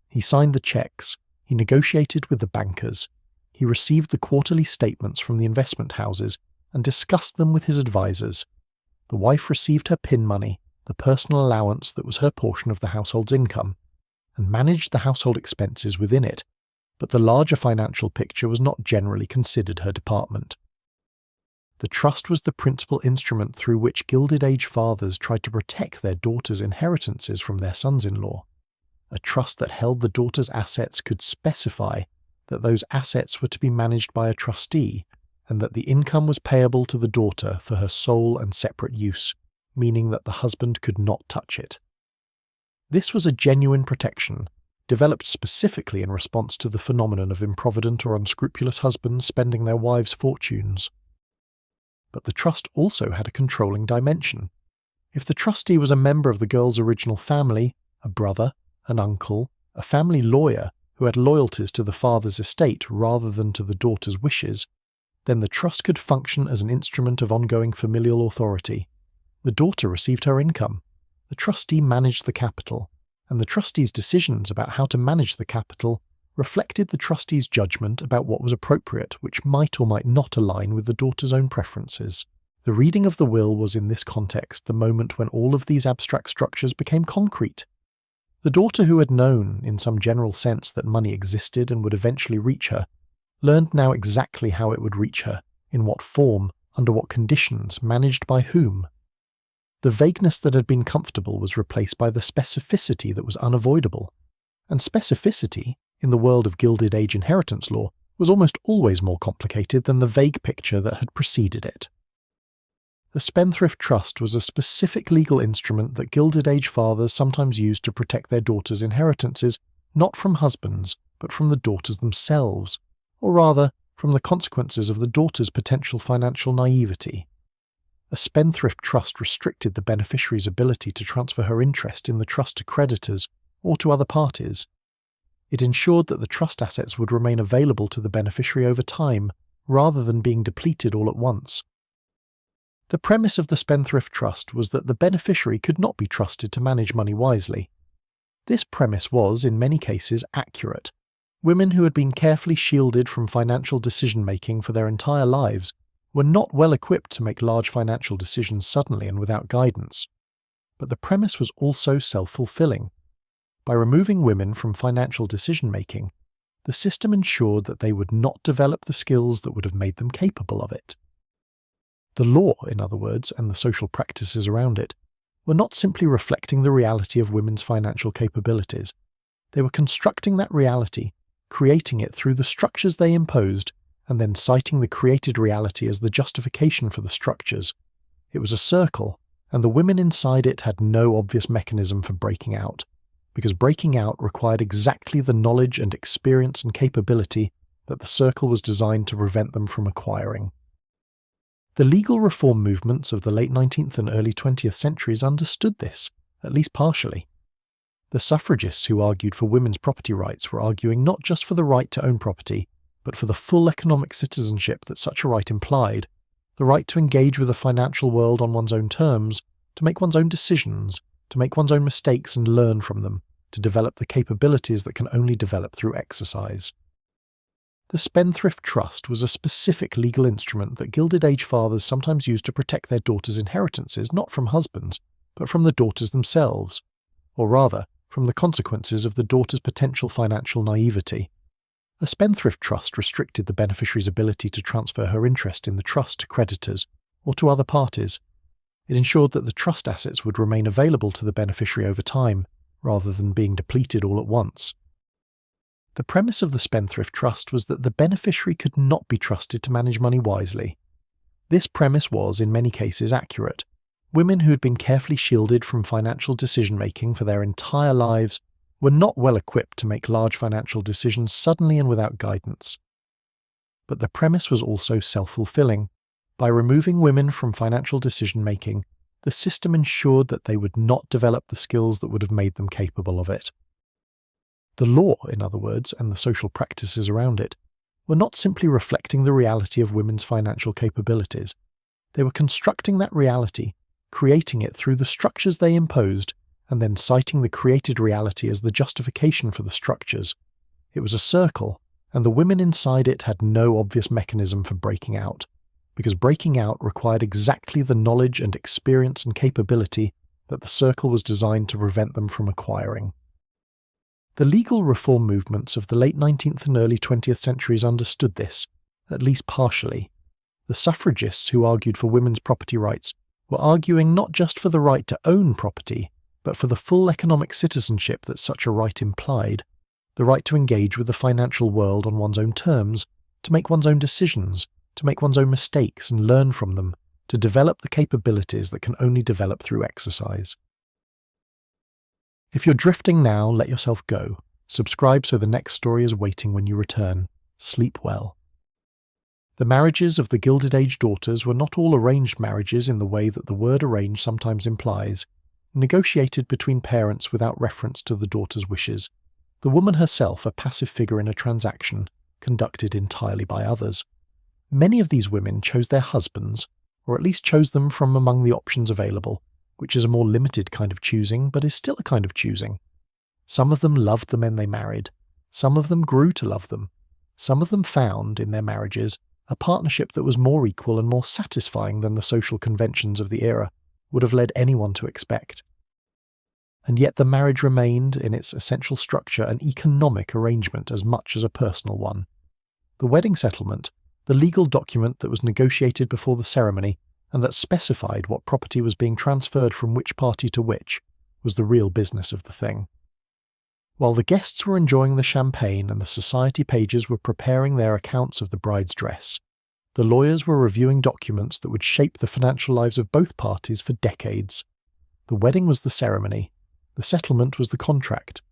He signed the checks, he negotiated with the bankers, he received the quarterly statements from the investment houses and discussed them with his advisors. The wife received her pin money, the personal allowance that was her portion of the household's income, and managed the household expenses within it, but the larger financial picture was not generally considered her department. The trust was the principal instrument through which Gilded Age fathers tried to protect their daughters' inheritances from their sons-in-law. A trust that held the daughter's assets could specify that those assets were to be managed by a trustee, and that the income was payable to the daughter for her sole and separate use, meaning that the husband could not touch it. This was a genuine protection, developed specifically in response to the phenomenon of improvident or unscrupulous husbands spending their wives' fortunes. But the trust also had a controlling dimension. If the trustee was a member of the girl's original family, a brother, an uncle, a family lawyer who had loyalties to the father's estate rather than to the daughter's wishes, then the trust could function as an instrument of ongoing familial authority. The daughter received her income, the trustee managed the capital, and the trustee's decisions about how to manage the capital reflected the trustee's judgment about what was appropriate, which might or might not align with the daughter's own preferences. The reading of the will was in this context the moment when all of these abstract structures became concrete. The daughter, who had known, in some general sense, that money existed and would eventually reach her, learned now exactly how it would reach her, in what form, under what conditions, managed by whom. The vagueness that had been comfortable was replaced by the specificity that was unavoidable. And specificity, in the world of Gilded Age inheritance law, was almost always more complicated than the vague picture that had preceded it. The spendthrift trust was a specific legal instrument that Gilded Age fathers sometimes used to protect their daughters' inheritances, not from husbands, but from the daughters themselves, or rather, from the consequences of the daughter's potential financial naivety. A spendthrift trust restricted the beneficiary's ability to transfer her interest in the trust to creditors or to other parties. It ensured that the trust assets would remain available to the beneficiary over time, rather than being depleted all at once. The premise of the spendthrift trust was that the beneficiary could not be trusted to manage money wisely. This premise was, in many cases, accurate. Women who had been carefully shielded from financial decision-making for their entire lives were not well equipped to make large financial decisions suddenly and without guidance. But the premise was also self-fulfilling. By removing women from financial decision-making, the system ensured that they would not develop the skills that would have made them capable of it. The law, in other words, and the social practices around it, were not simply reflecting the reality of women's financial capabilities. They were constructing that reality, creating it through the structures they imposed, and then citing the created reality as the justification for the structures. It was a circle, and the women inside it had no obvious mechanism for breaking out, because breaking out required exactly the knowledge and experience and capability that the circle was designed to prevent them from acquiring. The legal reform movements of the late 19th and early 20th centuries understood this, at least partially. The suffragists who argued for women's property rights were arguing not just for the right to own property, but for the full economic citizenship that such a right implied, the right to engage with the financial world on one's own terms, to make one's own decisions, to make one's own mistakes and learn from them, to develop the capabilities that can only develop through exercise. The spendthrift trust was a specific legal instrument that Gilded Age fathers sometimes used to protect their daughters' inheritances not from husbands, but from the daughters themselves, or rather, from the consequences of the daughter's potential financial naivety. A spendthrift trust restricted the beneficiary's ability to transfer her interest in the trust to creditors or to other parties. It ensured that the trust assets would remain available to the beneficiary over time, rather than being depleted all at once. The premise of the spendthrift trust was that the beneficiary could not be trusted to manage money wisely. This premise was, in many cases, accurate. Women who had been carefully shielded from financial decision-making for their entire lives were not well equipped to make large financial decisions suddenly and without guidance. But the premise was also self-fulfilling. By removing women from financial decision-making, the system ensured that they would not develop the skills that would have made them capable of it. The law, in other words, and the social practices around it, were not simply reflecting the reality of women's financial capabilities. They were constructing that reality, creating it through the structures they imposed, and then citing the created reality as the justification for the structures. It was a circle, and the women inside it had no obvious mechanism for breaking out, because breaking out required exactly the knowledge and experience and capability that the circle was designed to prevent them from acquiring. The legal reform movements of the late 19th and early 20th centuries understood this, at least partially. The suffragists who argued for women's property rights were arguing not just for the right to own property, but for the full economic citizenship that such a right implied, the right to engage with the financial world on one's own terms, to make one's own decisions, to make one's own mistakes and learn from them, to develop the capabilities that can only develop through exercise. If you're drifting now, let yourself go. Subscribe so the next story is waiting when you return. Sleep well. The marriages of the Gilded Age daughters were not all arranged marriages in the way that the word arranged sometimes implies, negotiated between parents without reference to the daughter's wishes, the woman herself a passive figure in a transaction, conducted entirely by others. Many of these women chose their husbands, or at least chose them from among the options available, which is a more limited kind of choosing, but is still a kind of choosing. Some of them loved the men they married. Some of them grew to love them. Some of them found, in their marriages, a partnership that was more equal and more satisfying than the social conventions of the era would have led anyone to expect. And yet the marriage remained, in its essential structure, an economic arrangement as much as a personal one. The wedding settlement, the legal document that was negotiated before the ceremony and that specified what property was being transferred from which party to which, was the real business of the thing. While the guests were enjoying the champagne and the society pages were preparing their accounts of the bride's dress, the lawyers were reviewing documents that would shape the financial lives of both parties for decades. The wedding was the ceremony. The settlement was the contract.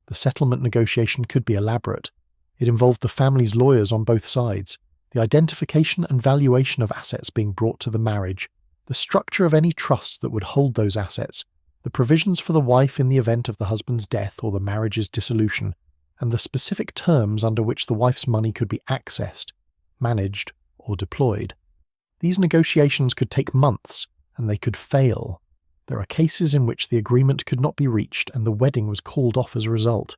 The settlement negotiation could be elaborate. It involved the family's lawyers on both sides, the identification and valuation of assets being brought to the marriage, the structure of any trusts that would hold those assets, the provisions for the wife in the event of the husband's death or the marriage's dissolution, and the specific terms under which the wife's money could be accessed, managed, or deployed. These negotiations could take months, and they could fail. There are cases in which the agreement could not be reached and the wedding was called off as a result,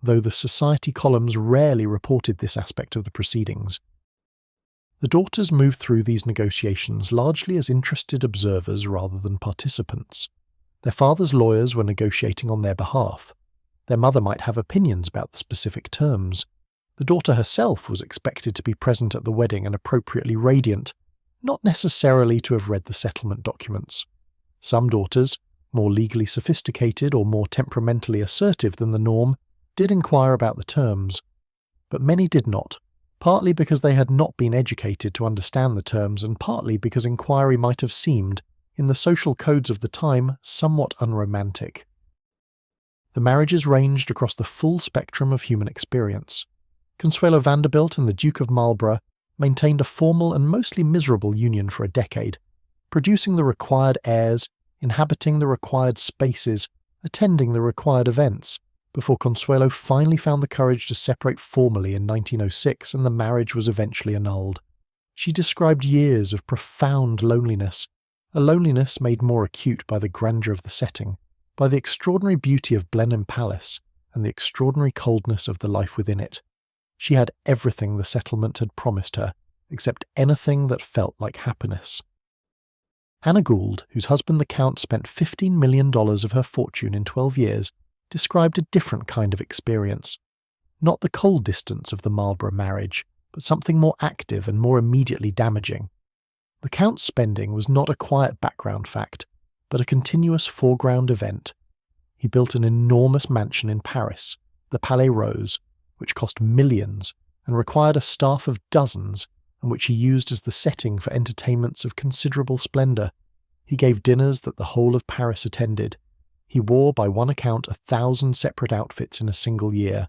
though the society columns rarely reported this aspect of the proceedings. The daughters moved through these negotiations largely as interested observers rather than participants. Their father's lawyers were negotiating on their behalf. Their mother might have opinions about the specific terms. The daughter herself was expected to be present at the wedding and appropriately radiant, not necessarily to have read the settlement documents. Some daughters, more legally sophisticated or more temperamentally assertive than the norm, did inquire about the terms, but many did not, partly because they had not been educated to understand the terms and partly because inquiry might have seemed, in the social codes of the time, somewhat unromantic. The marriages ranged across the full spectrum of human experience. Consuelo Vanderbilt and the Duke of Marlborough maintained a formal and mostly miserable union for a decade, producing the required heirs, inhabiting the required spaces, attending the required events, before Consuelo finally found the courage to separate formally in 1906 and the marriage was eventually annulled. She described years of profound loneliness, a loneliness made more acute by the grandeur of the setting, by the extraordinary beauty of Blenheim Palace, and the extraordinary coldness of the life within it. She had everything the settlement had promised her, except anything that felt like happiness. Anna Gould, whose husband the Count spent $15 million of her fortune in 12 years, described a different kind of experience. Not the cold distance of the Marlborough marriage, but something more active and more immediately damaging. The Count's spending was not a quiet background fact, but a continuous foreground event. He built an enormous mansion in Paris, the Palais Rose, which cost millions and required a staff of dozens, and which he used as the setting for entertainments of considerable splendour. He gave dinners that the whole of Paris attended. He wore, by one account, 1,000 separate outfits in a single year,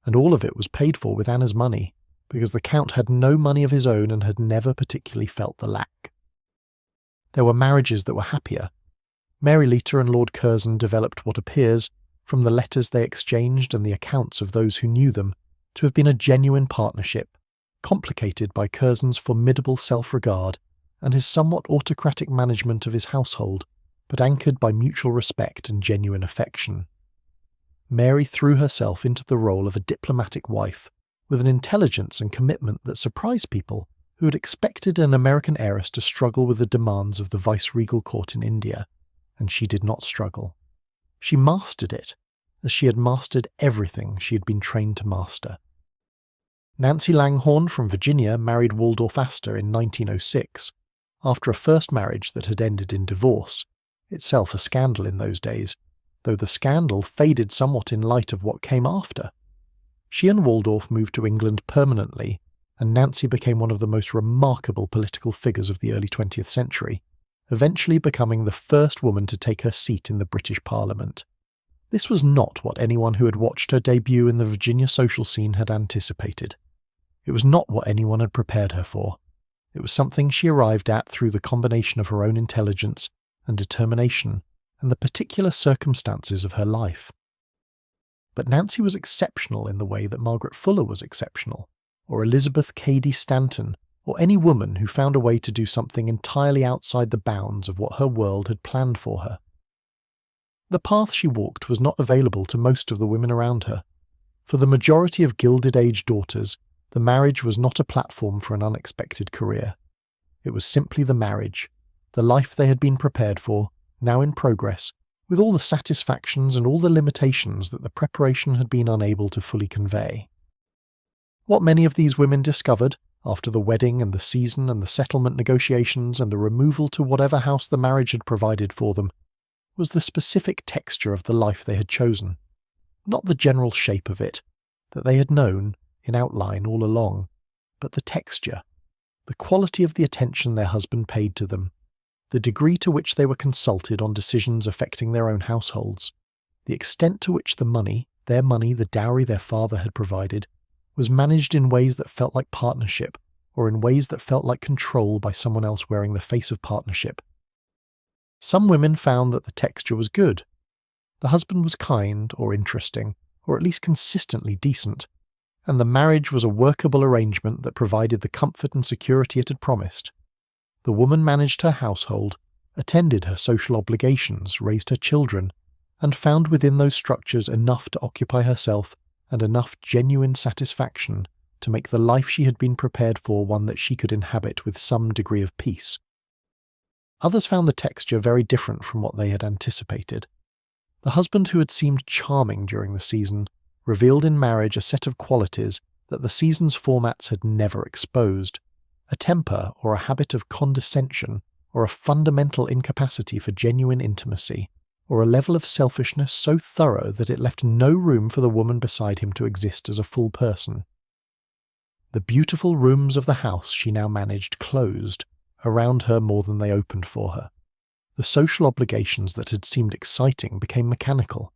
and all of it was paid for with Anna's money, because the Count had no money of his own and had never particularly felt the lack. There were marriages that were happier. Mary Leiter and Lord Curzon developed what appears, from the letters they exchanged and the accounts of those who knew them, to have been a genuine partnership, complicated by Curzon's formidable self-regard and his somewhat autocratic management of his household, but anchored by mutual respect and genuine affection. Mary threw herself into the role of a diplomatic wife, with an intelligence and commitment that surprised people who had expected an American heiress to struggle with the demands of the viceregal court in India, and she did not struggle. She mastered it, as she had mastered everything she had been trained to master. Nancy Langhorne from Virginia married Waldorf Astor in 1906, after a first marriage that had ended in divorce, itself a scandal in those days, though the scandal faded somewhat in light of what came after. She and Waldorf moved to England permanently, and Nancy became one of the most remarkable political figures of the early 20th century, eventually becoming the first woman to take her seat in the British Parliament. This was not what anyone who had watched her debut in the Virginia social scene had anticipated. It was not what anyone had prepared her for. It was something she arrived at through the combination of her own intelligence and determination and the particular circumstances of her life. But Nancy was exceptional in the way that Margaret Fuller was exceptional, or Elizabeth Cady Stanton, or any woman who found a way to do something entirely outside the bounds of what her world had planned for her. The path she walked was not available to most of the women around her. For the majority of Gilded Age daughters, the marriage was not a platform for an unexpected career. It was simply the marriage, the life they had been prepared for, now in progress, with all the satisfactions and all the limitations that the preparation had been unable to fully convey. What many of these women discovered, after the wedding and the season and the settlement negotiations and the removal to whatever house the marriage had provided for them, was the specific texture of the life they had chosen, not the general shape of it, that they had known, in outline all along, but the texture, the quality of the attention their husband paid to them, the degree to which they were consulted on decisions affecting their own households, the extent to which the money, the dowry their father had provided, was managed in ways that felt like partnership, or in ways that felt like control by someone else wearing the face of partnership. Some women found that the texture was good. The husband was kind or interesting, or at least consistently decent, and the marriage was a workable arrangement that provided the comfort and security it had promised. The woman managed her household, attended her social obligations, raised her children, and found within those structures enough to occupy herself and enough genuine satisfaction to make the life she had been prepared for one that she could inhabit with some degree of peace. Others found the texture very different from what they had anticipated. The husband who had seemed charming during the season revealed in marriage a set of qualities that the season's formats had never exposed, a temper or a habit of condescension, or a fundamental incapacity for genuine intimacy, or a level of selfishness so thorough that it left no room for the woman beside him to exist as a full person. The beautiful rooms of the house she now managed closed around her more than they opened for her. The social obligations that had seemed exciting became mechanical.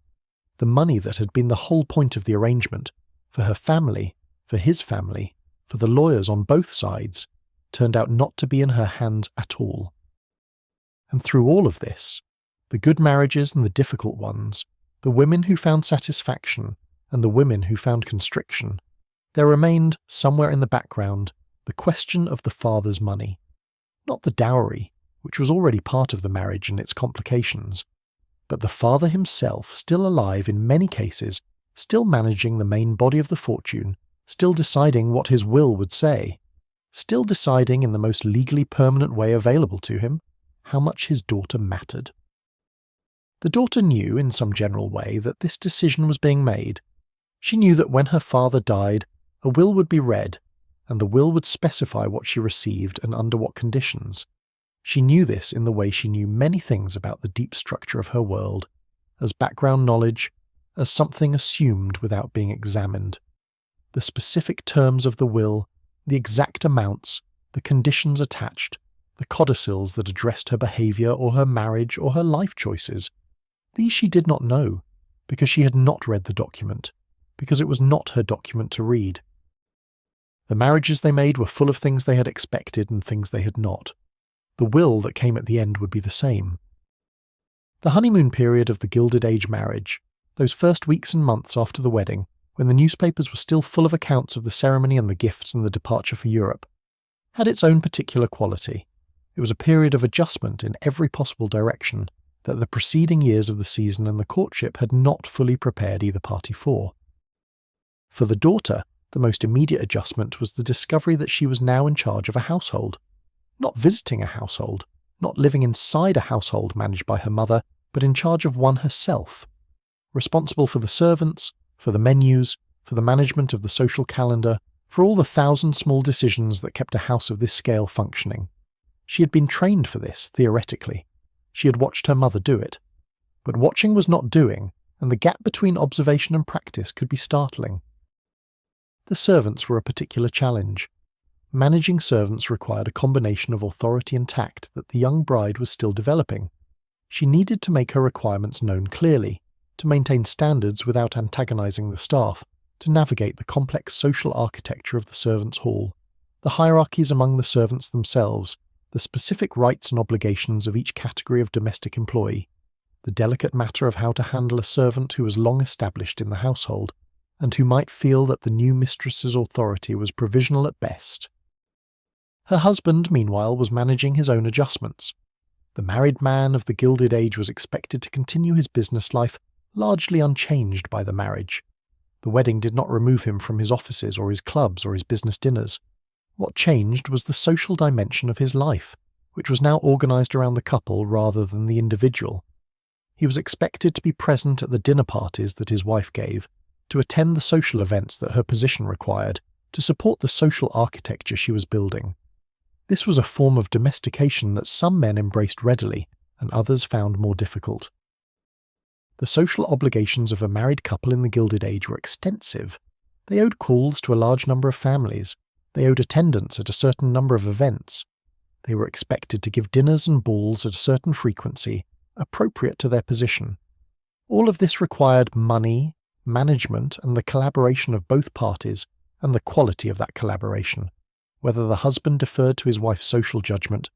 The money that had been the whole point of the arrangement, for her family, for his family, for the lawyers on both sides, turned out not to be in her hands at all. And through all of this, the good marriages and the difficult ones, the women who found satisfaction and the women who found constriction, there remained, somewhere in the background, the question of the father's money. Not the dowry, which was already part of the marriage and its complications, but the father himself, still alive in many cases, still managing the main body of the fortune, still deciding what his will would say, still deciding in the most legally permanent way available to him how much his daughter mattered. The daughter knew, in some general way, that this decision was being made. She knew that when her father died, a will would be read, and the will would specify what she received and under what conditions. She knew this in the way she knew many things about the deep structure of her world, as background knowledge, as something assumed without being examined. The specific terms of the will, the exact amounts, the conditions attached, the codicils that addressed her behaviour or her marriage or her life choices, these she did not know, because she had not read the document, because it was not her document to read. The marriages they made were full of things they had expected and things they had not. The will that came at the end would be the same. The honeymoon period of the Gilded Age marriage, those first weeks and months after the wedding, when the newspapers were still full of accounts of the ceremony and the gifts and the departure for Europe, had its own particular quality. It was a period of adjustment in every possible direction that the preceding years of the season and the courtship had not fully prepared either party for. For the daughter, the most immediate adjustment was the discovery that she was now in charge of a household. Not visiting a household, not living inside a household managed by her mother, but in charge of one herself. Responsible for the servants, for the menus, for the management of the social calendar, for all the 1,000 small decisions that kept a house of this scale functioning. She had been trained for this, theoretically. She had watched her mother do it. But watching was not doing, and the gap between observation and practice could be startling. The servants were a particular challenge. Managing servants required a combination of authority and tact that the young bride was still developing. She needed to make her requirements known clearly, to maintain standards without antagonizing the staff, to navigate the complex social architecture of the servants' hall, the hierarchies among the servants themselves, the specific rights and obligations of each category of domestic employee, the delicate matter of how to handle a servant who was long established in the household, and who might feel that the new mistress's authority was provisional at best. Her husband, meanwhile, was managing his own adjustments. The married man of the Gilded Age was expected to continue his business life largely unchanged by the marriage. The wedding did not remove him from his offices or his clubs or his business dinners. What changed was the social dimension of his life, which was now organised around the couple rather than the individual. He was expected to be present at the dinner parties that his wife gave, to attend the social events that her position required, to support the social architecture she was building. This was a form of domestication that some men embraced readily and others found more difficult. The social obligations of a married couple in the Gilded Age were extensive. They owed calls to a large number of families. They owed attendance at a certain number of events. They were expected to give dinners and balls at a certain frequency, appropriate to their position. All of this required money, management, and the collaboration of both parties, and the quality of that collaboration, whether the husband deferred to his wife's social judgment,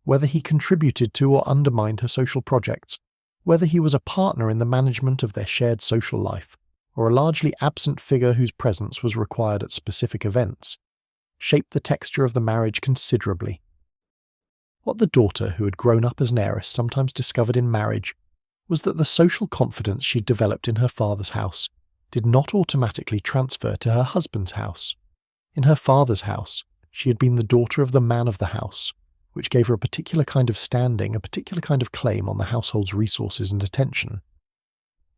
whether he contributed to or undermined her social projects, whether he was a partner in the management of their shared social life, or a largely absent figure whose presence was required at specific events, shaped the texture of the marriage considerably. What the daughter who had grown up as an heiress sometimes discovered in marriage was that the social confidence she'd developed in her father's house did not automatically transfer to her husband's house. In her father's house, she had been the daughter of the man of the house, which gave her a particular kind of standing, a particular kind of claim on the household's resources and attention.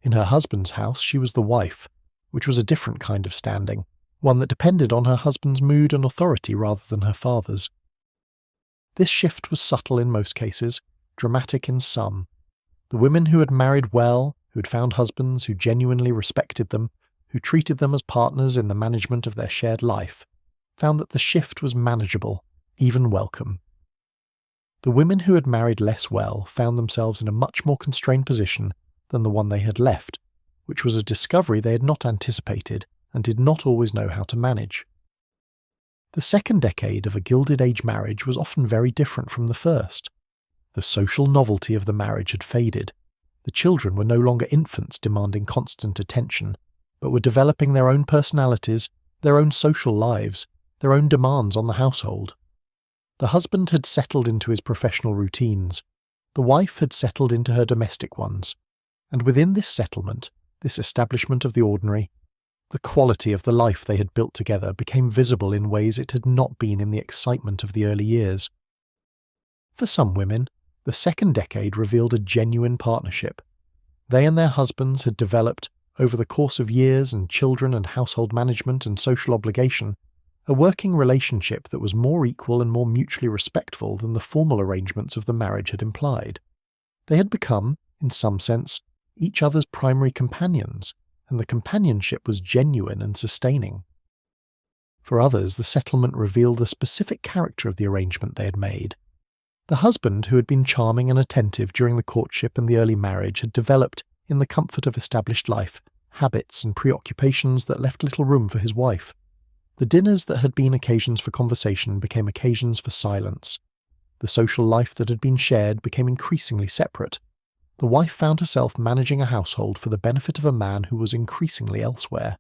In her husband's house, she was the wife, which was a different kind of standing, one that depended on her husband's mood and authority rather than her father's. This shift was subtle in most cases, dramatic in some. The women who had married well, who had found husbands who genuinely respected them, who treated them as partners in the management of their shared life, found that the shift was manageable, even welcome. The women who had married less well found themselves in a much more constrained position than the one they had left, which was a discovery they had not anticipated and did not always know how to manage. The second decade of a Gilded Age marriage was often very different from the first. The social novelty of the marriage had faded. The children were no longer infants demanding constant attention, but were developing their own personalities, their own social lives, their own demands on the household. The husband had settled into his professional routines. The wife had settled into her domestic ones. And within this settlement, this establishment of the ordinary, the quality of the life they had built together became visible in ways it had not been in the excitement of the early years. For some women, the second decade revealed a genuine partnership. They and their husbands had developed, over the course of years and children and household management and social obligation, a working relationship that was more equal and more mutually respectful than the formal arrangements of the marriage had implied. They had become, in some sense, each other's primary companions, and the companionship was genuine and sustaining. For others, the settlement revealed the specific character of the arrangement they had made. The husband, who had been charming and attentive during the courtship and the early marriage, had developed, in the comfort of established life, habits and preoccupations that left little room for his wife. The dinners that had been occasions for conversation became occasions for silence. The social life that had been shared became increasingly separate. The wife found herself managing a household for the benefit of a man who was increasingly elsewhere.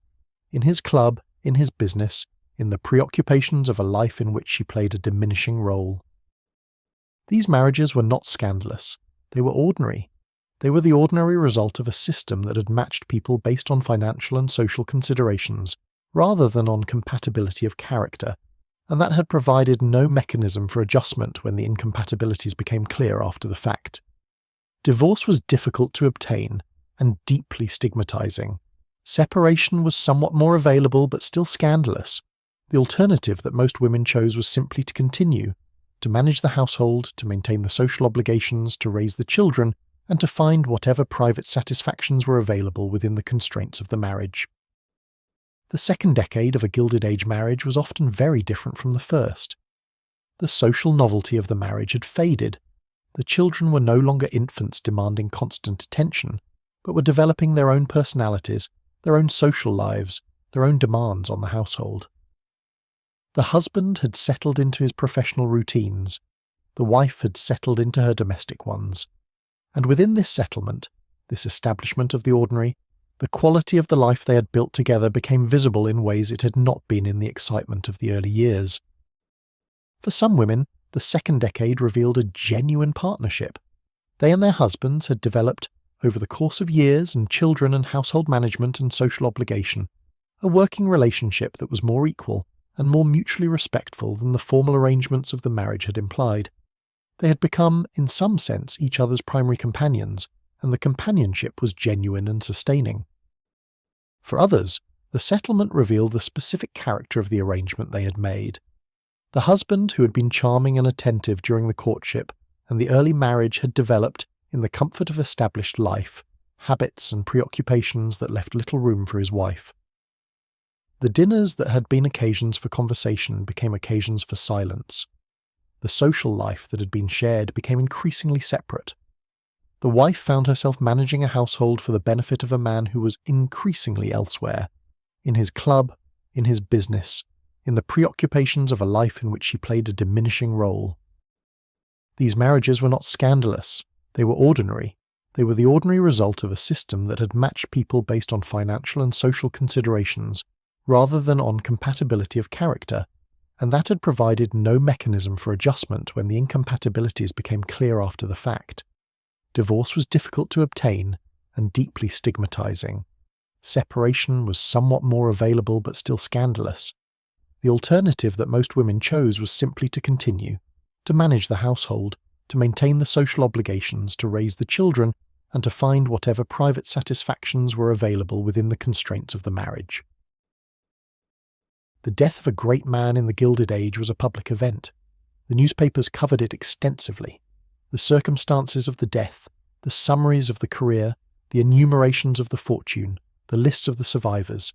In his club, in his business, in the preoccupations of a life in which she played a diminishing role. These marriages were not scandalous. They were ordinary. They were the ordinary result of a system that had matched people based on financial and social considerations, rather than on compatibility of character, and that had provided no mechanism for adjustment when the incompatibilities became clear after the fact. Divorce was difficult to obtain and deeply stigmatizing. Separation was somewhat more available but still scandalous. The alternative that most women chose was simply to continue, to manage the household, to maintain the social obligations, to raise the children, and to find whatever private satisfactions were available within the constraints of the marriage. The second decade of a Gilded Age marriage was often very different from the first. The social novelty of the marriage had faded. The children were no longer infants demanding constant attention, but were developing their own personalities, their own social lives, their own demands on the household. The husband had settled into his professional routines, the wife had settled into her domestic ones, and within this settlement, this establishment of the ordinary, the quality of the life they had built together became visible in ways it had not been in the excitement of the early years. For some women, the second decade revealed a genuine partnership. They and their husbands had developed, over the course of years and children and household management and social obligation, a working relationship that was more equal and more mutually respectful than the formal arrangements of the marriage had implied. They had become, in some sense, each other's primary companions, and the companionship was genuine and sustaining. For others, the settlement revealed the specific character of the arrangement they had made. The husband, who had been charming and attentive during the courtship and the early marriage, had developed, in the comfort of established life, habits and preoccupations that left little room for his wife. The dinners that had been occasions for conversation became occasions for silence. The social life that had been shared became increasingly separate. The wife found herself managing a household for the benefit of a man who was increasingly elsewhere, in his club, in his business, in the preoccupations of a life in which she played a diminishing role. These marriages were not scandalous, they were ordinary. They were the ordinary result of a system that had matched people based on financial and social considerations rather than on compatibility of character, and that had provided no mechanism for adjustment when the incompatibilities became clear after the fact. Divorce was difficult to obtain and deeply stigmatizing. Separation was somewhat more available but still scandalous. The alternative that most women chose was simply to continue, to manage the household, to maintain the social obligations, to raise the children, and to find whatever private satisfactions were available within the constraints of the marriage. The death of a great man in the Gilded Age was a public event. The newspapers covered it extensively. The circumstances of the death, the summaries of the career, the enumerations of the fortune, the lists of the survivors.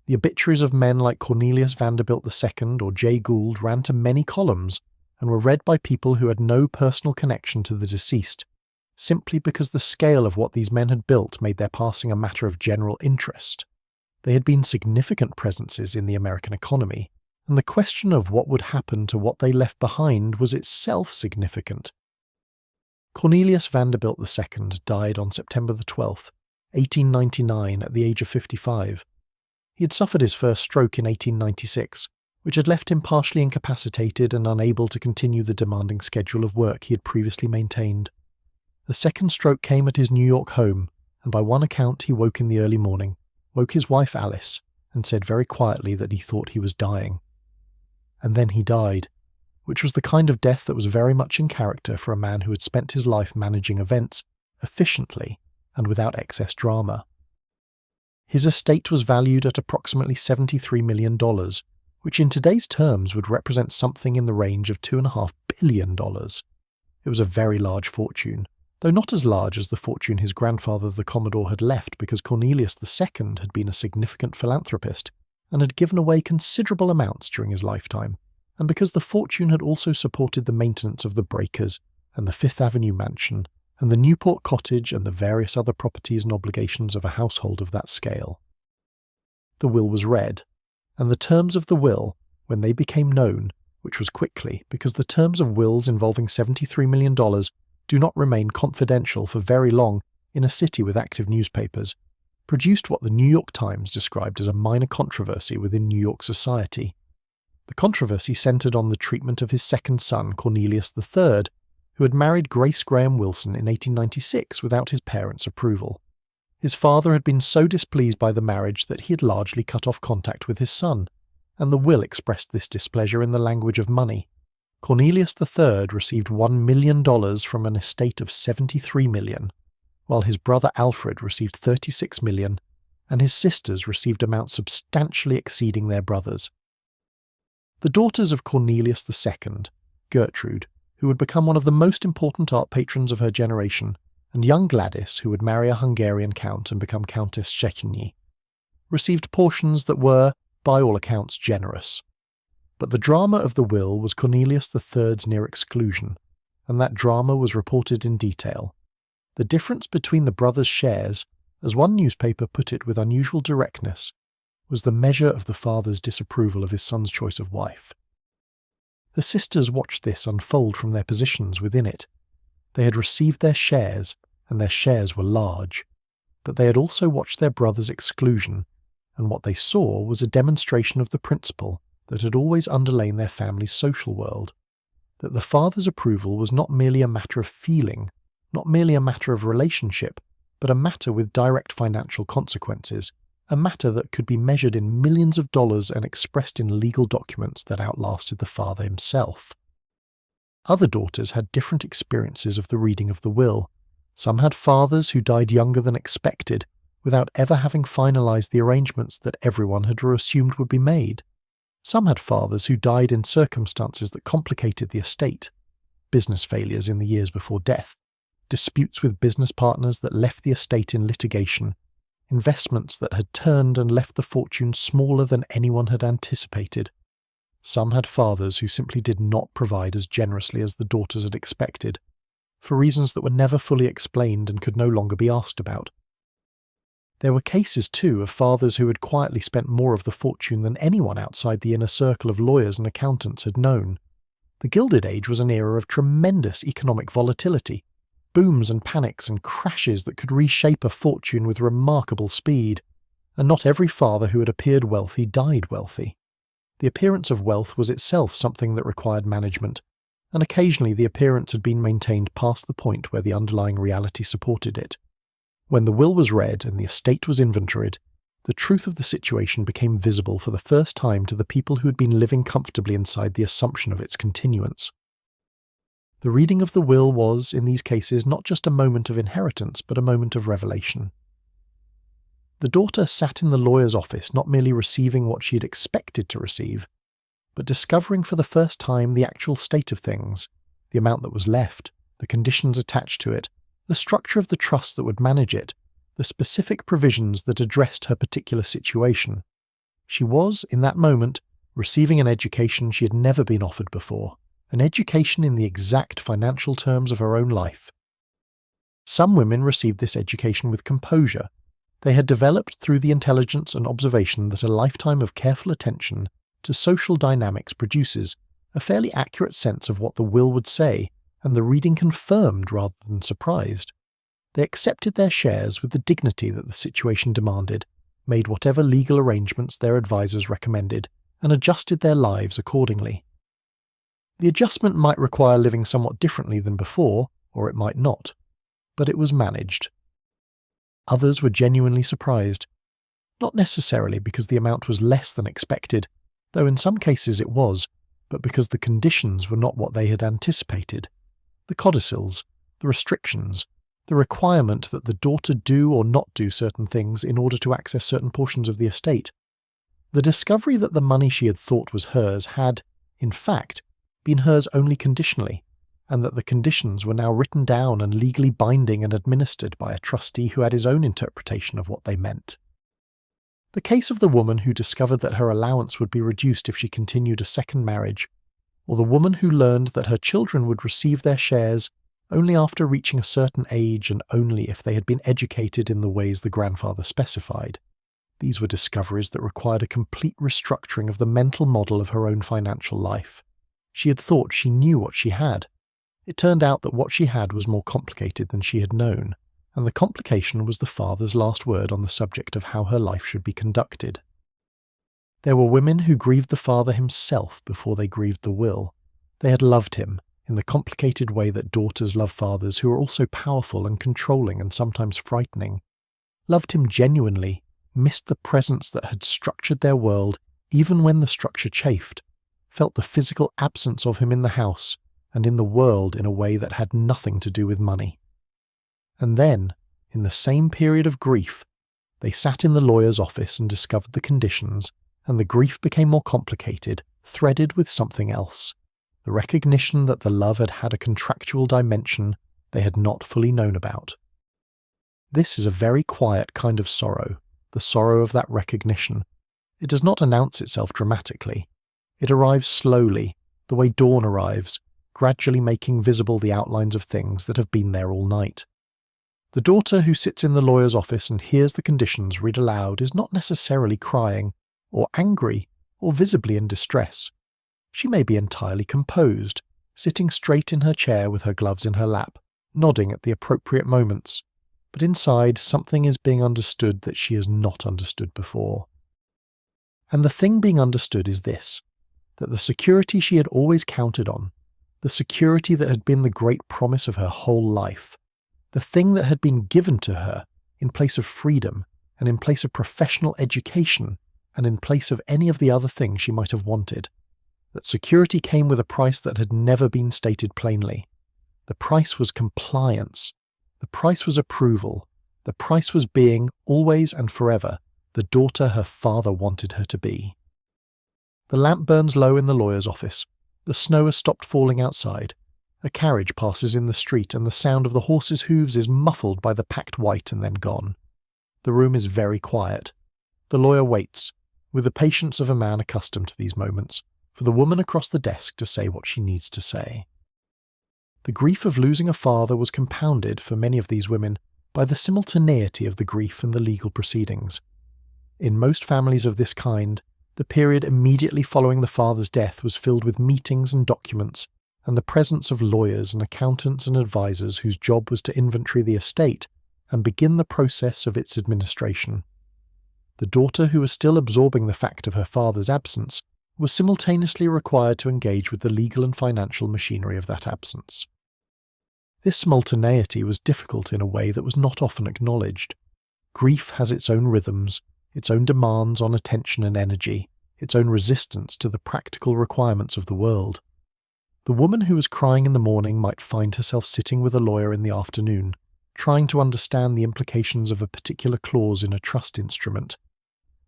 The obituaries of men like Cornelius Vanderbilt II or Jay Gould ran to many columns and were read by people who had no personal connection to the deceased, simply because the scale of what these men had built made their passing a matter of general interest. They had been significant presences in the American economy, and the question of what would happen to what they left behind was itself significant. Cornelius Vanderbilt II died on September 12, 1899, at the age of 55. He had suffered his first stroke in 1896, which had left him partially incapacitated and unable to continue the demanding schedule of work he had previously maintained. The second stroke came at his New York home, and by one account he woke in the early morning, woke his wife Alice, and said very quietly that he thought he was dying. And then he died, which was the kind of death that was very much in character for a man who had spent his life managing events efficiently and without excess drama. His estate was valued at approximately $73 million, which in today's terms would represent something in the range of $2.5 billion. It was a very large fortune, though not as large as the fortune his grandfather the Commodore had left, because Cornelius II had been a significant philanthropist and had given away considerable amounts during his lifetime, and because the fortune had also supported the maintenance of the Breakers and the Fifth Avenue mansion and the Newport cottage and the various other properties and obligations of a household of that scale. The will was read, and the terms of the will, when they became known, which was quickly, because the terms of wills involving $73 million do not remain confidential for very long in a city with active newspapers, produced what the New York Times described as a minor controversy within New York society. The controversy centered on the treatment of his second son, Cornelius III, who had married Grace Graham Wilson in 1896 without his parents' approval. His father had been so displeased by the marriage that he had largely cut off contact with his son, and the will expressed this displeasure in the language of money. Cornelius III received $1 million from an estate of $73 million, while his brother Alfred received $36 million, and his sisters received amounts substantially exceeding their brothers. The daughters of Cornelius II, Gertrude, who would become one of the most important art patrons of her generation, and young Gladys, who would marry a Hungarian count and become Countess Széchenyi, received portions that were, by all accounts, generous. But the drama of the will was Cornelius III's near exclusion, and that drama was reported in detail. The difference between the brothers' shares, as one newspaper put it with unusual directness, was the measure of the father's disapproval of his son's choice of wife. The sisters watched this unfold from their positions within it. They had received their shares, and their shares were large, but they had also watched their brother's exclusion, and what they saw was a demonstration of the principle that had always underlain their family's social world, that the father's approval was not merely a matter of feeling, not merely a matter of relationship, but a matter with direct financial consequences, a matter that could be measured in millions of dollars and expressed in legal documents that outlasted the father himself. Other daughters had different experiences of the reading of the will. Some had fathers who died younger than expected, without ever having finalized the arrangements that everyone had assumed would be made. Some had fathers who died in circumstances that complicated the estate, business failures in the years before death, disputes with business partners that left the estate in litigation, investments that had turned and left the fortune smaller than anyone had anticipated. Some had fathers who simply did not provide as generously as the daughters had expected, for reasons that were never fully explained and could no longer be asked about. There were cases, too, of fathers who had quietly spent more of the fortune than anyone outside the inner circle of lawyers and accountants had known. The Gilded Age was an era of tremendous economic volatility, booms and panics and crashes that could reshape a fortune with remarkable speed, and not every father who had appeared wealthy died wealthy. The appearance of wealth was itself something that required management, and occasionally the appearance had been maintained past the point where the underlying reality supported it. When the will was read and the estate was inventoried, the truth of the situation became visible for the first time to the people who had been living comfortably inside the assumption of its continuance. The reading of the will was, in these cases, not just a moment of inheritance, but a moment of revelation. The daughter sat in the lawyer's office not merely receiving what she had expected to receive, but discovering for the first time the actual state of things, the amount that was left, the conditions attached to it, the structure of the trust that would manage it, the specific provisions that addressed her particular situation. She was, in that moment, receiving an education she had never been offered before, an education in the exact financial terms of her own life. Some women received this education with composure. They had developed through the intelligence and observation that a lifetime of careful attention to social dynamics produces a fairly accurate sense of what the will would say, and the reading confirmed rather than surprised. They accepted their shares with the dignity that the situation demanded, made whatever legal arrangements their advisors recommended, and adjusted their lives accordingly. The adjustment might require living somewhat differently than before, or it might not, but it was managed. Others were genuinely surprised, not necessarily because the amount was less than expected, though in some cases it was, but because the conditions were not what they had anticipated. The codicils, the restrictions, the requirement that the daughter do or not do certain things in order to access certain portions of the estate. The discovery that the money she had thought was hers had, in fact, been hers only conditionally, and that the conditions were now written down and legally binding and administered by a trustee who had his own interpretation of what they meant. The case of the woman who discovered that her allowance would be reduced if she continued a second marriage, or the woman who learned that her children would receive their shares only after reaching a certain age and only if they had been educated in the ways the grandfather specified. These were discoveries that required a complete restructuring of the mental model of her own financial life. She had thought she knew what she had. It turned out that what she had was more complicated than she had known, and the complication was the father's last word on the subject of how her life should be conducted. There were women who grieved the father himself before they grieved the will. They had loved him, in the complicated way that daughters love fathers who are also powerful and controlling and sometimes frightening. Loved him genuinely, missed the presence that had structured their world even when the structure chafed, felt the physical absence of him in the house and in the world in a way that had nothing to do with money. And then, in the same period of grief, they sat in the lawyer's office and discovered the conditions, and the grief became more complicated, threaded with something else. The recognition that the love had had a contractual dimension they had not fully known about. This is a very quiet kind of sorrow, the sorrow of that recognition. It does not announce itself dramatically. It arrives slowly, the way dawn arrives, gradually making visible the outlines of things that have been there all night. The daughter who sits in the lawyer's office and hears the conditions read aloud is not necessarily crying, or angry, or visibly in distress. She may be entirely composed, sitting straight in her chair with her gloves in her lap, nodding at the appropriate moments, but inside something is being understood that she has not understood before. And the thing being understood is this, that the security she had always counted on, the security that had been the great promise of her whole life, the thing that had been given to her in place of freedom and in place of professional education and in place of any of the other things she might have wanted, that security came with a price that had never been stated plainly. The price was compliance. The price was approval. The price was being, always and forever, the daughter her father wanted her to be. The lamp burns low in the lawyer's office. The snow has stopped falling outside. A carriage passes in the street and the sound of the horse's hooves is muffled by the packed white and then gone. The room is very quiet. The lawyer waits, with the patience of a man accustomed to these moments, for the woman across the desk to say what she needs to say. The grief of losing a father was compounded, for many of these women, by the simultaneity of the grief and the legal proceedings. In most families of this kind, the period immediately following the father's death was filled with meetings and documents, and the presence of lawyers and accountants and advisors whose job was to inventory the estate and begin the process of its administration. The daughter, who was still absorbing the fact of her father's absence, was simultaneously required to engage with the legal and financial machinery of that absence. This simultaneity was difficult in a way that was not often acknowledged. Grief has its own rhythms, its own demands on attention and energy, its own resistance to the practical requirements of the world. The woman who was crying in the morning might find herself sitting with a lawyer in the afternoon, trying to understand the implications of a particular clause in a trust instrument.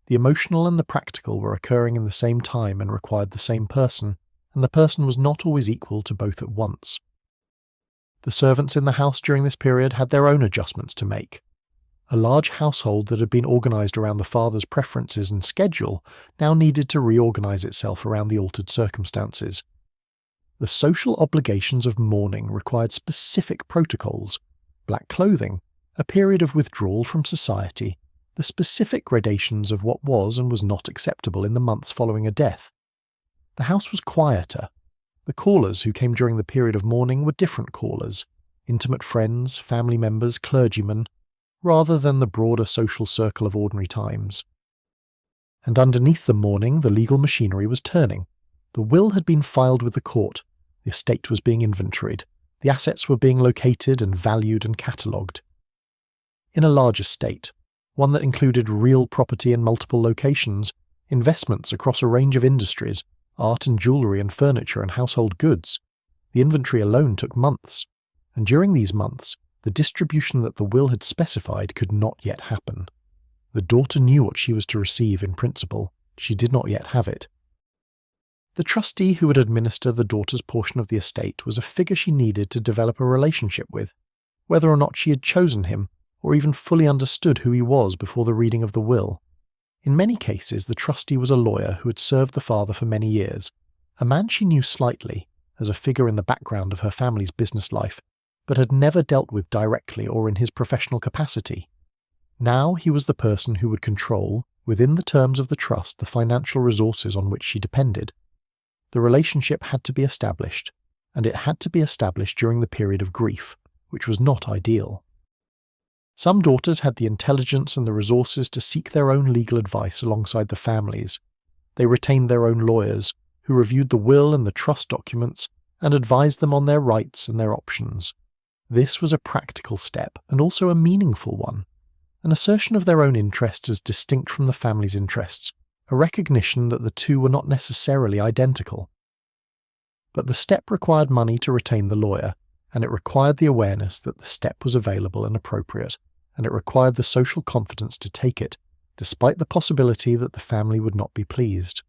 The emotional and the practical were occurring in the same time and required the same person, and the person was not always equal to both at once. The servants in the house during this period had their own adjustments to make. A large household that had been organised around the father's preferences and schedule now needed to reorganise itself around the altered circumstances. The social obligations of mourning required specific protocols: black clothing, a period of withdrawal from society, the specific gradations of what was and was not acceptable in the months following a death. The house was quieter. The callers who came during the period of mourning were different callers, intimate friends, family members, clergymen, rather than the broader social circle of ordinary times. And underneath the mourning, the legal machinery was turning. The will had been filed with the court, the estate was being inventoried, the assets were being located and valued and catalogued. In a large estate, one that included real property in multiple locations, investments across a range of industries, art and jewellery and furniture and household goods, the inventory alone took months, and during these months, the distribution that the will had specified could not yet happen. The daughter knew what she was to receive in principle, she did not yet have it. The trustee who would administer the daughter's portion of the estate was a figure she needed to develop a relationship with, whether or not she had chosen him, or even fully understood who he was before the reading of the will. In many cases, the trustee was a lawyer who had served the father for many years, a man she knew slightly, as a figure in the background of her family's business life, but had never dealt with directly or in his professional capacity. Now he was the person who would control, within the terms of the trust, the financial resources on which she depended. The relationship had to be established, and it had to be established during the period of grief, which was not ideal. Some daughters had the intelligence and the resources to seek their own legal advice alongside the family's. They retained their own lawyers, who reviewed the will and the trust documents and advised them on their rights and their options. This was a practical step, and also a meaningful one, an assertion of their own interests as distinct from the family's interests, a recognition that the two were not necessarily identical. But the step required money to retain the lawyer, and it required the awareness that the step was available and appropriate, and it required the social confidence to take it, despite the possibility that the family would not be pleased.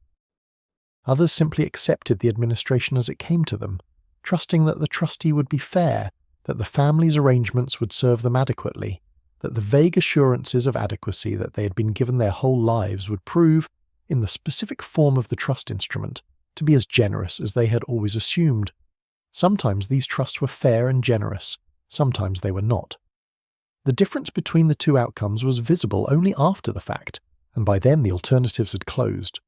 Others simply accepted the administration as it came to them, trusting that the trustee would be fair, that the family's arrangements would serve them adequately, that the vague assurances of adequacy that they had been given their whole lives would prove, in the specific form of the trust instrument, to be as generous as they had always assumed. Sometimes these trusts were fair and generous, sometimes they were not. The difference between the two outcomes was visible only after the fact, and by then the alternatives had closed.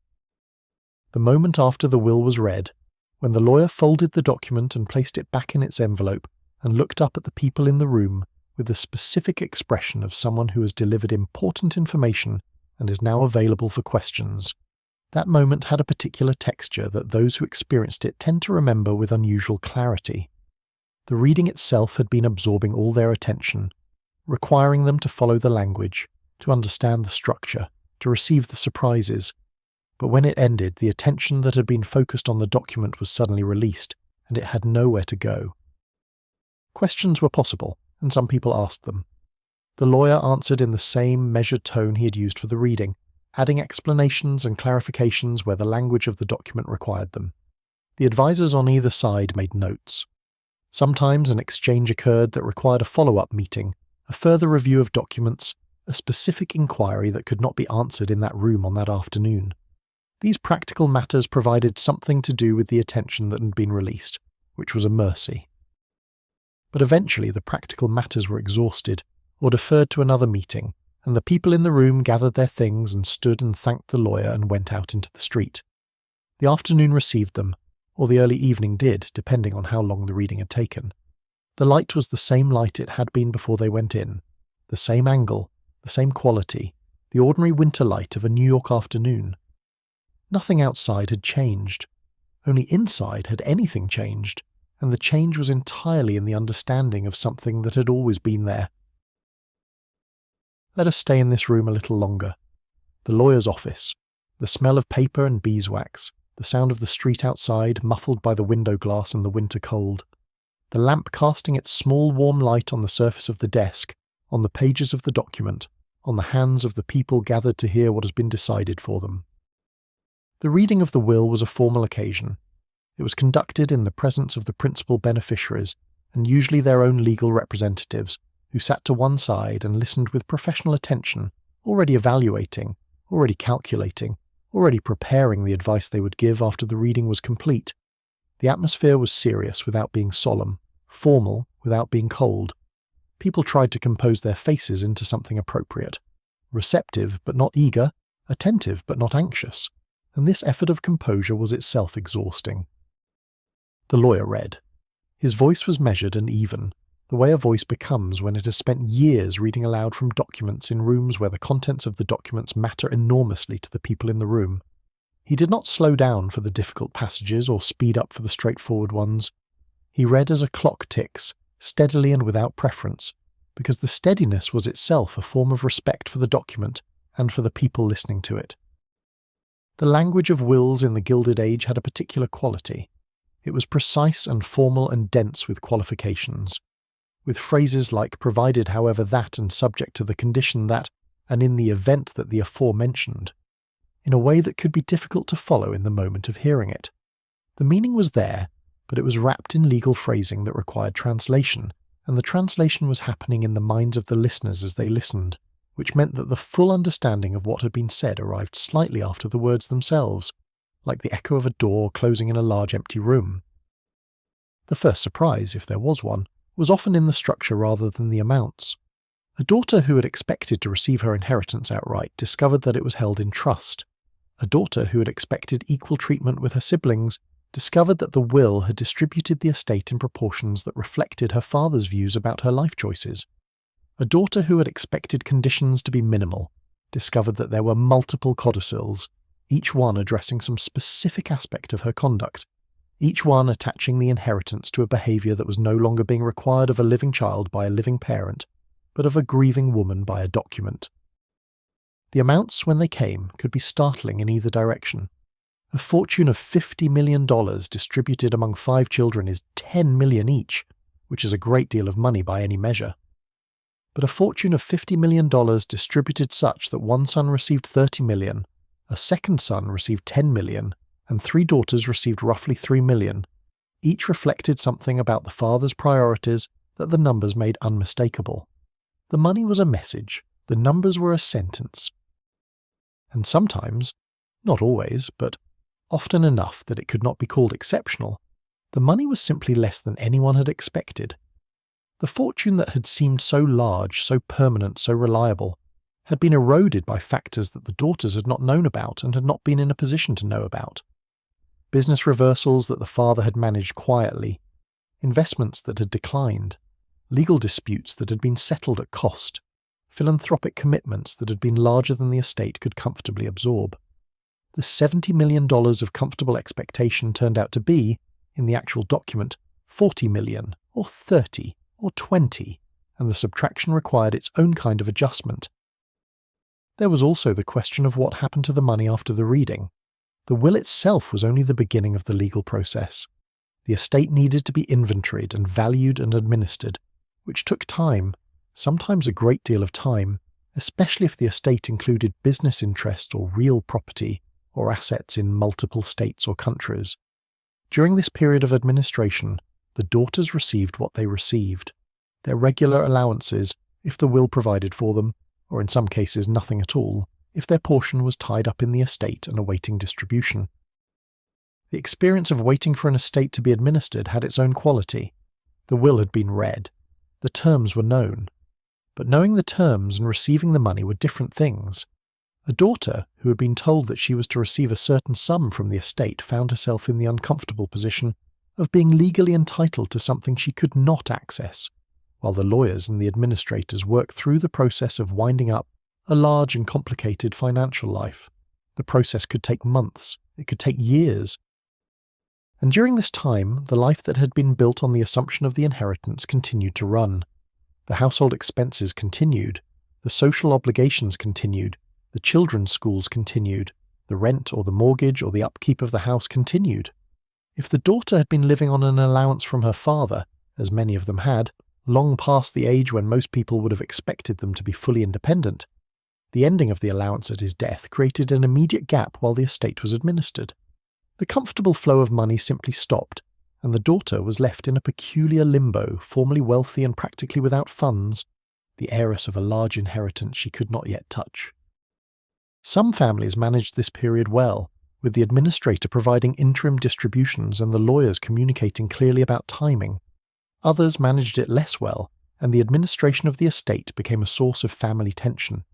The moment after the will was read, when the lawyer folded the document and placed it back in its envelope and looked up at the people in the room with the specific expression of someone who has delivered important information and is now available for questions, that moment had a particular texture that those who experienced it tend to remember with unusual clarity. The reading itself had been absorbing all their attention, requiring them to follow the language, to understand the structure, to receive the surprises. But when it ended, the attention that had been focused on the document was suddenly released, and it had nowhere to go. Questions were possible, and some people asked them. The lawyer answered in the same measured tone he had used for the reading, adding explanations and clarifications where the language of the document required them. The advisors on either side made notes. Sometimes an exchange occurred that required a follow-up meeting, a further review of documents, a specific inquiry that could not be answered in that room on that afternoon. These practical matters provided something to do with the attention that had been released, which was a mercy. But eventually the practical matters were exhausted, or deferred to another meeting, and the people in the room gathered their things and stood and thanked the lawyer and went out into the street. The afternoon received them, or the early evening did, depending on how long the reading had taken. The light was the same light it had been before they went in, the same angle, the same quality, the ordinary winter light of a New York afternoon. Nothing outside had changed. Only inside had anything changed, and the change was entirely in the understanding of something that had always been there. Let us stay in this room a little longer. The lawyer's office, the smell of paper and beeswax, the sound of the street outside muffled by the window glass and the winter cold, the lamp casting its small warm light on the surface of the desk, on the pages of the document, on the hands of the people gathered to hear what has been decided for them. The reading of the will was a formal occasion. It was conducted in the presence of the principal beneficiaries, and usually their own legal representatives, who sat to one side and listened with professional attention, already evaluating, already calculating, already preparing the advice they would give after the reading was complete. The atmosphere was serious without being solemn, formal without being cold. People tried to compose their faces into something appropriate, receptive but not eager, attentive but not anxious, and this effort of composure was itself exhausting. The lawyer read. His voice was measured and even, the way a voice becomes when it has spent years reading aloud from documents in rooms where the contents of the documents matter enormously to the people in the room. He did not slow down for the difficult passages or speed up for the straightforward ones. He read as a clock ticks, steadily and without preference, because the steadiness was itself a form of respect for the document and for the people listening to it. The language of wills in the Gilded Age had a particular quality. It was precise and formal and dense with qualifications, with phrases like provided however that and subject to the condition that, and in the event that the aforementioned, in a way that could be difficult to follow in the moment of hearing it. The meaning was there, but it was wrapped in legal phrasing that required translation, and the translation was happening in the minds of the listeners as they listened, which meant that the full understanding of what had been said arrived slightly after the words themselves, like the echo of a door closing in a large empty room. The first surprise, if there was one, was often in the structure rather than the amounts. A daughter who had expected to receive her inheritance outright discovered that it was held in trust. A daughter who had expected equal treatment with her siblings discovered that the will had distributed the estate in proportions that reflected her father's views about her life choices. A daughter who had expected conditions to be minimal discovered that there were multiple codicils, each one addressing some specific aspect of her conduct, each one attaching the inheritance to a behaviour that was no longer being required of a living child by a living parent, but of a grieving woman by a document. The amounts, when they came, could be startling in either direction. A fortune of $50 million distributed among 5 children is $10 million each, which is a great deal of money by any measure. But a fortune of $50 million distributed such that one son received $30 million, a second son received $10 million, and 3 daughters received roughly $3 million. Each reflected something about the father's priorities that the numbers made unmistakable. The money was a message, the numbers were a sentence. And sometimes, not always, but often enough that it could not be called exceptional, the money was simply less than anyone had expected. The fortune that had seemed so large, so permanent, so reliable, had been eroded by factors that the daughters had not known about and had not been in a position to know about. Business reversals that the father had managed quietly, investments that had declined, legal disputes that had been settled at cost, philanthropic commitments that had been larger than the estate could comfortably absorb. The $70 million of comfortable expectation turned out to be, in the actual document, $40 million, or 30, or 20, and the subtraction required its own kind of adjustment. There was also the question of what happened to the money after the reading. The will itself was only the beginning of the legal process. The estate needed to be inventoried and valued and administered, which took time, sometimes a great deal of time, especially if the estate included business interests or real property or assets in multiple states or countries. During this period of administration, the daughters received what they received, their regular allowances if the will provided for them, or in some cases nothing at all, if their portion was tied up in the estate and awaiting distribution. The experience of waiting for an estate to be administered had its own quality. The will had been read. The terms were known. But knowing the terms and receiving the money were different things. A daughter who had been told that she was to receive a certain sum from the estate found herself in the uncomfortable position of being legally entitled to something she could not access, while the lawyers and the administrators worked through the process of winding up a large and complicated financial life. The process could take months, it could take years. And during this time, the life that had been built on the assumption of the inheritance continued to run. The household expenses continued, the social obligations continued, the children's schools continued, the rent or the mortgage or the upkeep of the house continued. If the daughter had been living on an allowance from her father, as many of them had, long past the age when most people would have expected them to be fully independent, the ending of the allowance at his death created an immediate gap while the estate was administered. The comfortable flow of money simply stopped, and the daughter was left in a peculiar limbo, formerly wealthy and practically without funds, the heiress of a large inheritance she could not yet touch. Some families managed this period well, with the administrator providing interim distributions and the lawyers communicating clearly about timing. Others managed it less well, and the administration of the estate became a source of family tension.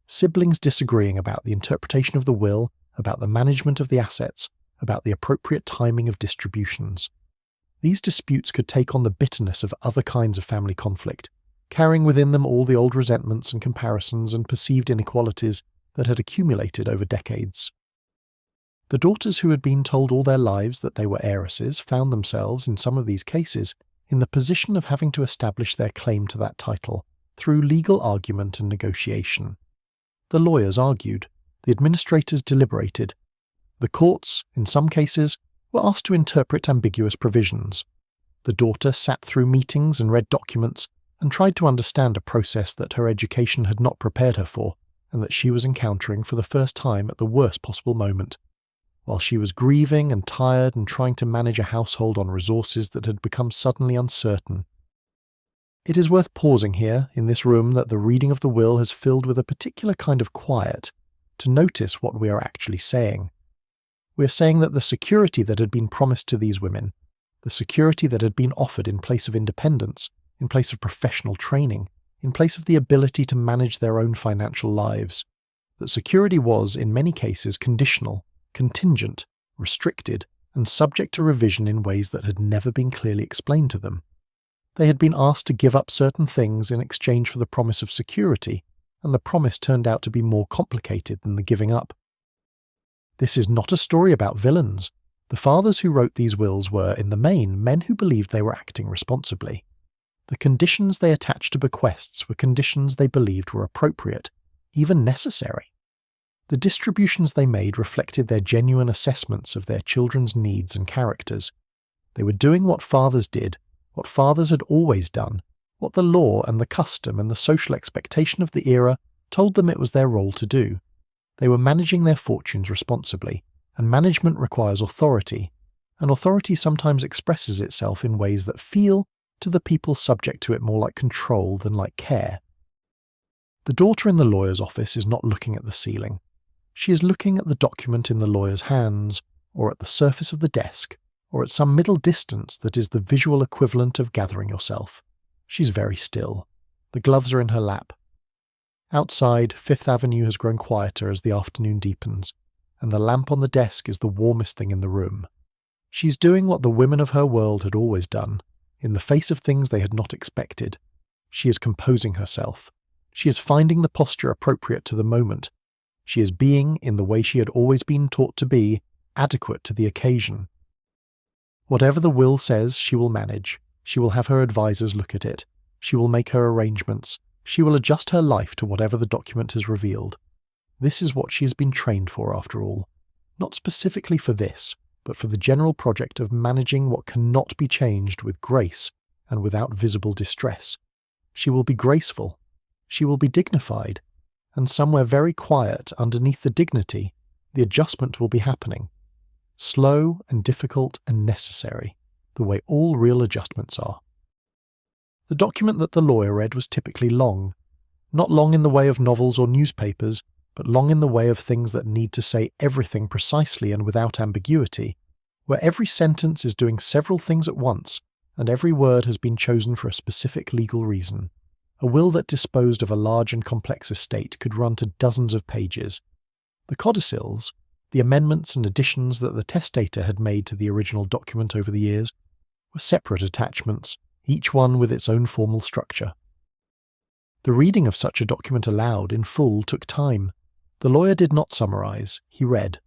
Siblings disagreeing about the interpretation of the will, about the management of the assets, about the appropriate timing of distributions. These disputes could take on the bitterness of other kinds of family conflict, carrying within them all the old resentments and comparisons and perceived inequalities that had accumulated over decades. The daughters who had been told all their lives that they were heiresses found themselves, in some of these cases, in the position of having to establish their claim to that title through legal argument and negotiation. The lawyers argued, the administrators deliberated. The courts, in some cases, were asked to interpret ambiguous provisions. The daughter sat through meetings and read documents and tried to understand a process that her education had not prepared her for, and that she was encountering for the first time at the worst possible moment, while she was grieving and tired and trying to manage a household on resources that had become suddenly uncertain. It is worth pausing here, in this room that the reading of the will has filled with a particular kind of quiet, to notice what we are actually saying. We are saying that the security that had been promised to these women, the security that had been offered in place of independence, in place of professional training, in place of the ability to manage their own financial lives, that security was, in many cases, conditional, contingent, restricted, and subject to revision in ways that had never been clearly explained to them. They had been asked to give up certain things in exchange for the promise of security, and the promise turned out to be more complicated than the giving up. This is not a story about villains. The fathers who wrote these wills were, in the main, men who believed they were acting responsibly. The conditions they attached to bequests were conditions they believed were appropriate, even necessary. The distributions they made reflected their genuine assessments of their children's needs and characters. They were doing what fathers did, what fathers had always done, what the law and the custom and the social expectation of the era told them it was their role to do. They were managing their fortunes responsibly, and management requires authority, and authority sometimes expresses itself in ways that feel, to the people subject to it, more like control than like care. The daughter in the lawyer's office is not looking at the ceiling. She is looking at the document in the lawyer's hands, or at the surface of the desk, or at some middle distance that is the visual equivalent of gathering yourself. She's very still. The gloves are in her lap. Outside, Fifth Avenue has grown quieter as the afternoon deepens, and the lamp on the desk is the warmest thing in the room. She's doing what the women of her world had always done, in the face of things they had not expected. She is composing herself. She is finding the posture appropriate to the moment. She is being, in the way she had always been taught to be, adequate to the occasion. Whatever the will says, she will manage. She will have her advisors look at it. She will make her arrangements. She will adjust her life to whatever the document has revealed. This is what she has been trained for, after all. Not specifically for this, but for the general project of managing what cannot be changed with grace and without visible distress. She will be graceful. She will be dignified. And somewhere very quiet underneath the dignity, the adjustment will be happening. Slow and difficult and necessary, the way all real adjustments are. The document that the lawyer read was typically long. Not long in the way of novels or newspapers, but long in the way of things that need to say everything precisely and without ambiguity, where every sentence is doing several things at once, and every word has been chosen for a specific legal reason. A will that disposed of a large and complex estate could run to dozens of pages. The codicils, the amendments and additions that the testator had made to the original document over the years, were separate attachments, each one with its own formal structure. The reading of such a document aloud in full took time. The lawyer did not summarize, he read.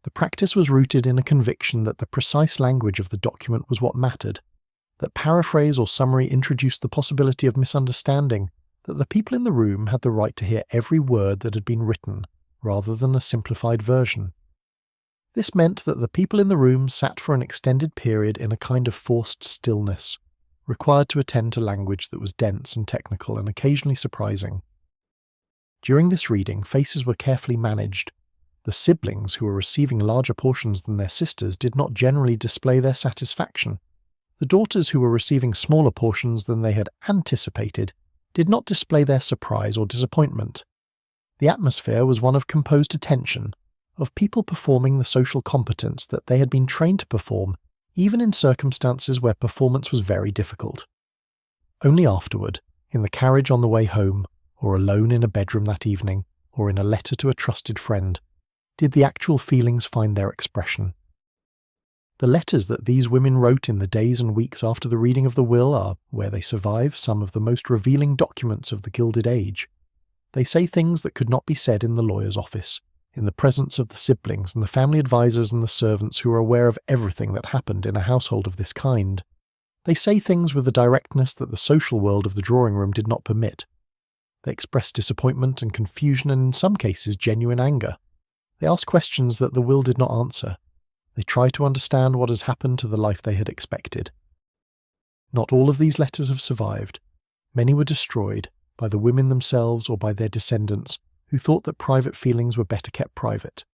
The practice was rooted in a conviction that the precise language of the document was what mattered, that paraphrase or summary introduced the possibility of misunderstanding, that the people in the room had the right to hear every word that had been written, rather than a simplified version. This meant that the people in the room sat for an extended period in a kind of forced stillness, required to attend to language that was dense and technical and occasionally surprising. During this reading, faces were carefully managed. The siblings who were receiving larger portions than their sisters did not generally display their satisfaction. The daughters who were receiving smaller portions than they had anticipated did not display their surprise or disappointment. The atmosphere was one of composed attention, of people performing the social competence that they had been trained to perform, even in circumstances where performance was very difficult. Only afterward, in the carriage on the way home, or alone in a bedroom that evening, or in a letter to a trusted friend, did the actual feelings find their expression. The letters that these women wrote in the days and weeks after the reading of the will are, where they survive, some of the most revealing documents of the Gilded Age. They say things that could not be said in the lawyer's office, in the presence of the siblings and the family advisors and the servants who are aware of everything that happened in a household of this kind. They say things with a directness that the social world of the drawing room did not permit. They express disappointment and confusion and in some cases genuine anger. They ask questions that the will did not answer. They try to understand what has happened to the life they had expected. Not all of these letters have survived. Many were destroyed, by the women themselves or by their descendants, who thought that private feelings were better kept private.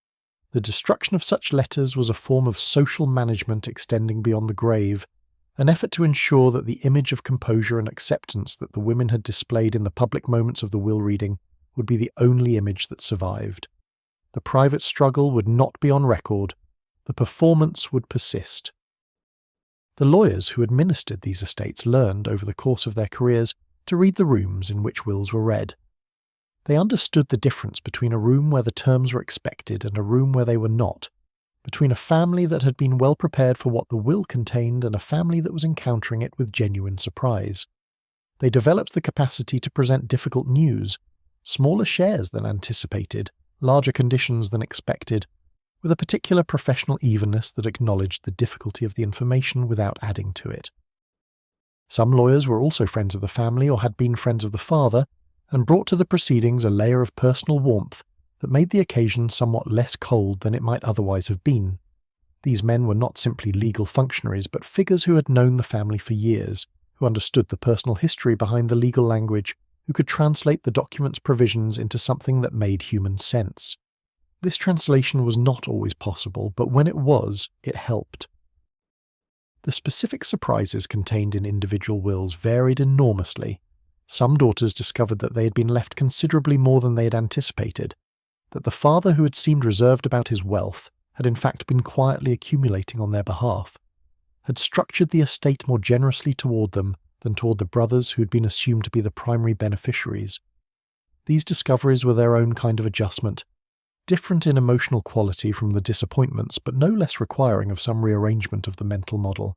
The destruction of such letters was a form of social management extending beyond the grave, an effort to ensure that the image of composure and acceptance that the women had displayed in the public moments of the will reading would be the only image that survived. The private struggle would not be on record. The performance would persist. The lawyers who administered these estates learned, over the course of their careers, to read the rooms in which wills were read. They understood the difference between a room where the terms were expected and a room where they were not, between a family that had been well prepared for what the will contained and a family that was encountering it with genuine surprise. They developed the capacity to present difficult news, smaller shares than anticipated, larger conditions than expected, with a particular professional evenness that acknowledged the difficulty of the information without adding to it. Some lawyers were also friends of the family or had been friends of the father, and brought to the proceedings a layer of personal warmth that made the occasion somewhat less cold than it might otherwise have been. These men were not simply legal functionaries, but figures who had known the family for years, who understood the personal history behind the legal language, who could translate the document's provisions into something that made human sense. This translation was not always possible, but when it was, it helped. The specific surprises contained in individual wills varied enormously. Some daughters discovered that they had been left considerably more than they had anticipated, that the father who had seemed reserved about his wealth had in fact been quietly accumulating on their behalf, had structured the estate more generously toward them than toward the brothers who had been assumed to be the primary beneficiaries. These discoveries were their own kind of adjustment, different in emotional quality from the disappointments, but no less requiring of some rearrangement of the mental model.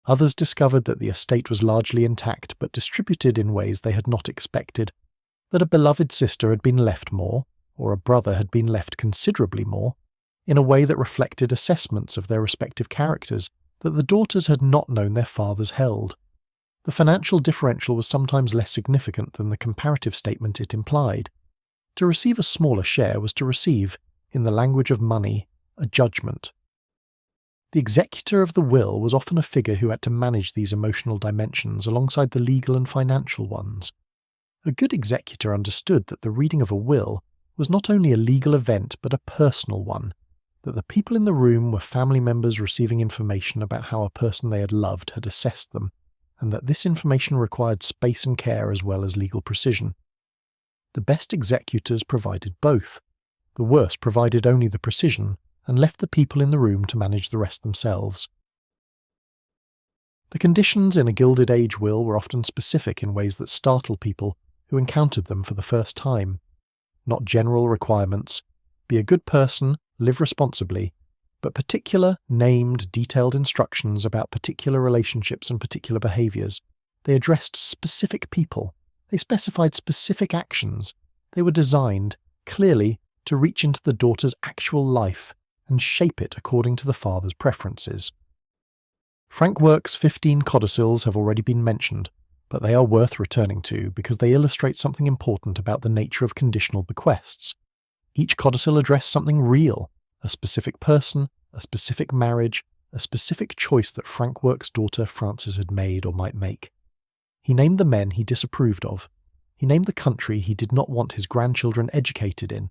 Others discovered that the estate was largely intact but distributed in ways they had not expected, that a beloved sister had been left more, or a brother had been left considerably more, in a way that reflected assessments of their respective characters that the daughters had not known their fathers held. The financial differential was sometimes less significant than the comparative statement it implied. To receive a smaller share was to receive, in the language of money, a judgment. The executor of the will was often a figure who had to manage these emotional dimensions alongside the legal and financial ones. A good executor understood that the reading of a will was not only a legal event but a personal one, that the people in the room were family members receiving information about how a person they had loved had assessed them, and that this information required space and care as well as legal precision. The best executors provided both. The worst provided only the precision, and left the people in the room to manage the rest themselves. The conditions in a Gilded Age will were often specific in ways that startled people who encountered them for the first time. Not general requirements, be a good person, live responsibly, but particular, named, detailed instructions about particular relationships and particular behaviours. They addressed specific people. They specified specific actions. They were designed, clearly, to reach into the daughter's actual life and shape it according to the father's preferences. Frank Work's 15 codicils have already been mentioned, but they are worth returning to because they illustrate something important about the nature of conditional bequests. Each codicil addressed something real, a specific person, a specific marriage, a specific choice that Frank Work's daughter Frances had made or might make. He named the men he disapproved of. He named the country he did not want his grandchildren educated in.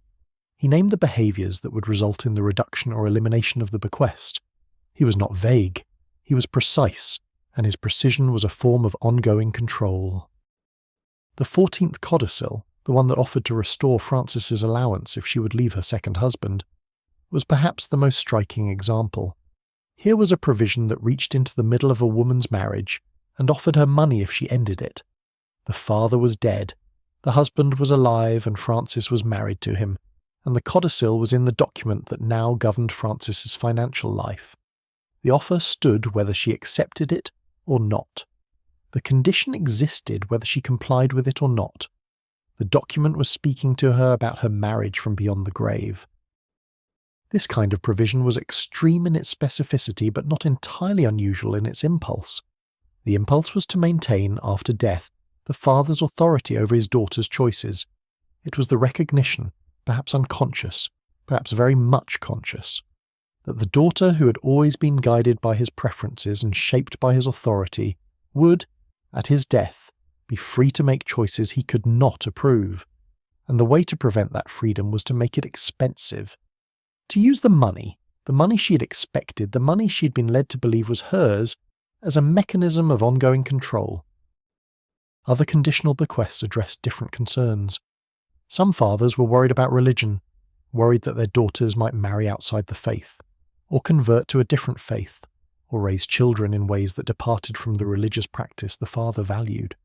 He named the behaviours that would result in the reduction or elimination of the bequest. He was not vague. He was precise, and his precision was a form of ongoing control. The 14th codicil, the one that offered to restore Frances's allowance if she would leave her second husband, was perhaps the most striking example. Here was a provision that reached into the middle of a woman's marriage and offered her money if she ended it. The father was dead, the husband was alive, and Frances was married to him, and the codicil was in the document that now governed Frances's financial life. The offer stood whether she accepted it or not. The condition existed whether she complied with it or not. The document was speaking to her about her marriage from beyond the grave. This kind of provision was extreme in its specificity but not entirely unusual in its impulse. The impulse was to maintain, after death, the father's authority over his daughter's choices. It was the recognition, perhaps unconscious, perhaps very much conscious, that the daughter who had always been guided by his preferences and shaped by his authority would, at his death, be free to make choices he could not approve, and the way to prevent that freedom was to make it expensive. To use the money she had expected, the money she had been led to believe was hers, as a mechanism of ongoing control. Other conditional bequests addressed different concerns. Some fathers were worried about religion, worried that their daughters might marry outside the faith, or convert to a different faith, or raise children in ways that departed from the religious practice the father valued.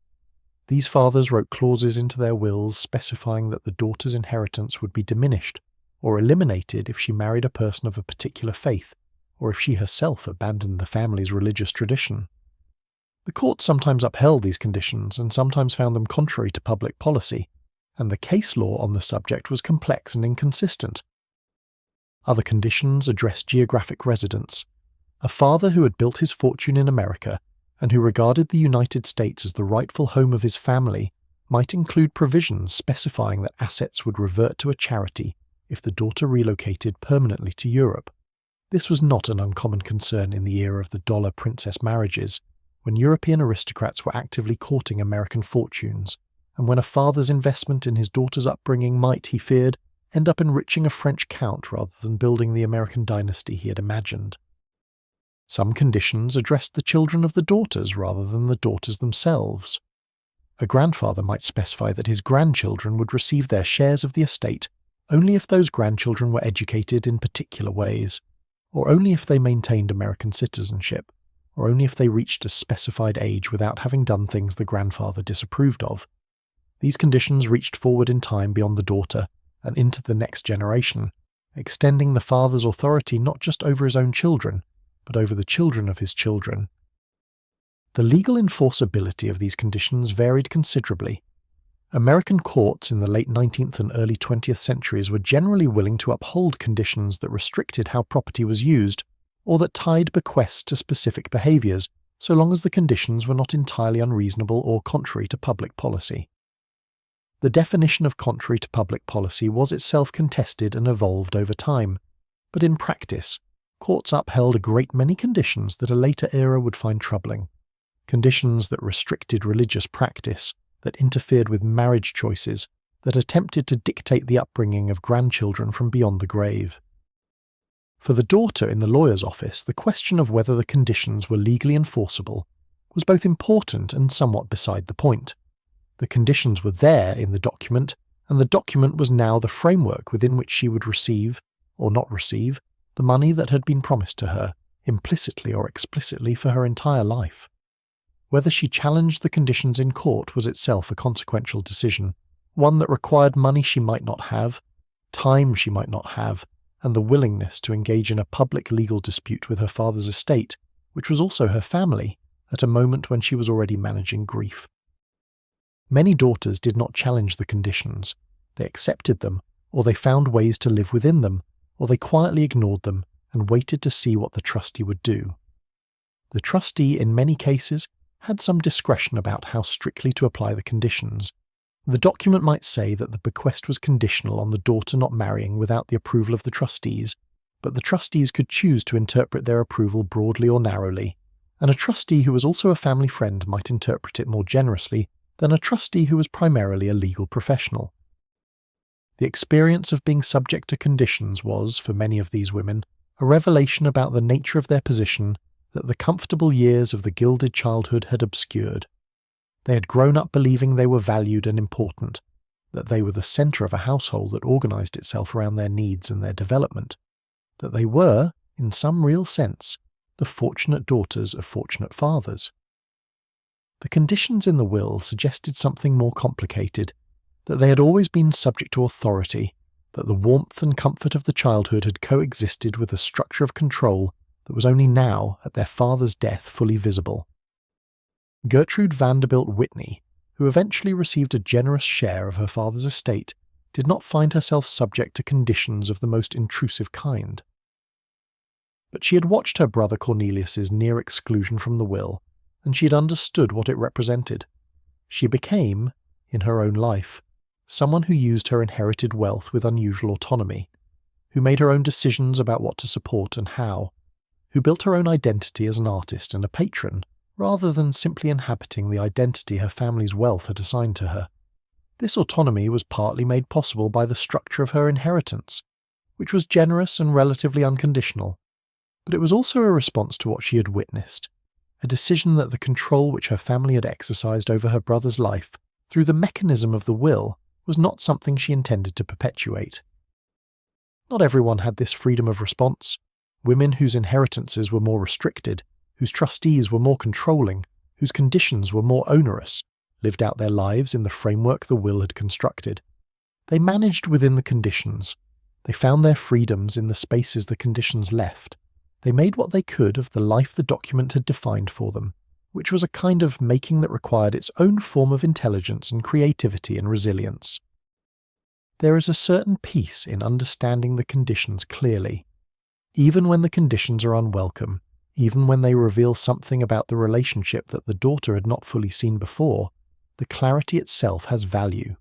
These fathers wrote clauses into their wills specifying that the daughter's inheritance would be diminished or eliminated if she married a person of a particular faith, or if she herself abandoned the family's religious tradition. The court sometimes upheld these conditions and sometimes found them contrary to public policy, and the case law on the subject was complex and inconsistent. Other conditions addressed geographic residence. A father who had built his fortune in America and who regarded the United States as the rightful home of his family might include provisions specifying that assets would revert to a charity if the daughter relocated permanently to Europe. This was not an uncommon concern in the era of the dollar princess marriages, when European aristocrats were actively courting American fortunes, and when a father's investment in his daughter's upbringing might, he feared, end up enriching a French count rather than building the American dynasty he had imagined. Some conditions addressed the children of the daughters rather than the daughters themselves. A grandfather might specify that his grandchildren would receive their shares of the estate only if those grandchildren were educated in particular ways, or only if they maintained American citizenship, or only if they reached a specified age without having done things the grandfather disapproved of. These conditions reached forward in time beyond the daughter and into the next generation, extending the father's authority not just over his own children, but over the children of his children. The legal enforceability of these conditions varied considerably. American courts in the late 19th and early 20th centuries were generally willing to uphold conditions that restricted how property was used or that tied bequests to specific behaviours, so long as the conditions were not entirely unreasonable or contrary to public policy. The definition of contrary to public policy was itself contested and evolved over time, but in practice, courts upheld a great many conditions that a later era would find troubling. Conditions that restricted religious practice, that interfered with marriage choices, that attempted to dictate the upbringing of grandchildren from beyond the grave. For the daughter in the lawyer's office, the question of whether the conditions were legally enforceable was both important and somewhat beside the point. The conditions were there in the document, and the document was now the framework within which she would receive, or not receive, the money that had been promised to her, implicitly or explicitly, for her entire life. Whether she challenged the conditions in court was itself a consequential decision, one that required money she might not have, time she might not have, and the willingness to engage in a public legal dispute with her father's estate, which was also her family, at a moment when she was already managing grief. Many daughters did not challenge the conditions. They accepted them, or they found ways to live within them, or they quietly ignored them and waited to see what the trustee would do. The trustee, in many cases, had some discretion about how strictly to apply the conditions. The document might say that the bequest was conditional on the daughter not marrying without the approval of the trustees, but the trustees could choose to interpret their approval broadly or narrowly, and a trustee who was also a family friend might interpret it more generously than a trustee who was primarily a legal professional. The experience of being subject to conditions was, for many of these women, a revelation about the nature of their position that the comfortable years of the gilded childhood had obscured. They had grown up believing they were valued and important, that they were the centre of a household that organised itself around their needs and their development, that they were, in some real sense, the fortunate daughters of fortunate fathers. The conditions in the will suggested something more complicated, that they had always been subject to authority, that the warmth and comfort of the childhood had coexisted with a structure of control that was only now, at their father's death, fully visible. Gertrude Vanderbilt Whitney, who eventually received a generous share of her father's estate, did not find herself subject to conditions of the most intrusive kind. But she had watched her brother Cornelius's near exclusion from the will, and she had understood what it represented. She became, in her own life, someone who used her inherited wealth with unusual autonomy, who made her own decisions about what to support and how, who built her own identity as an artist and a patron, rather than simply inhabiting the identity her family's wealth had assigned to her. This autonomy was partly made possible by the structure of her inheritance, which was generous and relatively unconditional, but it was also a response to what she had witnessed, a decision that the control which her family had exercised over her brother's life, through the mechanism of the will, was not something she intended to perpetuate. Not everyone had this freedom of response. Women whose inheritances were more restricted, whose trustees were more controlling, whose conditions were more onerous, lived out their lives in the framework the will had constructed. They managed within the conditions. They found their freedoms in the spaces the conditions left. They made what they could of the life the document had defined for them, which was a kind of making that required its own form of intelligence and creativity and resilience. There is a certain peace in understanding the conditions clearly. Even when the conditions are unwelcome, even when they reveal something about the relationship that the daughter had not fully seen before, the clarity itself has value.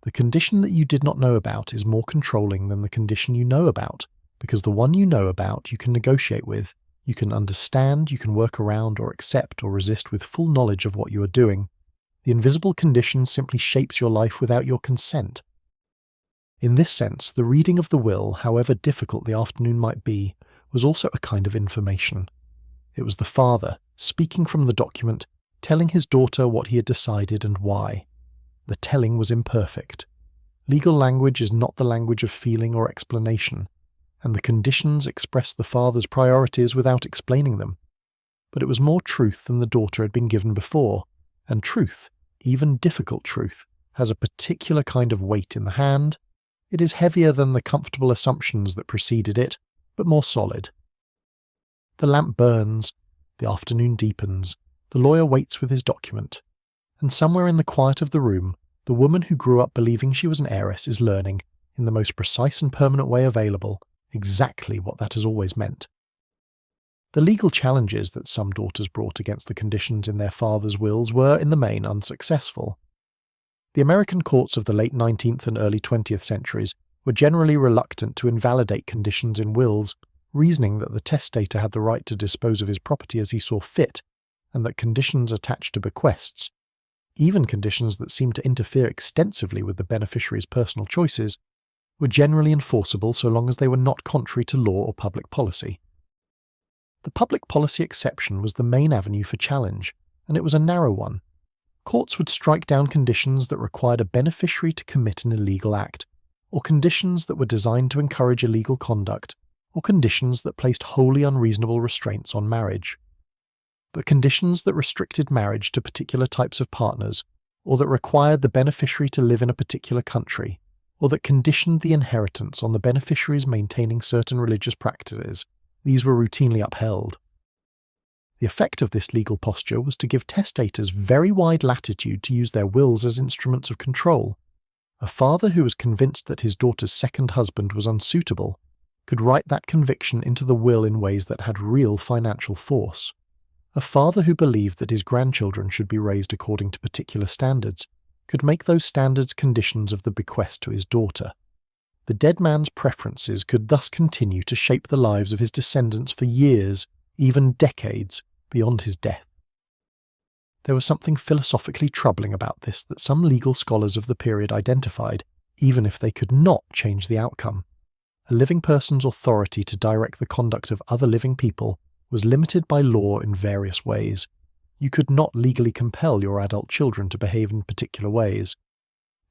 The condition that you did not know about is more controlling than the condition you know about, because the one you know about you can negotiate with, you can understand, you can work around or accept or resist with full knowledge of what you are doing. The invisible condition simply shapes your life without your consent. In this sense, the reading of the will, however difficult the afternoon might be, was also a kind of information. It was the father, speaking from the document, telling his daughter what he had decided and why. The telling was imperfect. Legal language is not the language of feeling or explanation, and the conditions expressed the father's priorities without explaining them. But it was more truth than the daughter had been given before, and truth, even difficult truth, has a particular kind of weight in the hand. It is heavier than the comfortable assumptions that preceded it, but more solid. The lamp burns, the afternoon deepens, the lawyer waits with his document, and somewhere in the quiet of the room, the woman who grew up believing she was an heiress is learning, in the most precise and permanent way available, exactly what that has always meant. The legal challenges that some daughters brought against the conditions in their fathers' wills were, in the main, unsuccessful. The American courts of the late 19th and early 20th centuries were generally reluctant to invalidate conditions in wills, reasoning that the testator had the right to dispose of his property as he saw fit, and that conditions attached to bequests, even conditions that seemed to interfere extensively with the beneficiary's personal choices, were generally enforceable so long as they were not contrary to law or public policy. The public policy exception was the main avenue for challenge, and it was a narrow one. Courts would strike down conditions that required a beneficiary to commit an illegal act, or conditions that were designed to encourage illegal conduct, or conditions that placed wholly unreasonable restraints on marriage. But conditions that restricted marriage to particular types of partners, or that required the beneficiary to live in a particular country, or that conditioned the inheritance on the beneficiaries maintaining certain religious practices, these were routinely upheld. The effect of this legal posture was to give testators very wide latitude to use their wills as instruments of control. A father who was convinced that his daughter's second husband was unsuitable could write that conviction into the will in ways that had real financial force. A father who believed that his grandchildren should be raised according to particular standards could make those standards conditions of the bequest to his daughter. The dead man's preferences could thus continue to shape the lives of his descendants for years, even decades, beyond his death. There was something philosophically troubling about this that some legal scholars of the period identified, even if they could not change the outcome. A living person's authority to direct the conduct of other living people was limited by law in various ways. You could not legally compel your adult children to behave in particular ways.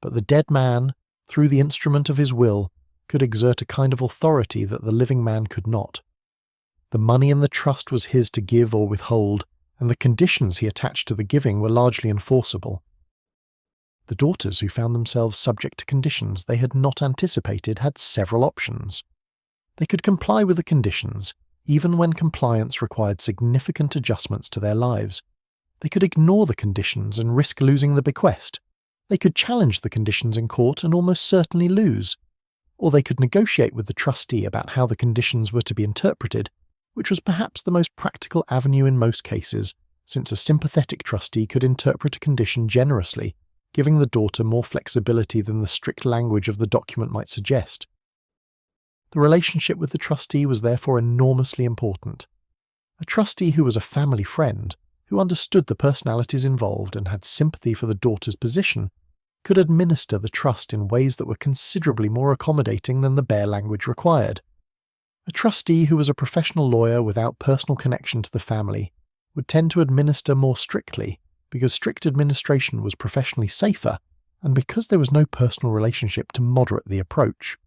But the dead man, through the instrument of his will, could exert a kind of authority that the living man could not. The money in the trust was his to give or withhold, and the conditions he attached to the giving were largely enforceable. The daughters who found themselves subject to conditions they had not anticipated had several options. They could comply with the conditions, even when compliance required significant adjustments to their lives. They could ignore the conditions and risk losing the bequest. They could challenge the conditions in court and almost certainly lose. Or they could negotiate with the trustee about how the conditions were to be interpreted, which was perhaps the most practical avenue in most cases, since a sympathetic trustee could interpret a condition generously, giving the daughter more flexibility than the strict language of the document might suggest. The relationship with the trustee was therefore enormously important. A trustee who was a family friend, who understood the personalities involved and had sympathy for the daughter's position, could administer the trust in ways that were considerably more accommodating than the bare language required. A trustee who was a professional lawyer without personal connection to the family would tend to administer more strictly, because strict administration was professionally safer, and because there was no personal relationship to moderate the approach.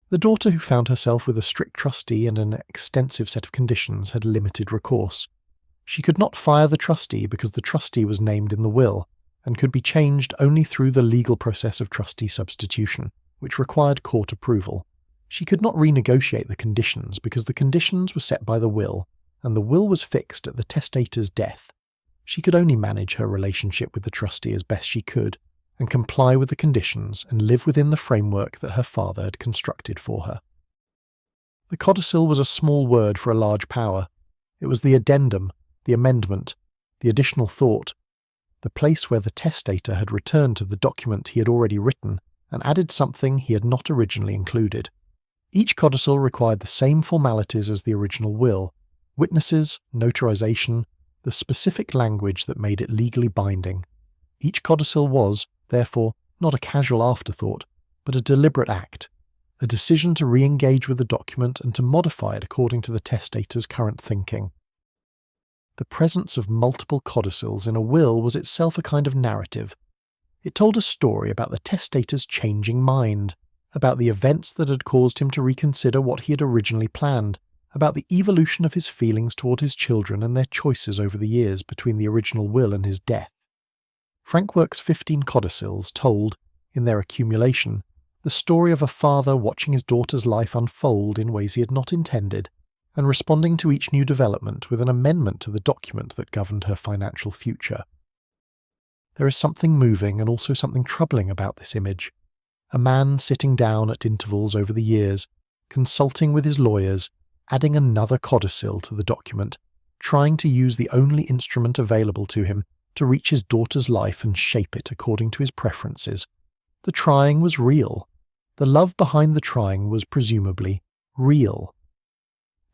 The daughter who found herself with a strict trustee and an extensive set of conditions had limited recourse. She could not fire the trustee because the trustee was named in the will, and could be changed only through the legal process of trustee substitution, which required court approval. She could not renegotiate the conditions because the conditions were set by the will, and the will was fixed at the testator's death. She could only manage her relationship with the trustee as best she could, and comply with the conditions and live within the framework that her father had constructed for her. The codicil was a small word for a large power. It was the addendum, the amendment, the additional thought, the place where the testator had returned to the document he had already written and added something he had not originally included. Each codicil required the same formalities as the original will: witnesses, notarization, the specific language that made it legally binding. Each codicil was, therefore, not a casual afterthought, but a deliberate act, a decision to re-engage with the document and to modify it according to the testator's current thinking. The presence of multiple codicils in a will was itself a kind of narrative. It told a story about the testator's changing mind, about the events that had caused him to reconsider what he had originally planned, about the evolution of his feelings toward his children and their choices over the years between the original will and his death. Frankwork's 15 codicils told, in their accumulation, the story of a father watching his daughter's life unfold in ways he had not intended, and responding to each new development with an amendment to the document that governed her financial future. There is something moving and also something troubling about this image. A man sitting down at intervals over the years, consulting with his lawyers, adding another codicil to the document, trying to use the only instrument available to him to reach his daughter's life and shape it according to his preferences. The trying was real. The love behind the trying was presumably real.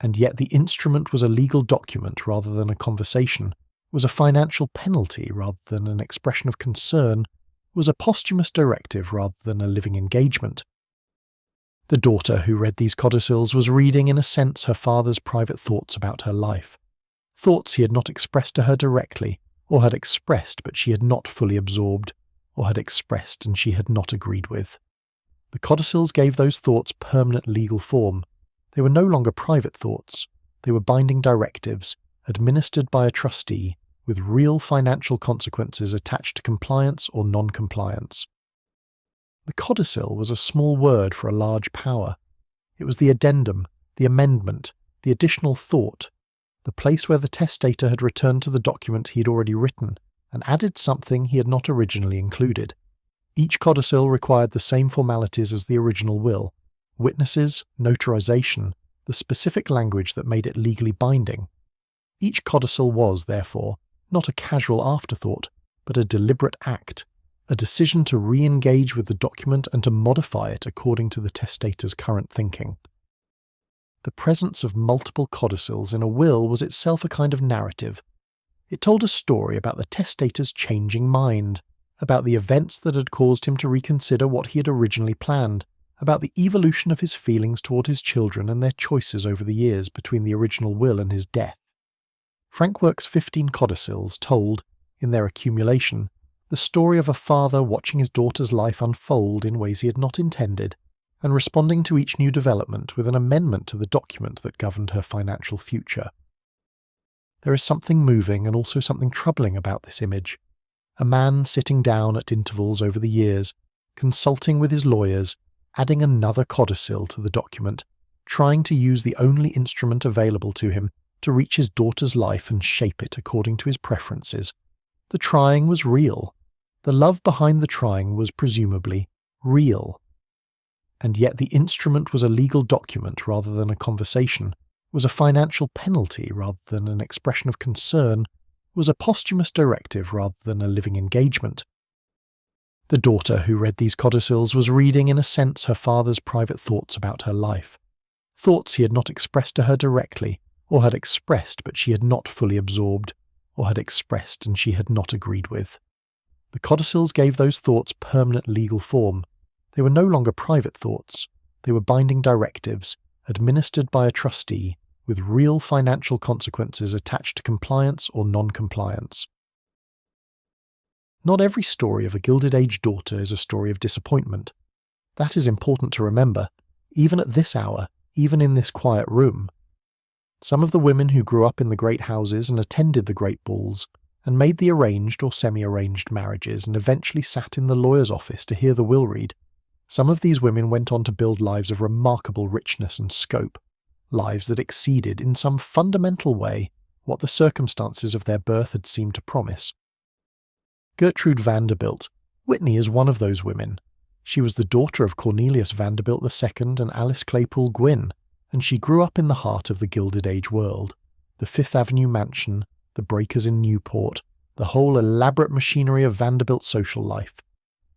And yet the instrument was a legal document rather than a conversation, was a financial penalty rather than an expression of concern, was a posthumous directive rather than a living engagement. The daughter who read these codicils was reading in a sense her father's private thoughts about her life, thoughts he had not expressed to her directly, or had expressed but she had not fully absorbed, or had expressed and she had not agreed with. The codicils gave those thoughts permanent legal form. They were no longer private thoughts. They were binding directives, administered by a trustee, with real financial consequences attached to compliance or non-compliance. The codicil was a small word for a large power. It was the addendum, the amendment, the additional thought, the place where the testator had returned to the document he had already written and added something he had not originally included. Each codicil required the same formalities as the original will: witnesses, notarization, the specific language that made it legally binding. Each codicil was, therefore, not a casual afterthought, but a deliberate act, a decision to re-engage with the document and to modify it according to the testator's current thinking. The presence of multiple codicils in a will was itself a kind of narrative. It told a story about the testator's changing mind, about the events that had caused him to reconsider what he had originally planned, about the evolution of his feelings toward his children and their choices over the years between the original will and his death. Frankwork's 15 codicils told, in their accumulation, the story of a father watching his daughter's life unfold in ways he had not intended, and responding to each new development with an amendment to the document that governed her financial future. There is something moving and also something troubling about this image. A man sitting down at intervals over the years, consulting with his lawyers, adding another codicil to the document, trying to use the only instrument available to him to reach his daughter's life and shape it according to his preferences. The trying was real. The love behind the trying was presumably real. And yet the instrument was a legal document rather than a conversation, was a financial penalty rather than an expression of concern, was a posthumous directive rather than a living engagement. The daughter who read these codicils was reading in a sense her father's private thoughts about her life, thoughts he had not expressed to her directly, or had expressed but she had not fully absorbed, or had expressed and she had not agreed with. The codicils gave those thoughts permanent legal form. They were no longer private thoughts. They were binding directives, administered by a trustee, with real financial consequences attached to compliance or non-compliance. Not every story of a Gilded Age daughter is a story of disappointment. That is important to remember, even at this hour, even in this quiet room. Some of the women who grew up in the great houses and attended the great balls, and made the arranged or semi-arranged marriages and eventually sat in the lawyer's office to hear the will read, some of these women went on to build lives of remarkable richness and scope, lives that exceeded in some fundamental way what the circumstances of their birth had seemed to promise. Gertrude Vanderbilt, Whitney is one of those women. She was the daughter of Cornelius Vanderbilt II and Alice Claypool Gwynn, and she grew up in the heart of the Gilded Age world, the Fifth Avenue mansion, the breakers in Newport, the whole elaborate machinery of Vanderbilt social life.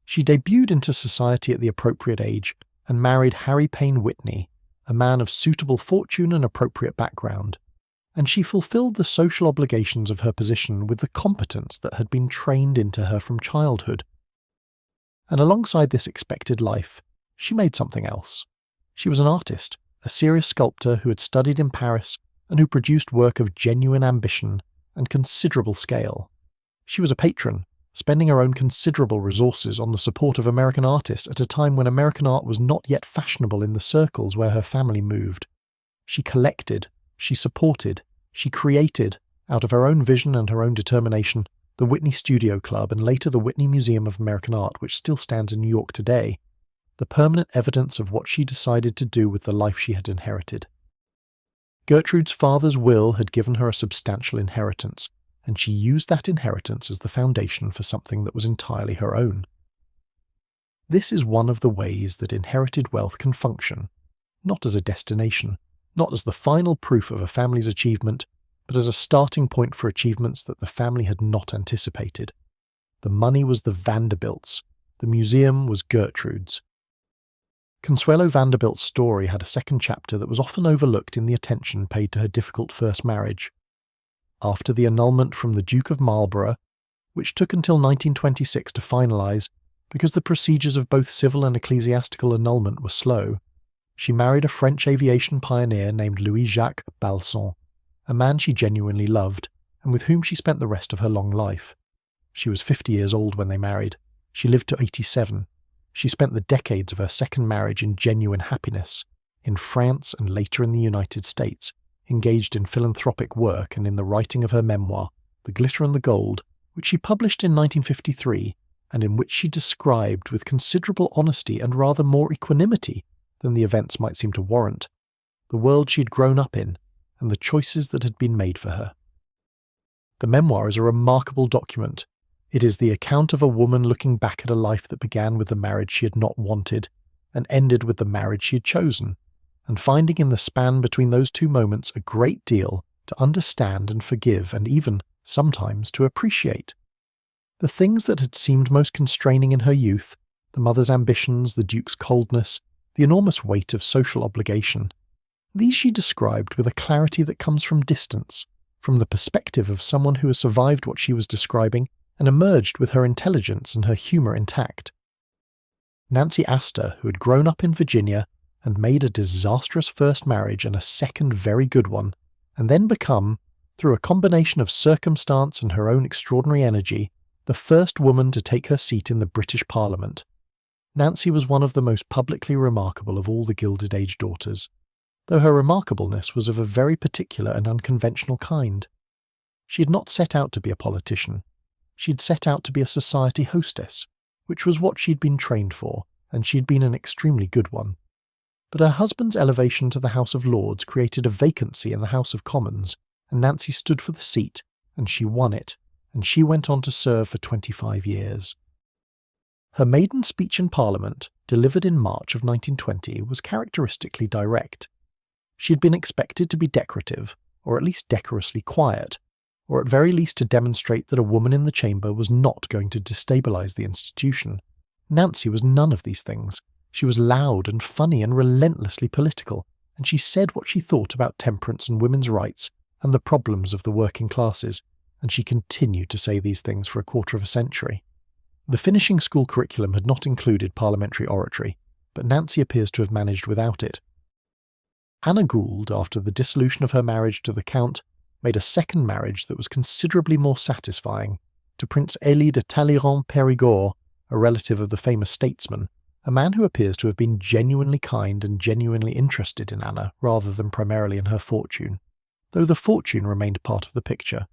She debuted into society at the appropriate age and married Harry Payne Whitney, a man of suitable fortune and appropriate background, and she fulfilled the social obligations of her position with the competence that had been trained into her from childhood. And alongside this expected life, she made something else. She was an artist, a serious sculptor who had studied in Paris and who produced work of genuine ambition and considerable scale. She was a patron, spending her own considerable resources on the support of American artists at a time when American art was not yet fashionable in the circles where her family moved. She collected, she supported, she created, out of her own vision and her own determination, the the Whitney Studio Club, and later the Whitney Museum of American Art, which still stands in New York today, the permanent evidence of what she decided to do with the life she had inherited. Gertrude's father's will had given her a substantial inheritance, and she used that inheritance as the foundation for something that was entirely her own. This is one of the ways that inherited wealth can function, not as a destination, not as the final proof of a family's achievement, but as a starting point for achievements that the family had not anticipated. The money was the Vanderbilts, the museum was Gertrude's. Consuelo Vanderbilt's story had a second chapter that was often overlooked in the attention paid to her difficult first marriage. After the annulment from the Duke of Marlborough, which took until 1926 to finalise because the procedures of both civil and ecclesiastical annulment were slow, she married a French aviation pioneer named Louis-Jacques Balsan, a man she genuinely loved and with whom she spent the rest of her long life. She was 50 years old when they married. She lived to 87. She spent the decades of her second marriage in genuine happiness, in France and later in the United States, engaged in philanthropic work and in the writing of her memoir, The Glitter and the Gold, which she published in 1953, and in which she described with considerable honesty and rather more equanimity than the events might seem to warrant, the world she had grown up in and the choices that had been made for her. The memoir is a remarkable document. It is the account of a woman looking back at a life that began with the marriage she had not wanted and ended with the marriage she had chosen, and finding in the span between those two moments a great deal to understand and forgive and even, sometimes, to appreciate. The things that had seemed most constraining in her youth, the mother's ambitions, the Duke's coldness, the enormous weight of social obligation, these she described with a clarity that comes from distance, from the perspective of someone who has survived what she was describing and emerged with her intelligence and her humour intact. Nancy Astor, who had grown up in Virginia and made a disastrous first marriage and a second very good one, and then become, through a combination of circumstance and her own extraordinary energy, the first woman to take her seat in the British Parliament. Nancy was one of the most publicly remarkable of all the Gilded Age daughters, though her remarkableness was of a very particular and unconventional kind. She had not set out to be a politician. She had set out to be a society hostess, which was what she had been trained for, and she had been an extremely good one. But her husband's elevation to the House of Lords created a vacancy in the House of Commons, and Nancy stood for the seat, and she won it, and she went on to serve for 25 years. Her maiden speech in Parliament, delivered in March of 1920, was characteristically direct. She had been expected to be decorative, or at least decorously quiet, or at very least to demonstrate that a woman in the chamber was not going to destabilise the institution. Nancy was none of these things. She was loud and funny and relentlessly political, and she said what she thought about temperance and women's rights and the problems of the working classes, and she continued to say these things for a quarter of a century. The finishing school curriculum had not included parliamentary oratory, but Nancy appears to have managed without it. Anna Gould, after the dissolution of her marriage to the Count, made a second marriage that was considerably more satisfying, to Prince Élie de Talleyrand-Périgord, a relative of the famous statesman, a man who appears to have been genuinely kind and genuinely interested in Anna rather than primarily in her fortune, though the fortune remained part of the picture.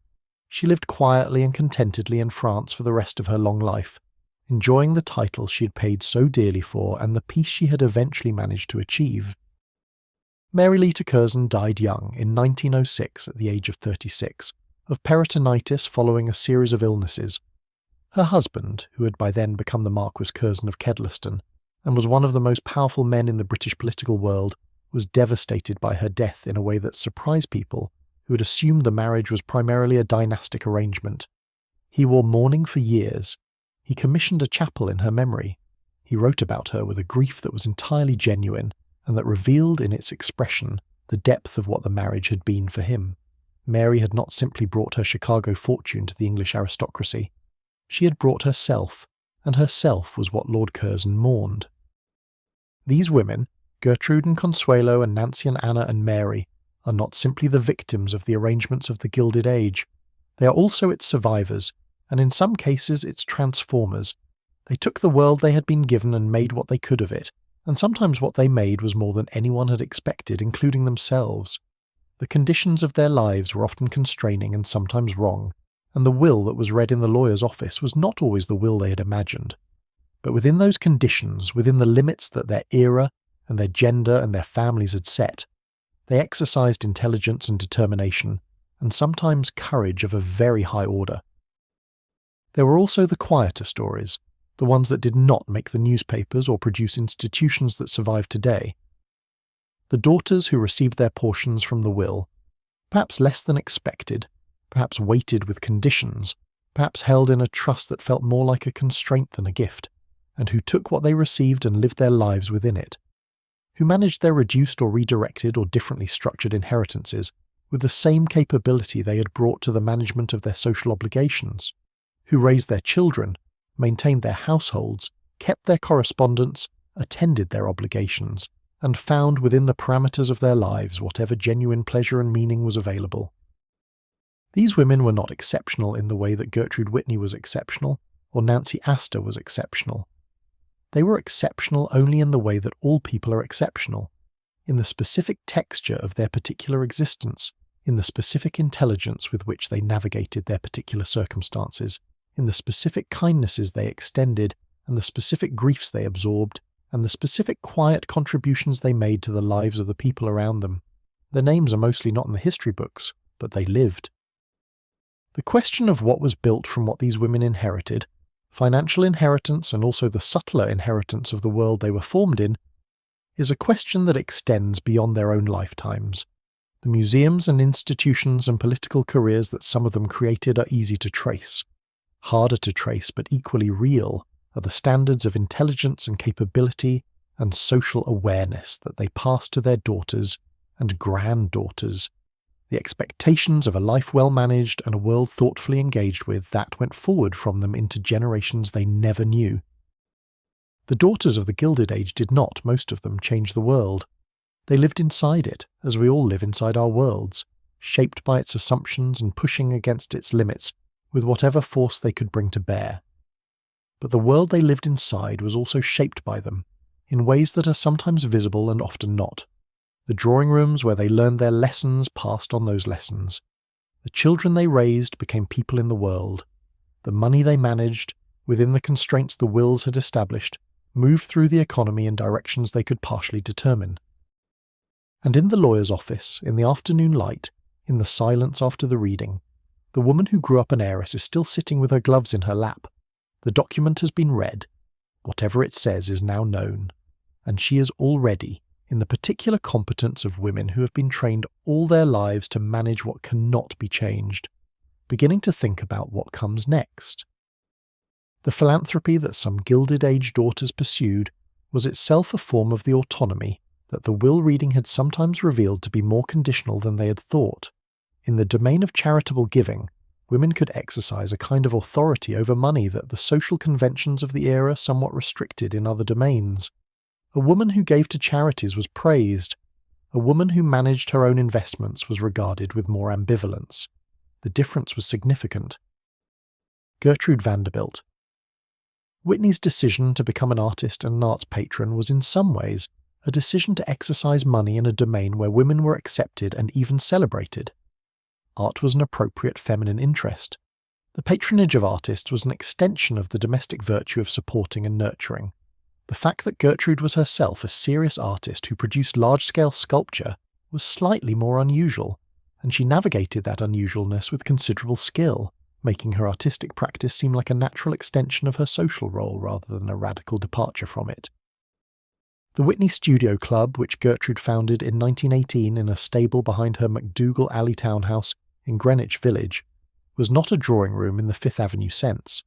She lived quietly and contentedly in France for the rest of her long life, enjoying the title she had paid so dearly for and the peace she had eventually managed to achieve. Mary Lita Curzon died young in 1906 at the age of 36, of peritonitis following a series of illnesses. Her husband, who had by then become the Marquis Curzon of Kedleston, and was one of the most powerful men in the British political world, was devastated by her death in a way that surprised people who had assumed the marriage was primarily a dynastic arrangement. He wore mourning for years. He commissioned a chapel in her memory. He wrote about her with a grief that was entirely genuine, and that revealed in its expression the depth of what the marriage had been for him. Mary had not simply brought her Chicago fortune to the English aristocracy. She had brought herself, and herself was what Lord Curzon mourned. These women, Gertrude and Consuelo and Nancy and Anna and Mary, are not simply the victims of the arrangements of the Gilded Age. They are also its survivors, and in some cases its transformers. They took the world they had been given and made what they could of it, and sometimes what they made was more than anyone had expected, including themselves. The conditions of their lives were often constraining and sometimes wrong, and the will that was read in the lawyer's office was not always the will they had imagined. But within those conditions, within the limits that their era and their gender and their families had set, they exercised intelligence and determination, and sometimes courage of a very high order. There were also the quieter stories, the ones that did not make the newspapers or produce institutions that survive today. The daughters who received their portions from the will, perhaps less than expected, perhaps weighted with conditions, perhaps held in a trust that felt more like a constraint than a gift, and who took what they received and lived their lives within it, who managed their reduced or redirected or differently structured inheritances with the same capability they had brought to the management of their social obligations, who raised their children, maintained their households, kept their correspondence, attended their obligations, and found within the parameters of their lives whatever genuine pleasure and meaning was available. These women were not exceptional in the way that Gertrude Whitney was exceptional, or Nancy Astor was exceptional. They were exceptional only in the way that all people are exceptional, in the specific texture of their particular existence, in the specific intelligence with which they navigated their particular circumstances, in the specific kindnesses they extended, and the specific griefs they absorbed, and the specific quiet contributions they made to the lives of the people around them. Their names are mostly not in the history books, but they lived. The question of what was built from what these women inherited, financial inheritance and also the subtler inheritance of the world they were formed in, is a question that extends beyond their own lifetimes. The museums and institutions and political careers that some of them created are easy to trace. Harder to trace, but equally real, are the standards of intelligence and capability and social awareness that they passed to their daughters and granddaughters, the expectations of a life well managed and a world thoughtfully engaged with that went forward from them into generations they never knew. The daughters of the Gilded Age did not, most of them, change the world. They lived inside it, as we all live inside our worlds, shaped by its assumptions and pushing against its limits with whatever force they could bring to bear. But the world they lived inside was also shaped by them, in ways that are sometimes visible and often not. The drawing rooms where they learned their lessons passed on those lessons. The children they raised became people in the world. The money they managed, within the constraints the wills had established, moved through the economy in directions they could partially determine. And in the lawyer's office, in the afternoon light, in the silence after the reading, the woman who grew up an heiress is still sitting with her gloves in her lap. The document has been read. Whatever it says is now known. And she is already, in the particular competence of women who have been trained all their lives to manage what cannot be changed, beginning to think about what comes next. The philanthropy that some Gilded Age daughters pursued was itself a form of the autonomy that the will reading had sometimes revealed to be more conditional than they had thought. In the domain of charitable giving, women could exercise a kind of authority over money that the social conventions of the era somewhat restricted in other domains. A woman who gave to charities was praised. A woman who managed her own investments was regarded with more ambivalence. The difference was significant. Gertrude Vanderbilt. Whitney's decision to become an artist and an arts patron was in some ways a decision to exercise money in a domain where women were accepted and even celebrated. Art was an appropriate feminine interest. The patronage of artists was an extension of the domestic virtue of supporting and nurturing. The fact that Gertrude was herself a serious artist who produced large-scale sculpture was slightly more unusual, and she navigated that unusualness with considerable skill, making her artistic practice seem like a natural extension of her social role rather than a radical departure from it. The Whitney Studio Club, which Gertrude founded in 1918 in a stable behind her MacDougall Alley townhouse in Greenwich Village, was not a drawing room in the Fifth Avenue sense.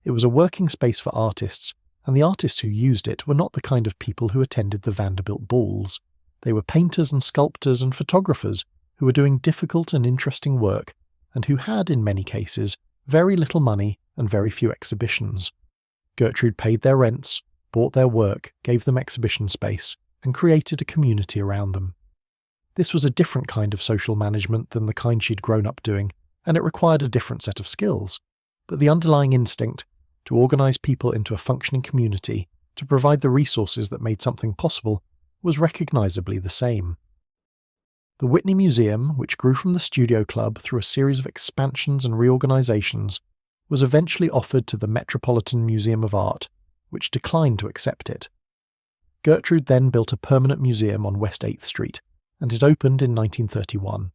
It was a working space for artists, and the artists who used it were not the kind of people who attended the Vanderbilt balls. They were painters and sculptors and photographers who were doing difficult and interesting work, and who had, in many cases, very little money and very few exhibitions. Gertrude paid their rents, bought their work, gave them exhibition space, and created a community around them. This was a different kind of social management than the kind she'd grown up doing, and it required a different set of skills. But the underlying instinct, to organize people into a functioning community, to provide the resources that made something possible, was recognizably the same. The Whitney Museum, which grew from the Studio Club through a series of expansions and reorganizations, was eventually offered to the Metropolitan Museum of Art, which declined to accept it. Gertrude then built a permanent museum on West 8th Street, and it opened in 1931.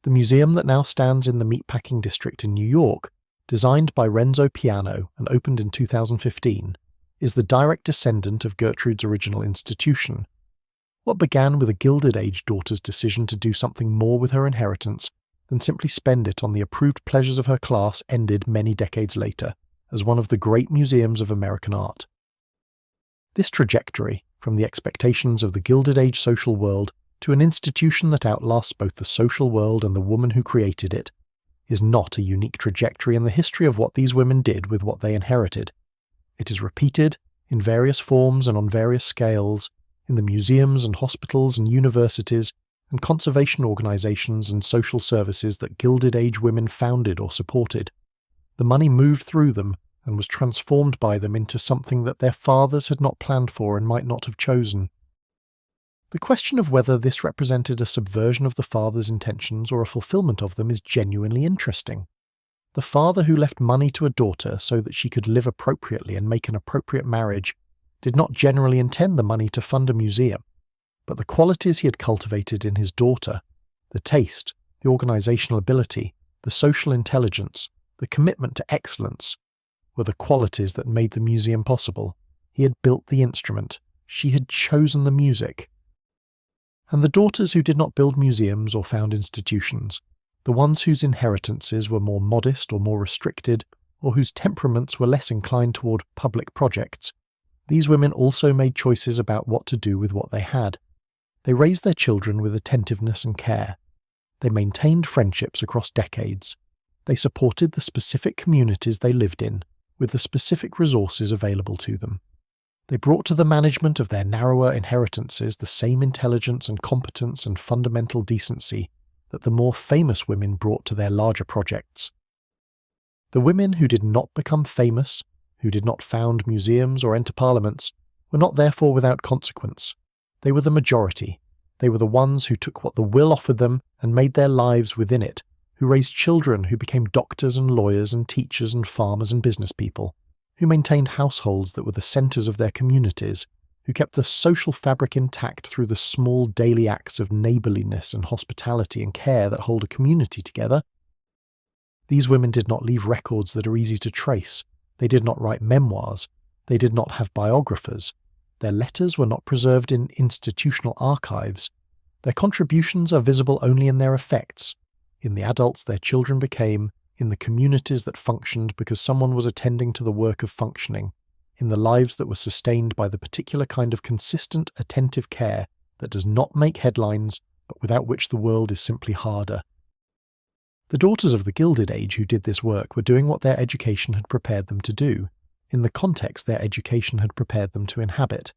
The museum that now stands in the Meatpacking District in New York, designed by Renzo Piano and opened in 2015, is the direct descendant of Gertrude's original institution. What began with a Gilded Age daughter's decision to do something more with her inheritance than simply spend it on the approved pleasures of her class ended many decades later as one of the great museums of American art. This trajectory, from the expectations of the Gilded Age social world to an institution that outlasts both the social world and the woman who created it, is not a unique trajectory in the history of what these women did with what they inherited. It is repeated, in various forms and on various scales, in the museums and hospitals and universities and conservation organizations and social services that Gilded Age women founded or supported. The money moved through them and was transformed by them into something that their fathers had not planned for and might not have chosen. The question of whether this represented a subversion of the father's intentions or a fulfillment of them is genuinely interesting. The father who left money to a daughter so that she could live appropriately and make an appropriate marriage did not generally intend the money to fund a museum, but the qualities he had cultivated in his daughter, the taste, the organizational ability, the social intelligence, the commitment to excellence, were the qualities that made the museum possible. He had built the instrument. She had chosen the music. And the daughters who did not build museums or found institutions, the ones whose inheritances were more modest or more restricted, or whose temperaments were less inclined toward public projects, these women also made choices about what to do with what they had. They raised their children with attentiveness and care. They maintained friendships across decades. They supported the specific communities they lived in, with the specific resources available to them. They brought to the management of their narrower inheritances the same intelligence and competence and fundamental decency that the more famous women brought to their larger projects. The women who did not become famous, who did not found museums or enter parliaments, were not therefore without consequence. They were the majority. They were the ones who took what the will offered them and made their lives within it, who raised children who became doctors and lawyers and teachers and farmers and business people, who maintained households that were the centres of their communities, who kept the social fabric intact through the small daily acts of neighbourliness and hospitality and care that hold a community together. These women did not leave records that are easy to trace. They did not write memoirs. They did not have biographers. Their letters were not preserved in institutional archives. Their contributions are visible only in their effects, in the adults their children became, in the communities that functioned because someone was attending to the work of functioning, in the lives that were sustained by the particular kind of consistent, attentive care that does not make headlines, but without which the world is simply harder. The daughters of the Gilded Age who did this work were doing what their education had prepared them to do, in the context their education had prepared them to inhabit.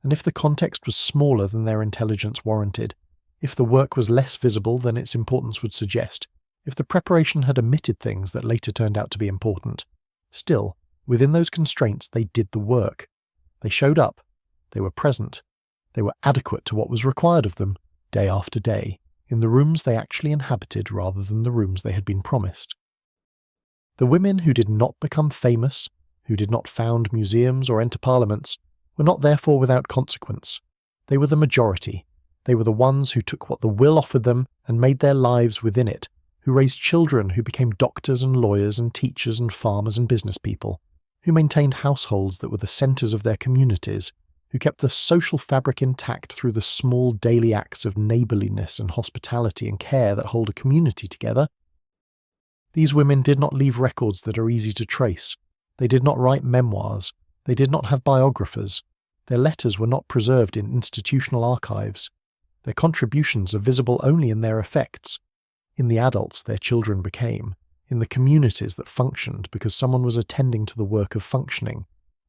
And if the context was smaller than their intelligence warranted, if the work was less visible than its importance would suggest, if the preparation had omitted things that later turned out to be important, still, within those constraints they did the work. They showed up. They were present. They were adequate to what was required of them, day after day, in the rooms they actually inhabited rather than the rooms they had been promised. The women who did not become famous, who did not found museums or enter parliaments, were not therefore without consequence. They were the majority. They were the ones who took what the will offered them and made their lives within it, who raised children who became doctors and lawyers and teachers and farmers and business people, who maintained households that were the centres of their communities, who kept the social fabric intact through the small daily acts of neighbourliness and hospitality and care that hold a community together. These women did not leave records that are easy to trace. They did not write memoirs. They did not have biographers. Their letters were not preserved in institutional archives. Their contributions are visible only in their effects, in the adults their children became, in the communities that functioned because someone was attending to the work of functioning,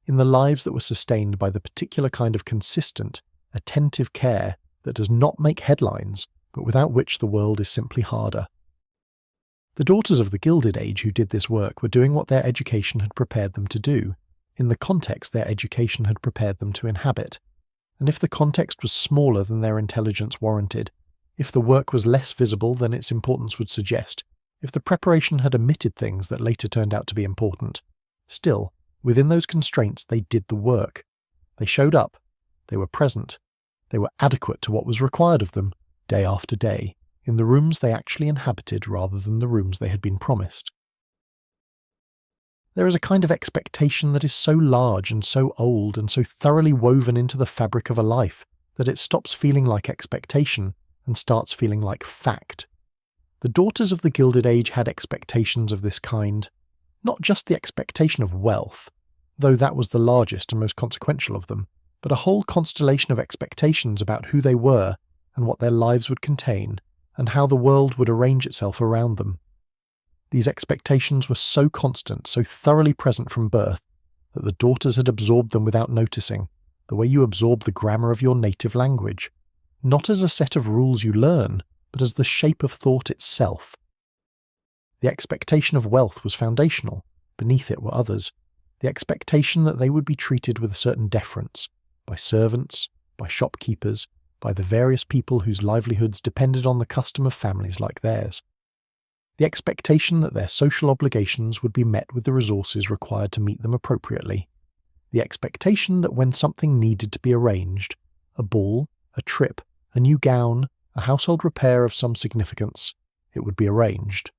in the lives that were sustained by the particular kind of consistent, attentive care that does not make headlines, but without which the world is simply harder. The daughters of the Gilded Age who did this work were doing what their education had prepared them to do, in the context their education had prepared them to inhabit. And if the context was smaller than their intelligence warranted, if the work was less visible than its importance would suggest, if the preparation had omitted things that later turned out to be important, still, within those constraints they did the work. They showed up. They were present. They were adequate to what was required of them, day after day, in the rooms they actually inhabited rather than the rooms they had been promised. There is a kind of expectation that is so large and so old and so thoroughly woven into the fabric of a life that it stops feeling like expectation and starts feeling like fact. The daughters of the Gilded Age had expectations of this kind, not just the expectation of wealth, though that was the largest and most consequential of them, but a whole constellation of expectations about who they were and what their lives would contain, and how the world would arrange itself around them. These expectations were so constant, so thoroughly present from birth, that the daughters had absorbed them without noticing, the way you absorb the grammar of your native language, not as a set of rules you learn, but as the shape of thought itself. The expectation of wealth was foundational, beneath it were others, the expectation that they would be treated with a certain deference, by servants, by shopkeepers, by the various people whose livelihoods depended on the custom of families like theirs. The expectation that their social obligations would be met with the resources required to meet them appropriately. The expectation that when something needed to be arranged, a ball, a trip, a new gown, a household repair of some significance, it would be arranged.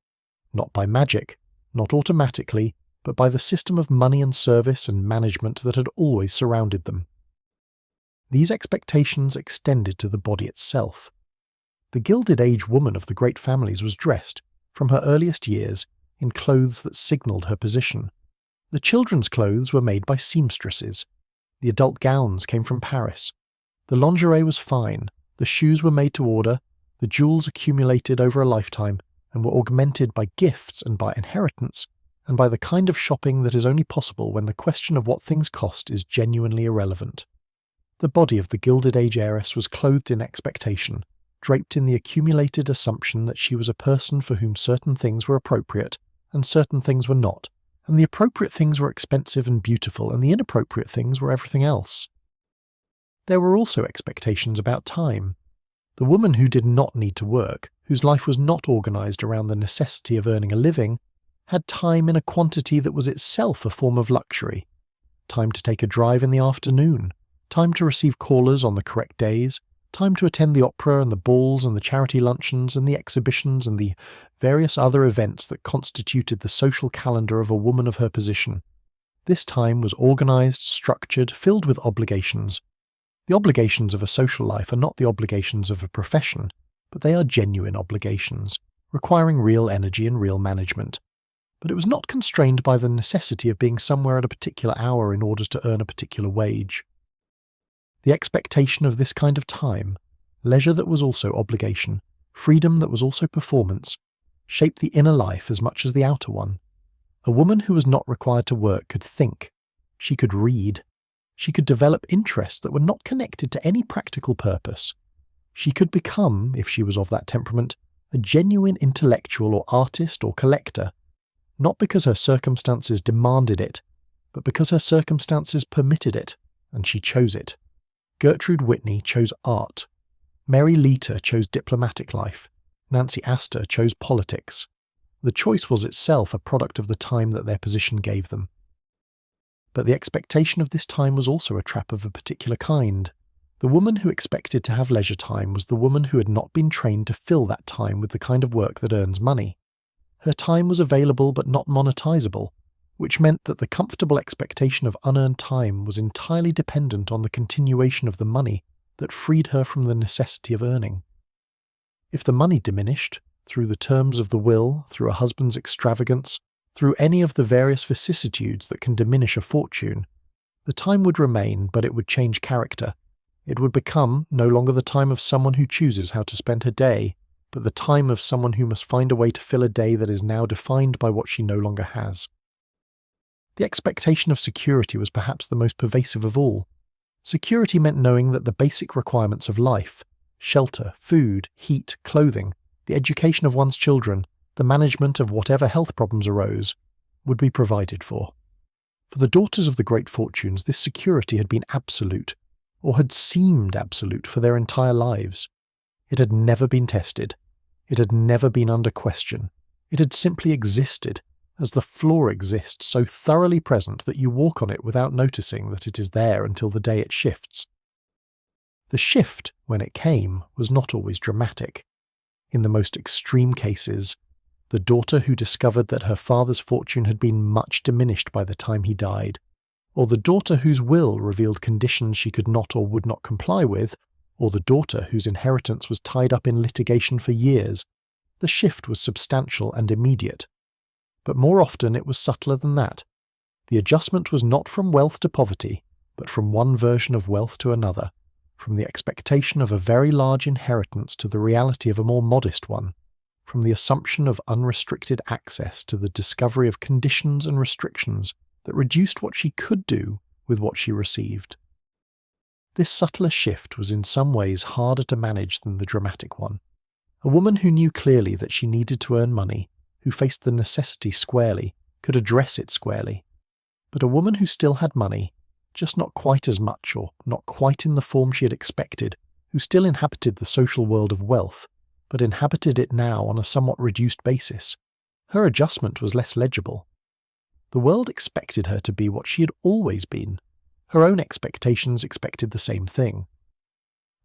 Not by magic, not automatically, but by the system of money and service and management that had always surrounded them. These expectations extended to the body itself. The Gilded Age woman of the great families was dressed, from her earliest years, in clothes that signalled her position. The children's clothes were made by seamstresses. The adult gowns came from Paris. The lingerie was fine, the shoes were made to order, the jewels accumulated over a lifetime, and were augmented by gifts and by inheritance, and by the kind of shopping that is only possible when the question of what things cost is genuinely irrelevant. The body of the Gilded Age heiress was clothed in expectation, draped in the accumulated assumption that she was a person for whom certain things were appropriate and certain things were not, and the appropriate things were expensive and beautiful, and the inappropriate things were everything else. There were also expectations about time. The woman who did not need to work, whose life was not organised around the necessity of earning a living, had time in a quantity that was itself a form of luxury. Time to take a drive in the afternoon, time to receive callers on the correct days, time to attend the opera and the balls and the charity luncheons and the exhibitions and the various other events that constituted the social calendar of a woman of her position. This time was organised, structured, filled with obligations. The obligations of a social life are not the obligations of a profession, but they are genuine obligations, requiring real energy and real management. But it was not constrained by the necessity of being somewhere at a particular hour in order to earn a particular wage. The expectation of this kind of time, leisure that was also obligation, freedom that was also performance, shaped the inner life as much as the outer one. A woman who was not required to work could think. She could read. She could develop interests that were not connected to any practical purpose. She could become, if she was of that temperament, a genuine intellectual or artist or collector, not because her circumstances demanded it, but because her circumstances permitted it, and she chose it. Gertrude Whitney chose art. Mary Leiter chose diplomatic life. Nancy Astor chose politics. The choice was itself a product of the time that their position gave them. But the expectation of this time was also a trap of a particular kind. The woman who expected to have leisure time was the woman who had not been trained to fill that time with the kind of work that earns money. Her time was available but not monetizable, which meant that the comfortable expectation of unearned time was entirely dependent on the continuation of the money that freed her from the necessity of earning. If the money diminished, through the terms of the will, through a husband's extravagance, through any of the various vicissitudes that can diminish a fortune, the time would remain, but it would change character. It would become no longer the time of someone who chooses how to spend her day, but the time of someone who must find a way to fill a day that is now defined by what she no longer has. The expectation of security was perhaps the most pervasive of all. Security meant knowing that the basic requirements of life, shelter, food, heat, clothing, the education of one's children, the management of whatever health problems arose, would be provided for. For the daughters of the great fortunes, this security had been absolute, or had seemed absolute for their entire lives. It had never been tested. It had never been under question. It had simply existed, as the floor exists, so thoroughly present that you walk on it without noticing that it is there until the day it shifts. The shift, when it came, was not always dramatic. In the most extreme cases, the daughter who discovered that her father's fortune had been much diminished by the time he died, or the daughter whose will revealed conditions she could not or would not comply with, or the daughter whose inheritance was tied up in litigation for years, the shift was substantial and immediate. But more often it was subtler than that. The adjustment was not from wealth to poverty, but from one version of wealth to another, from the expectation of a very large inheritance to the reality of a more modest one, from the assumption of unrestricted access to the discovery of conditions and restrictions that reduced what she could do with what she received. This subtler shift was in some ways harder to manage than the dramatic one. A woman who knew clearly that she needed to earn money, who faced the necessity squarely, could address it squarely. But a woman who still had money, just not quite as much or not quite in the form she had expected, who still inhabited the social world of wealth, but inhabited it now on a somewhat reduced basis, her adjustment was less legible. The world expected her to be what she had always been. Her own expectations expected the same thing.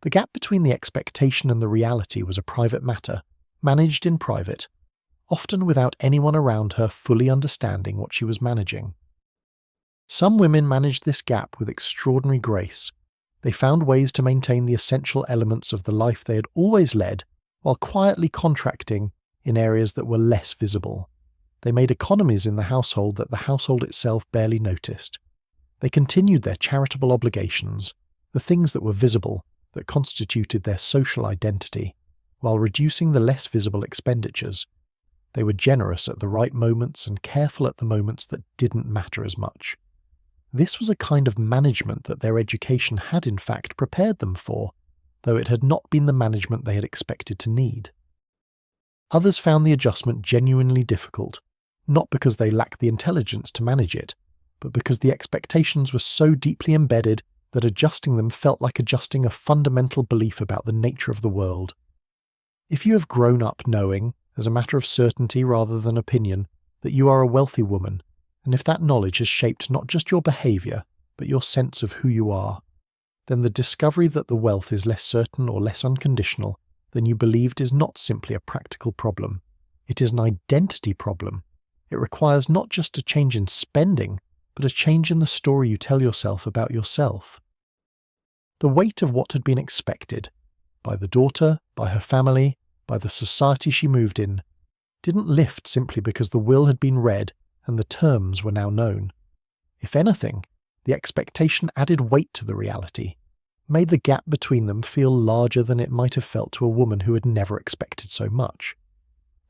The gap between the expectation and the reality was a private matter, managed in private, often without anyone around her fully understanding what she was managing. Some women managed this gap with extraordinary grace. They found ways to maintain the essential elements of the life they had always led, while quietly contracting in areas that were less visible. They made economies in the household that the household itself barely noticed. They continued their charitable obligations, the things that were visible, that constituted their social identity, while reducing the less visible expenditures. They were generous at the right moments and careful at the moments that didn't matter as much. This was a kind of management that their education had in fact prepared them for, though it had not been the management they had expected to need. Others found the adjustment genuinely difficult, not because they lacked the intelligence to manage it, but because the expectations were so deeply embedded that adjusting them felt like adjusting a fundamental belief about the nature of the world. If you have grown up knowing, as a matter of certainty rather than opinion, that you are a wealthy woman, and if that knowledge has shaped not just your behaviour, but your sense of who you are, then the discovery that the wealth is less certain or less unconditional than you believed is not simply a practical problem. It is an identity problem. It requires not just a change in spending, but a change in the story you tell yourself about yourself. The weight of what had been expected, by the daughter, by her family, by the society she moved in, didn't lift simply because the will had been read and the terms were now known. If anything, the expectation added weight to the reality, made the gap between them feel larger than it might have felt to a woman who had never expected so much.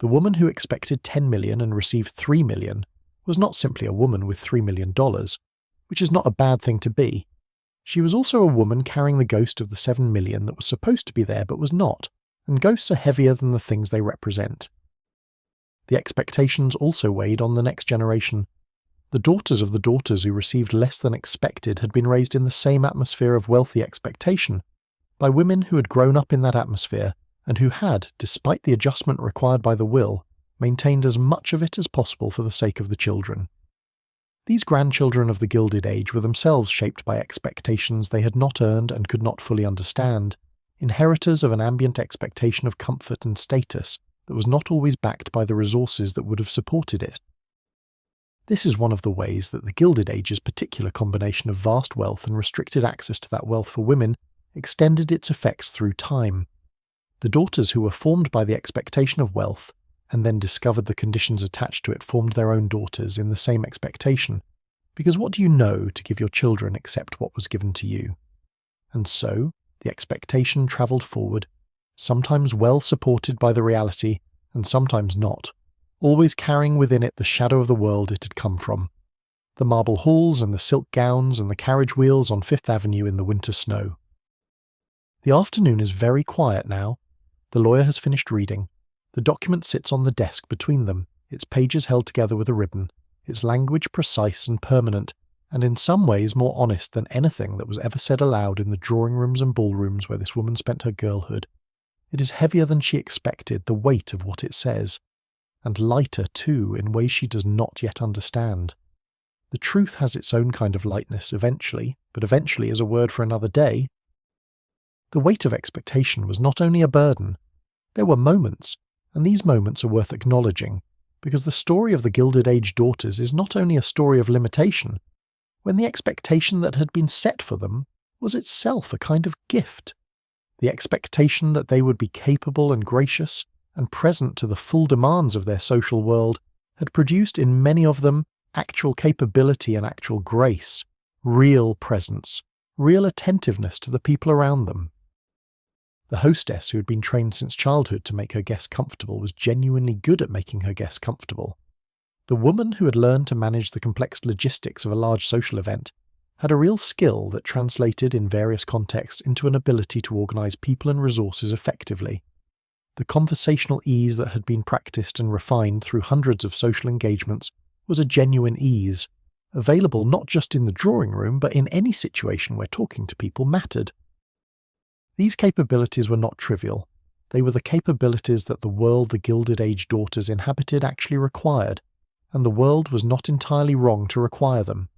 The woman who expected $10 million and received $3 million was not simply a woman with $3 million, which is not a bad thing to be. She was also a woman carrying the ghost of the $7 million that was supposed to be there but was not, and ghosts are heavier than the things they represent. The expectations also weighed on the next generation. The daughters of the daughters who received less than expected had been raised in the same atmosphere of wealthy expectation, by women who had grown up in that atmosphere and who had, despite the adjustment required by the will, maintained as much of it as possible for the sake of the children. These grandchildren of the Gilded Age were themselves shaped by expectations they had not earned and could not fully understand, inheritors of an ambient expectation of comfort and status that was not always backed by the resources that would have supported it. This is one of the ways that the Gilded Age's particular combination of vast wealth and restricted access to that wealth for women extended its effects through time. The daughters who were formed by the expectation of wealth and then discovered the conditions attached to it formed their own daughters in the same expectation, because what do you know to give your children except what was given to you? And so, the expectation travelled forward, sometimes well supported by the reality, and sometimes not, always carrying within it the shadow of the world it had come from, the marble halls and the silk gowns and the carriage wheels on Fifth Avenue in the winter snow. The afternoon is very quiet now. The lawyer has finished reading. The document sits on the desk between them, its pages held together with a ribbon, its language precise and permanent, and in some ways more honest than anything that was ever said aloud in the drawing rooms and ballrooms where this woman spent her girlhood. It is heavier than she expected, the weight of what it says, and lighter too in ways she does not yet understand. The truth has its own kind of lightness eventually, but eventually is a word for another day. The weight of expectation was not only a burden, there were moments, and these moments are worth acknowledging, because the story of the Gilded Age daughters is not only a story of limitation, when the expectation that had been set for them was itself a kind of gift. The expectation that they would be capable and gracious and present to the full demands of their social world had produced in many of them actual capability and actual grace, real presence, real attentiveness to the people around them. The hostess, who had been trained since childhood to make her guests comfortable, was genuinely good at making her guests comfortable. The woman who had learned to manage the complex logistics of a large social event had a real skill that translated in various contexts into an ability to organize people and resources effectively. The conversational ease that had been practiced and refined through hundreds of social engagements was a genuine ease, available not just in the drawing room but in any situation where talking to people mattered. These capabilities were not trivial. They were the capabilities that the world the Gilded Age daughters inhabited actually required, and the world was not entirely wrong to require them.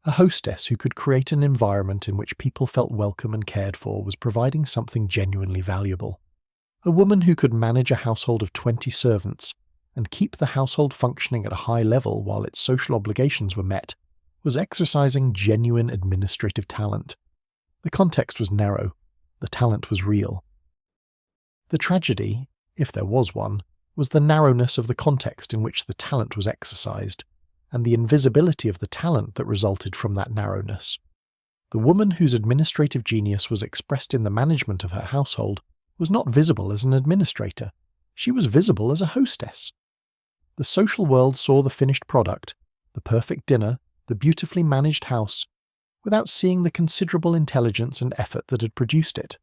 A hostess who could create an environment in which people felt welcome and cared for was providing something genuinely valuable. A woman who could manage a household of 20 servants and keep the household functioning at a high level while its social obligations were met was exercising genuine administrative talent. The context was narrow. The talent was real. The tragedy, if there was one, was the narrowness of the context in which the talent was exercised, and the invisibility of the talent that resulted from that narrowness. The woman whose administrative genius was expressed in the management of her household was not visible as an administrator. She was visible as a hostess. The social world saw the finished product, the perfect dinner, the beautifully managed house, without seeing the considerable intelligence and effort that had produced it.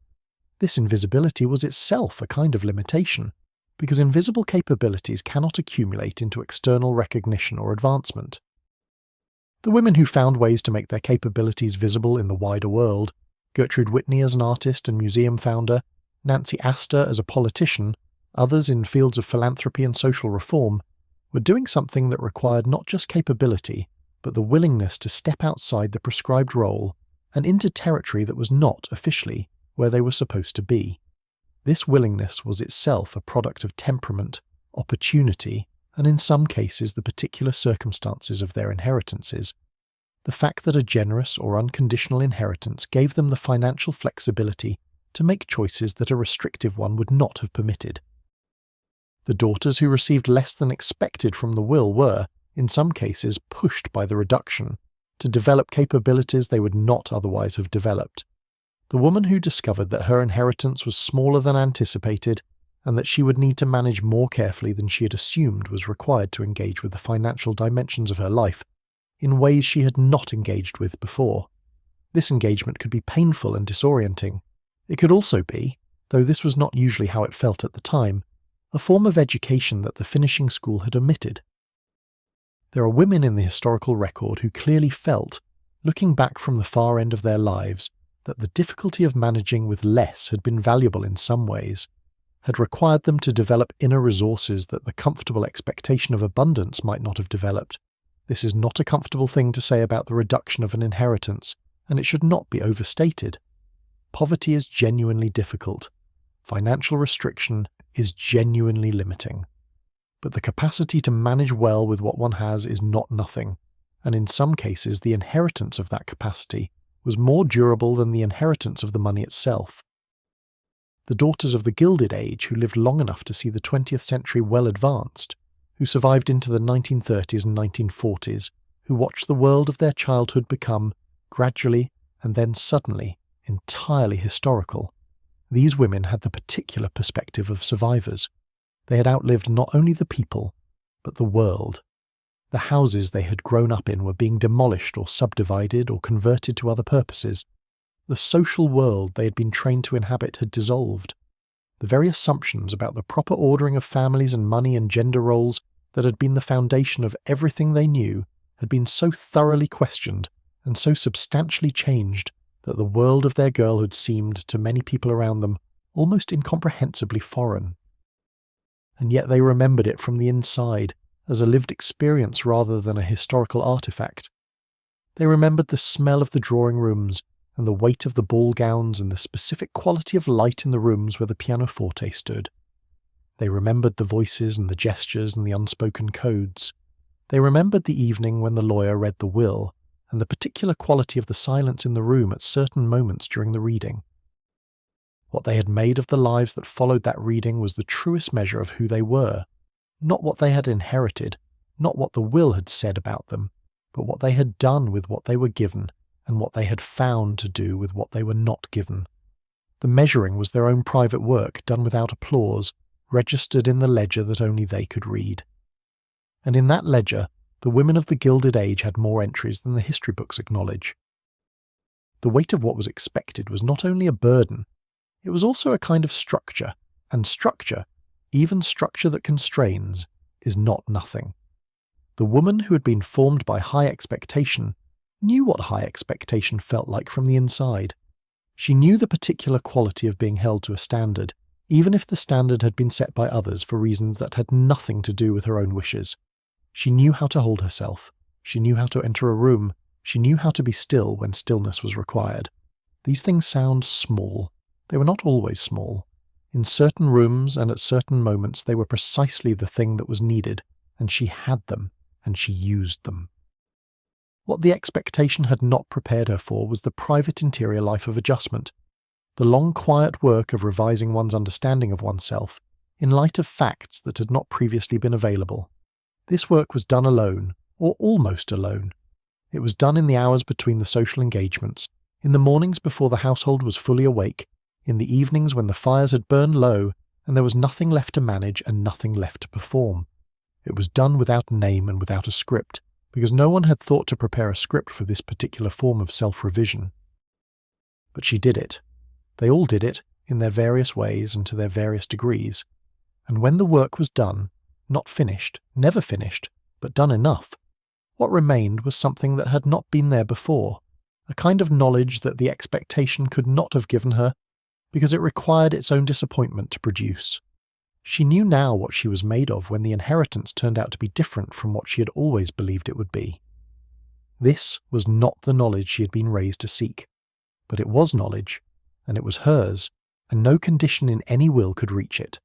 This invisibility was itself a kind of limitation, because invisible capabilities cannot accumulate into external recognition or advancement. The women who found ways to make their capabilities visible in the wider world, Gertrude Whitney as an artist and museum founder, Nancy Astor as a politician, others in fields of philanthropy and social reform, were doing something that required not just capability, but the willingness to step outside the prescribed role and into territory that was not officially where they were supposed to be. This willingness was itself a product of temperament, opportunity, and in some cases the particular circumstances of their inheritances. The fact that a generous or unconditional inheritance gave them the financial flexibility to make choices that a restrictive one would not have permitted. The daughters who received less than expected from the will were, in some cases, pushed by the reduction to develop capabilities they would not otherwise have developed. The woman who discovered that her inheritance was smaller than anticipated and that she would need to manage more carefully than she had assumed was required to engage with the financial dimensions of her life in ways she had not engaged with before. This engagement could be painful and disorienting. It could also be, though this was not usually how it felt at the time, a form of education that the finishing school had omitted. There are women in the historical record who clearly felt, looking back from the far end of their lives, that the difficulty of managing with less had been valuable in some ways, had required them to develop inner resources that the comfortable expectation of abundance might not have developed. This is not a comfortable thing to say about the reduction of an inheritance, and it should not be overstated. Poverty is genuinely difficult. Financial restriction is genuinely limiting. But the capacity to manage well with what one has is not nothing, and in some cases the inheritance of that capacity was more durable than the inheritance of the money itself. The daughters of the Gilded Age, who lived long enough to see the 20th century well advanced, who survived into the 1930s and 1940s, who watched the world of their childhood become, gradually and then suddenly, entirely historical. These women had the particular perspective of survivors. They had outlived not only the people, but the world. The houses they had grown up in were being demolished or subdivided or converted to other purposes. The social world they had been trained to inhabit had dissolved. The very assumptions about the proper ordering of families and money and gender roles that had been the foundation of everything they knew had been so thoroughly questioned and so substantially changed that the world of their girlhood seemed, to many people around them, almost incomprehensibly foreign. And yet they remembered it from the inside, as a lived experience rather than a historical artifact. They remembered the smell of the drawing rooms, and the weight of the ball gowns, and the specific quality of light in the rooms where the pianoforte stood. They remembered the voices and the gestures and the unspoken codes. They remembered the evening when the lawyer read the will, and the particular quality of the silence in the room at certain moments during the reading. What they had made of the lives that followed that reading was the truest measure of who they were, not what they had inherited, not what the will had said about them, but what they had done with what they were given, and what they had found to do with what they were not given. The measuring was their own private work, done without applause, registered in the ledger that only they could read. And in that ledger, the women of the Gilded Age had more entries than the history books acknowledge. The weight of what was expected was not only a burden, it was also a kind of structure, and structure, even structure that constrains, is not nothing. The woman who had been formed by high expectation knew what high expectation felt like from the inside. She knew the particular quality of being held to a standard, even if the standard had been set by others for reasons that had nothing to do with her own wishes. She knew how to hold herself. She knew how to enter a room. She knew how to be still when stillness was required. These things sound small. They were not always small. In certain rooms and at certain moments they were precisely the thing that was needed, and she had them, and she used them. What the expectation had not prepared her for was the private interior life of adjustment, the long quiet work of revising one's understanding of oneself in light of facts that had not previously been available. This work was done alone, or almost alone. It was done in the hours between the social engagements, in the mornings before the household was fully awake, in the evenings when the fires had burned low and there was nothing left to manage and nothing left to perform. It was done without name and without a script, because no one had thought to prepare a script for this particular form of self-revision. But she did it. They all did it, in their various ways and to their various degrees. And when the work was done, not finished, never finished, but done enough, what remained was something that had not been there before, a kind of knowledge that the expectation could not have given her, because it required its own disappointment to produce. She knew now what she was made of when the inheritance turned out to be different from what she had always believed it would be. This was not the knowledge she had been raised to seek, but it was knowledge, and it was hers, and no condition in any will could reach it.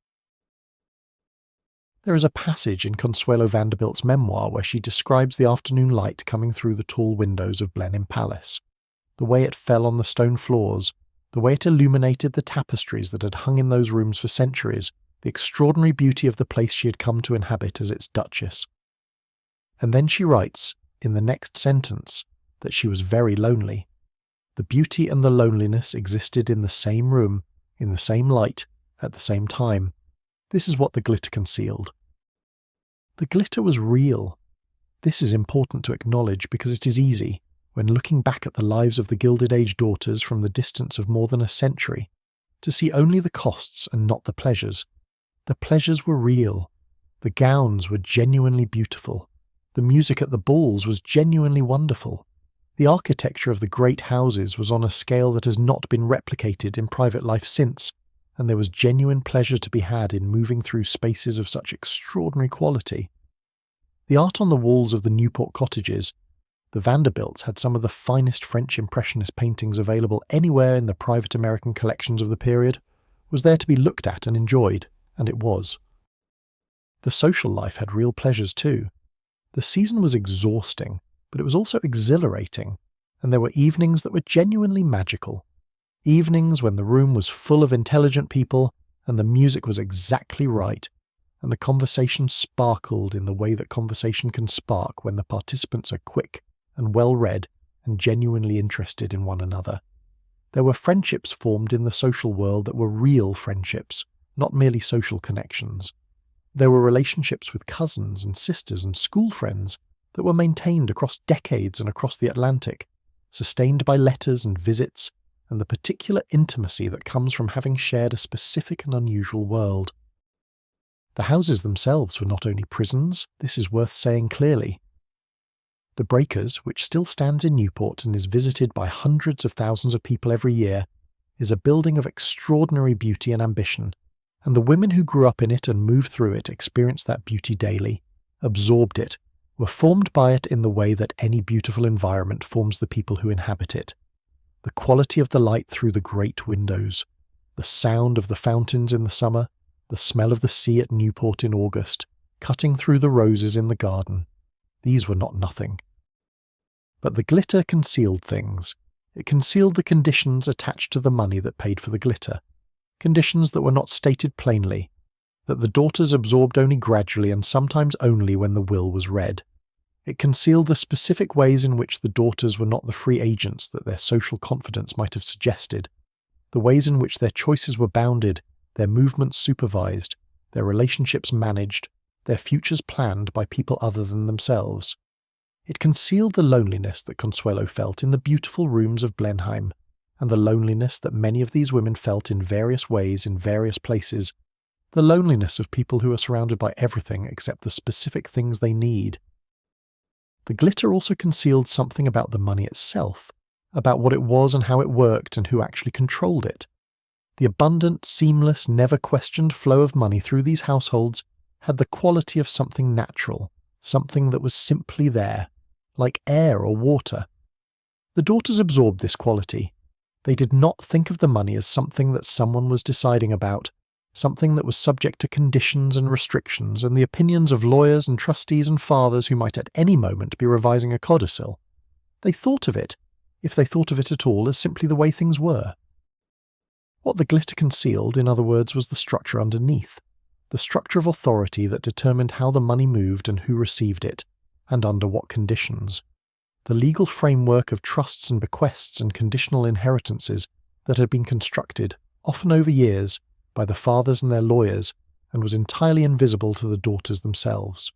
There is a passage in Consuelo Vanderbilt's memoir where she describes the afternoon light coming through the tall windows of Blenheim Palace, the way it fell on the stone floors, the way it illuminated the tapestries that had hung in those rooms for centuries, the extraordinary beauty of the place she had come to inhabit as its duchess. And then she writes, in the next sentence, that she was very lonely. The beauty and the loneliness existed in the same room, in the same light, at the same time. This is what the glitter concealed. The glitter was real. This is important to acknowledge because it is easy, when looking back at the lives of the Gilded Age daughters from the distance of more than a century, to see only the costs and not the pleasures. The pleasures were real. The gowns were genuinely beautiful. The music at the balls was genuinely wonderful. The architecture of the great houses was on a scale that has not been replicated in private life since, and there was genuine pleasure to be had in moving through spaces of such extraordinary quality. The art on the walls of the Newport cottages, the Vanderbilts had some of the finest French Impressionist paintings available anywhere in the private American collections of the period, was there to be looked at and enjoyed, and it was. The social life had real pleasures too. The season was exhausting, but it was also exhilarating, and there were evenings that were genuinely magical. Evenings when the room was full of intelligent people, and the music was exactly right, and the conversation sparkled in the way that conversation can spark when the participants are quick and well-read and genuinely interested in one another. There were friendships formed in the social world that were real friendships, not merely social connections. There were relationships with cousins and sisters and school friends that were maintained across decades and across the Atlantic, sustained by letters and visits, and the particular intimacy that comes from having shared a specific and unusual world. The houses themselves were not only prisons, this is worth saying clearly. The Breakers, which still stands in Newport and is visited by hundreds of thousands of people every year, is a building of extraordinary beauty and ambition, and the women who grew up in it and moved through it experienced that beauty daily, absorbed it, were formed by it in the way that any beautiful environment forms the people who inhabit it. The quality of the light through the great windows, the sound of the fountains in the summer, the smell of the sea at Newport in August, cutting through the roses in the garden. These were not nothing. But the glitter concealed things. It concealed the conditions attached to the money that paid for the glitter, conditions that were not stated plainly, that the daughters absorbed only gradually and sometimes only when the will was read. It concealed the specific ways in which the daughters were not the free agents that their social confidence might have suggested, the ways in which their choices were bounded, their movements supervised, their relationships managed, their futures planned by people other than themselves. It concealed the loneliness that Consuelo felt in the beautiful rooms of Blenheim, and the loneliness that many of these women felt in various ways in various places, the loneliness of people who are surrounded by everything except the specific things they need. The glitter also concealed something about the money itself, about what it was and how it worked and who actually controlled it. The abundant, seamless, never-questioned flow of money through these households had the quality of something natural, something that was simply there, like air or water. The daughters absorbed this quality. They did not think of the money as something that someone was deciding about, something that was subject to conditions and restrictions and the opinions of lawyers and trustees and fathers who might at any moment be revising a codicil. They thought of it, if they thought of it at all, as simply the way things were. What the glitter concealed, in other words, was the structure underneath, the structure of authority that determined how the money moved and who received it, and under what conditions. The legal framework of trusts and bequests and conditional inheritances that had been constructed, often over years, by the fathers and their lawyers, and was entirely invisible to the daughters themselves.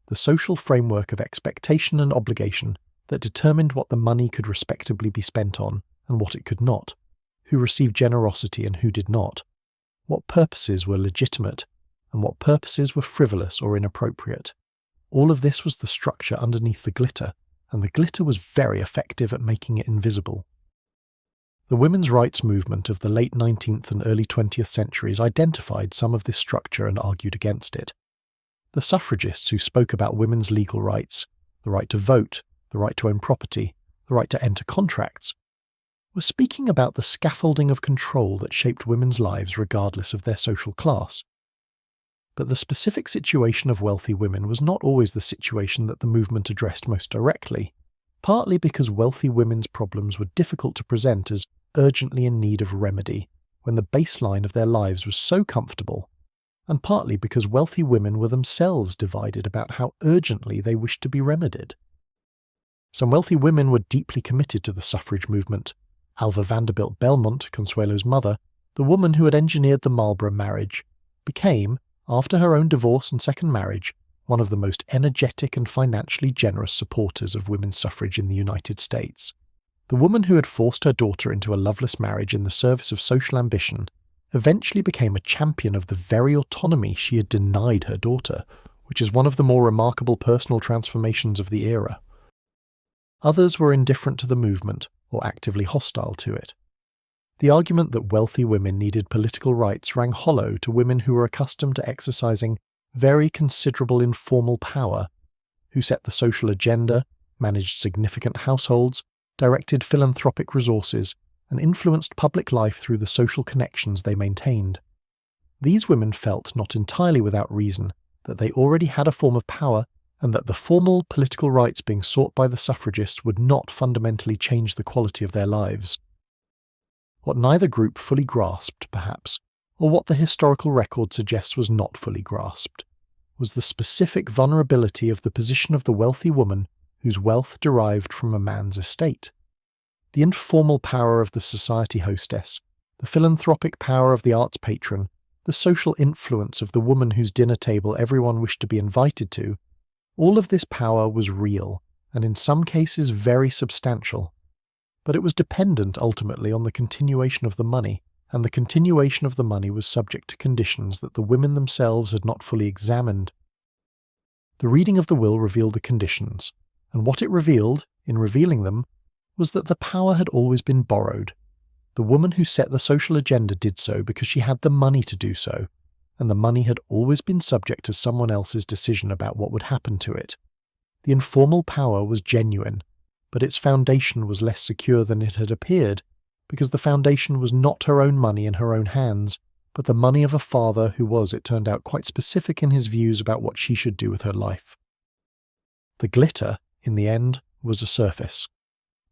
The social framework of expectation and obligation that determined what the money could respectably be spent on, and what it could not, who received generosity and who did not, what purposes were legitimate, and what purposes were frivolous or inappropriate. All of this was the structure underneath the glitter, and the glitter was very effective at making it invisible. The women's rights movement of the late 19th and early 20th centuries identified some of this structure and argued against it. The suffragists who spoke about women's legal rights, the right to vote, the right to own property, the right to enter contracts, were speaking about the scaffolding of control that shaped women's lives regardless of their social class. But the specific situation of wealthy women was not always the situation that the movement addressed most directly, partly because wealthy women's problems were difficult to present as urgently in need of remedy when the baseline of their lives was so comfortable, and partly because wealthy women were themselves divided about how urgently they wished to be remedied. Some wealthy women were deeply committed to the suffrage movement. Alva Vanderbilt Belmont, Consuelo's mother, the woman who had engineered the Marlborough marriage, became, after her own divorce and second marriage, one of the most energetic and financially generous supporters of women's suffrage in the United States. The woman who had forced her daughter into a loveless marriage in the service of social ambition eventually became a champion of the very autonomy she had denied her daughter, which is one of the more remarkable personal transformations of the era. Others were indifferent to the movement or actively hostile to it. The argument that wealthy women needed political rights rang hollow to women who were accustomed to exercising very considerable informal power, who set the social agenda, managed significant households, directed philanthropic resources, and influenced public life through the social connections they maintained. These women felt, not entirely without reason, that they already had a form of power and that the formal political rights being sought by the suffragists would not fundamentally change the quality of their lives. What neither group fully grasped, perhaps, or what the historical record suggests was not fully grasped, was the specific vulnerability of the position of the wealthy woman whose wealth derived from a man's estate. The informal power of the society hostess, the philanthropic power of the arts patron, the social influence of the woman whose dinner table everyone wished to be invited to, all of this power was real, and in some cases very substantial. But it was dependent ultimately on the continuation of the money, and the continuation of the money was subject to conditions that the women themselves had not fully examined. The reading of the will revealed the conditions, and what it revealed, in revealing them, was that the power had always been borrowed. The woman who set the social agenda did so because she had the money to do so, and the money had always been subject to someone else's decision about what would happen to it. The informal power was genuine, but its foundation was less secure than it had appeared, because the foundation was not her own money in her own hands, but the money of a father who was, it turned out, quite specific in his views about what she should do with her life. The glitter, in the end, was a surface.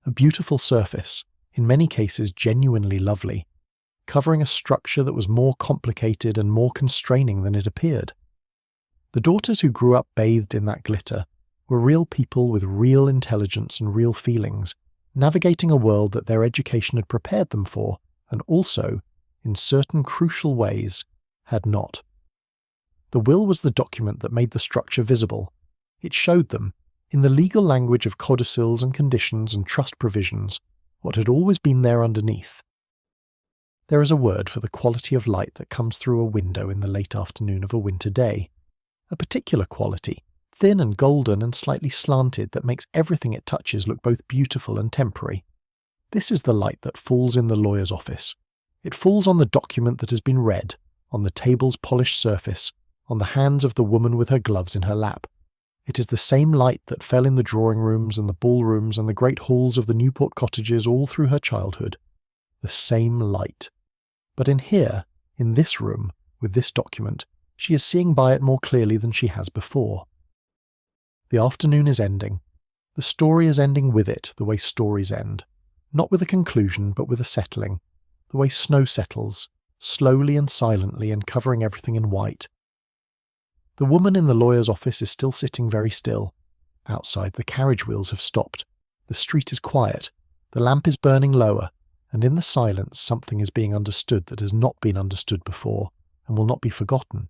A beautiful surface, in many cases genuinely lovely, covering a structure that was more complicated and more constraining than it appeared. The daughters who grew up bathed in that glitter were real people with real intelligence and real feelings, navigating a world that their education had prepared them for, and also, in certain crucial ways, had not. The will was the document that made the structure visible. It showed them, in the legal language of codicils and conditions and trust provisions, what had always been there underneath. There is a word for the quality of light that comes through a window in the late afternoon of a winter day. A particular quality, thin and golden and slightly slanted, that makes everything it touches look both beautiful and temporary. This is the light that falls in the lawyer's office. It falls on the document that has been read, on the table's polished surface, on the hands of the woman with her gloves in her lap. It is the same light that fell in the drawing rooms and the ballrooms and the great halls of the Newport cottages all through her childhood. The same light. But in here, in this room, with this document, she is seeing by it more clearly than she has before. The afternoon is ending. The story is ending with it, the way stories end. Not with a conclusion, but with a settling. The way snow settles, slowly and silently and covering everything in white. The woman in the lawyer's office is still sitting very still. Outside, the carriage wheels have stopped. The street is quiet. The lamp is burning lower, and in the silence something is being understood that has not been understood before, and will not be forgotten.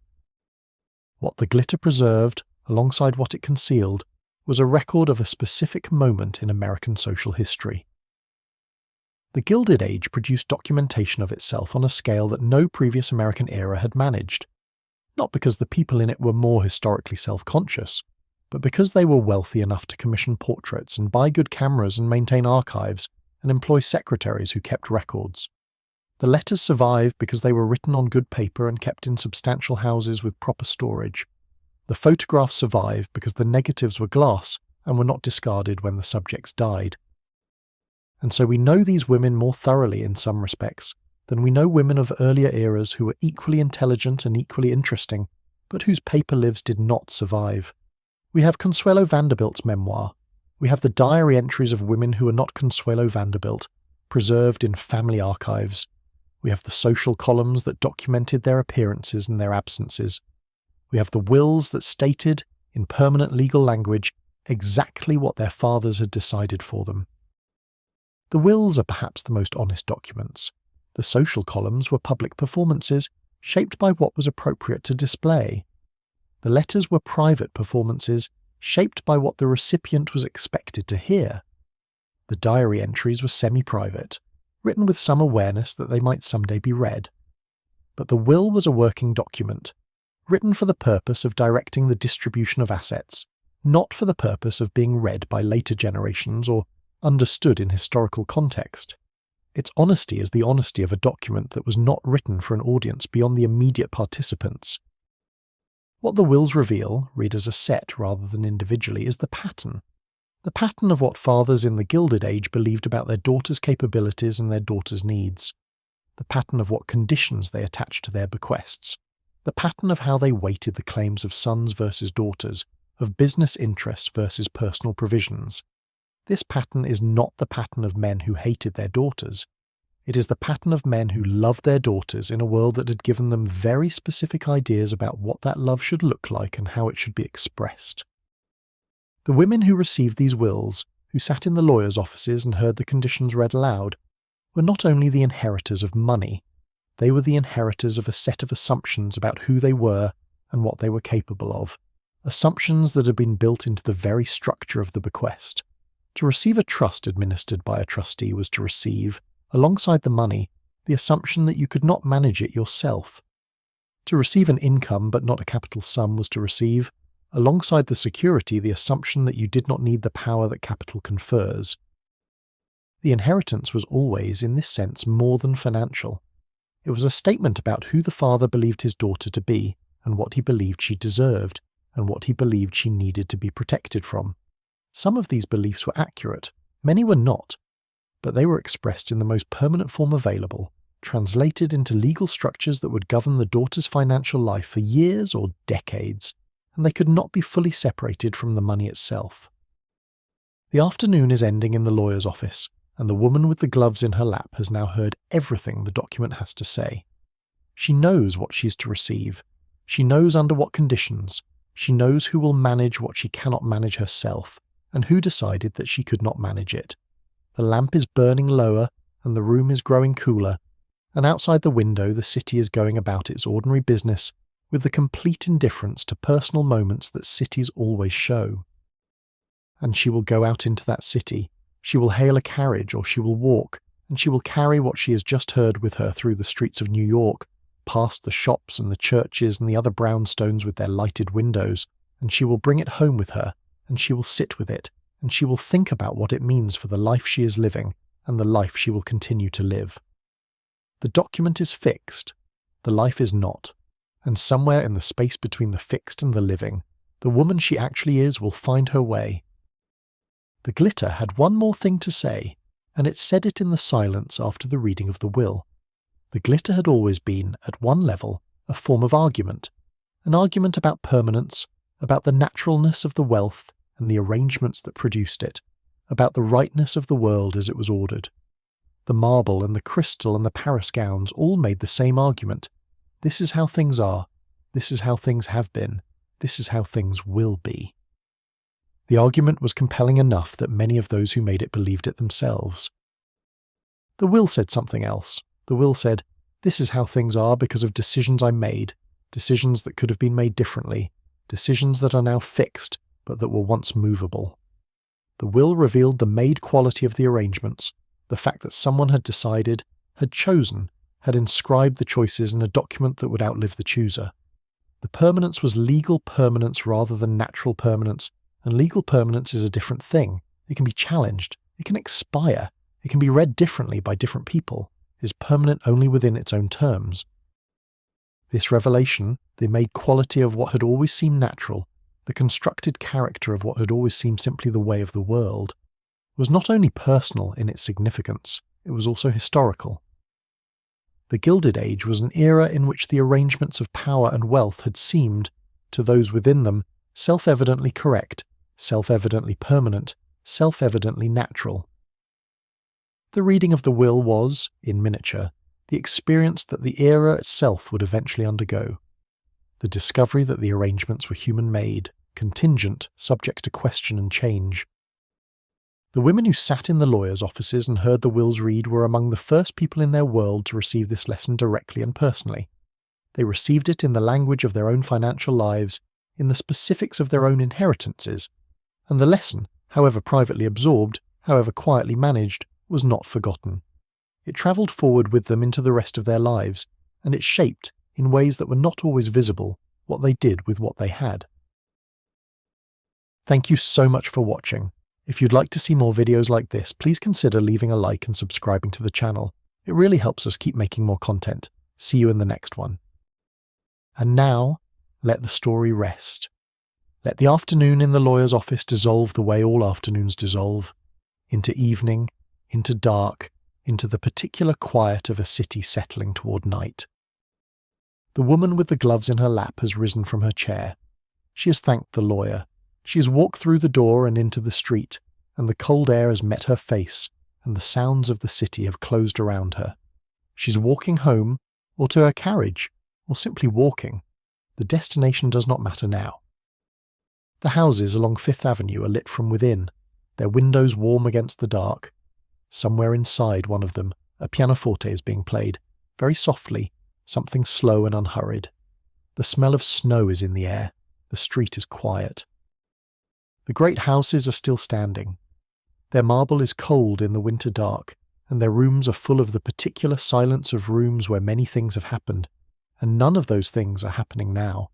What the glitter preserved, alongside what it concealed, was a record of a specific moment in American social history. The Gilded Age produced documentation of itself on a scale that no previous American era had managed. Not because the people in it were more historically self-conscious, but because they were wealthy enough to commission portraits and buy good cameras and maintain archives and employ secretaries who kept records. The letters survive because they were written on good paper and kept in substantial houses with proper storage. The photographs survive because the negatives were glass and were not discarded when the subjects died. And so we know these women more thoroughly in some respects than we know women of earlier eras who were equally intelligent and equally interesting, but whose paper lives did not survive. We have Consuelo Vanderbilt's memoir. We have the diary entries of women who are not Consuelo Vanderbilt, preserved in family archives. We have the social columns that documented their appearances and their absences. We have the wills that stated, in permanent legal language, exactly what their fathers had decided for them. The wills are perhaps the most honest documents. The social columns were public performances shaped by what was appropriate to display. The letters were private performances shaped by what the recipient was expected to hear. The diary entries were semi-private, written with some awareness that they might someday be read. But the will was a working document, written for the purpose of directing the distribution of assets, not for the purpose of being read by later generations or understood in historical context. Its honesty is the honesty of a document that was not written for an audience beyond the immediate participants. What the wills reveal, read as a set rather than individually, is the pattern. The pattern of what fathers in the Gilded Age believed about their daughters' capabilities and their daughters' needs. The pattern of what conditions they attached to their bequests. The pattern of how they weighted the claims of sons versus daughters, of business interests versus personal provisions. This pattern is not the pattern of men who hated their daughters. It is the pattern of men who loved their daughters in a world that had given them very specific ideas about what that love should look like and how it should be expressed. The women who received these wills, who sat in the lawyers' offices and heard the conditions read aloud, were not only the inheritors of money, they were the inheritors of a set of assumptions about who they were and what they were capable of, assumptions that had been built into the very structure of the bequest. To receive a trust administered by a trustee was to receive, alongside the money, the assumption that you could not manage it yourself. To receive an income but not a capital sum was to receive, alongside the security, the assumption that you did not need the power that capital confers. The inheritance was always, in this sense, more than financial. It was a statement about who the father believed his daughter to be, and what he believed she deserved, and what he believed she needed to be protected from. Some of these beliefs were accurate, many were not, but they were expressed in the most permanent form available, translated into legal structures that would govern the daughter's financial life for years or decades, and they could not be fully separated from the money itself. The afternoon is ending in the lawyer's office, and the woman with the gloves in her lap has now heard everything the document has to say. She knows what she is to receive. She knows under what conditions. She knows who will manage what she cannot manage herself, and who decided that she could not manage it. The lamp is burning lower, and the room is growing cooler, and outside the window the city is going about its ordinary business with the complete indifference to personal moments that cities always show. And she will go out into that city. She will hail a carriage, or she will walk, and she will carry what she has just heard with her through the streets of New York, past the shops and the churches and the other brownstones with their lighted windows, and she will bring it home with her, and she will sit with it, and she will think about what it means for the life she is living and the life she will continue to live. The document is fixed, the life is not, and somewhere in the space between the fixed and the living, the woman she actually is will find her way. The glitter had one more thing to say, and it said it in the silence after the reading of the will. The glitter had always been, at one level, a form of argument, an argument about permanence, about the naturalness of the wealth and the arrangements that produced it, about the rightness of the world as it was ordered. The marble and the crystal and the Paris gowns all made the same argument. This is how things are. This is how things have been. This is how things will be. The argument was compelling enough that many of those who made it believed it themselves. The will said something else. The will said, "This is how things are because of decisions I made, decisions that could have been made differently, decisions that are now fixed, but that were once movable." The will revealed the made quality of the arrangements, the fact that someone had decided, had chosen, had inscribed the choices in a document that would outlive the chooser. The permanence was legal permanence rather than natural permanence, and legal permanence is a different thing. It can be challenged, it can expire, it can be read differently by different people, it is permanent only within its own terms. This revelation, the made quality of what had always seemed natural, the constructed character of what had always seemed simply the way of the world, was not only personal in its significance, it was also historical. The Gilded Age was an era in which the arrangements of power and wealth had seemed, to those within them, self-evidently correct, self-evidently permanent, self-evidently natural. The reading of the will was, in miniature, the experience that the era itself would eventually undergo. The discovery that the arrangements were human-made, contingent, subject to question and change. The women who sat in the lawyers' offices and heard the wills read were among the first people in their world to receive this lesson directly and personally. They received it in the language of their own financial lives, in the specifics of their own inheritances, and the lesson, however privately absorbed, however quietly managed, was not forgotten. It travelled forward with them into the rest of their lives, and it shaped, in ways that were not always visible, what they did with what they had. Thank you so much for watching. If you'd like to see more videos like this, please consider leaving a like and subscribing to the channel. It really helps us keep making more content. See you in the next one. And now, let the story rest. Let the afternoon in the lawyer's office dissolve the way all afternoons dissolve, into evening, into dark, into the particular quiet of a city settling toward night. The woman with the gloves in her lap has risen from her chair. She has thanked the lawyer. She has walked through the door and into the street, and the cold air has met her face, and the sounds of the city have closed around her. She's walking home, or to her carriage, or simply walking. The destination does not matter now. The houses along Fifth Avenue are lit from within, their windows warm against the dark. Somewhere inside one of them, a pianoforte is being played, very softly, something slow and unhurried. The smell of snow is in the air. The street is quiet. The great houses are still standing. Their marble is cold in the winter dark, and their rooms are full of the particular silence of rooms where many things have happened, and none of those things are happening now.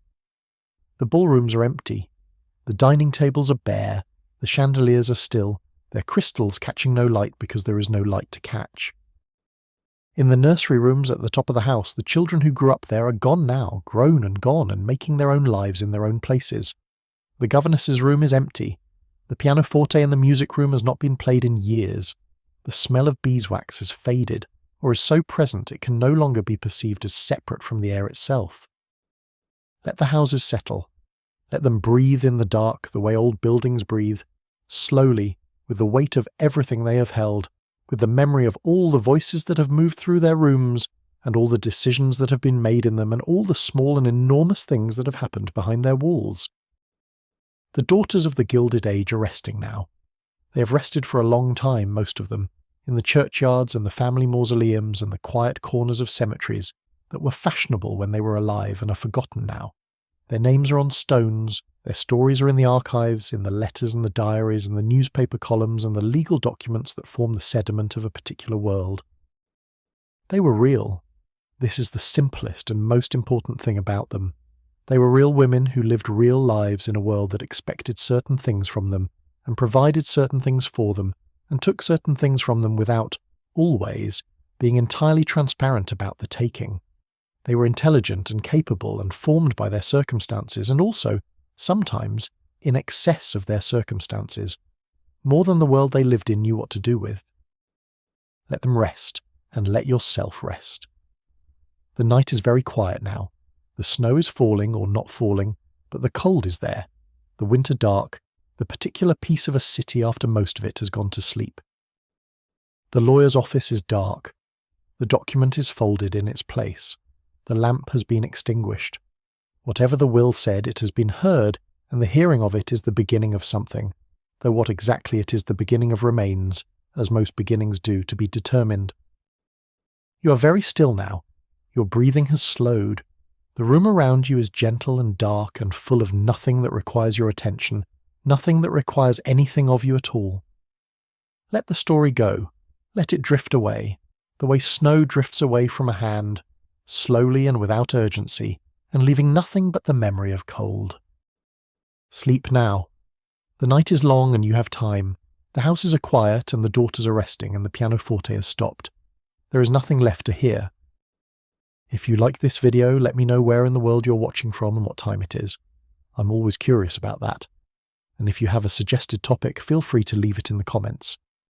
The ballrooms are empty. The dining tables are bare, the chandeliers are still, their crystals catching no light because there is no light to catch. In the nursery rooms at the top of the house, the children who grew up there are gone now, grown and gone and making their own lives in their own places. The governess's room is empty. The pianoforte in the music room has not been played in years. The smell of beeswax has faded, or is so present it can no longer be perceived as separate from the air itself. Let the houses settle. Let them breathe in the dark the way old buildings breathe, slowly, with the weight of everything they have held, with the memory of all the voices that have moved through their rooms, and all the decisions that have been made in them, and all the small and enormous things that have happened behind their walls. The daughters of the Gilded Age are resting now. They have rested for a long time, most of them, in the churchyards and the family mausoleums and the quiet corners of cemeteries that were fashionable when they were alive and are forgotten now. Their names are on stones, their stories are in the archives, in the letters and the diaries and the newspaper columns and the legal documents that form the sediment of a particular world. They were real. This is the simplest and most important thing about them. They were real women who lived real lives in a world that expected certain things from them, and provided certain things for them, and took certain things from them without, always, being entirely transparent about the taking. They were intelligent and capable and formed by their circumstances, and also, sometimes, in excess of their circumstances, more than the world they lived in knew what to do with. Let them rest, and let yourself rest. The night is very quiet now. The snow is falling or not falling, but the cold is there, the winter dark, the particular piece of a city after most of it has gone to sleep. The lawyer's office is dark. The document is folded in its place. The lamp has been extinguished. Whatever the will said, it has been heard, and the hearing of it is the beginning of something, though what exactly it is the beginning of remains, as most beginnings do, to be determined. You are very still now. Your breathing has slowed. The room around you is gentle and dark and full of nothing that requires your attention, nothing that requires anything of you at all. Let the story go. Let it drift away, the way snow drifts away from a hand, slowly and without urgency, and leaving nothing but the memory of cold. Sleep now. The night is long and you have time. The houses are quiet and the daughters are resting and the pianoforte has stopped. There is nothing left to hear. If you like this video, let me know where in the world you're watching from and what time it is. I'm always curious about that. And if you have a suggested topic, feel free to leave it in the comments.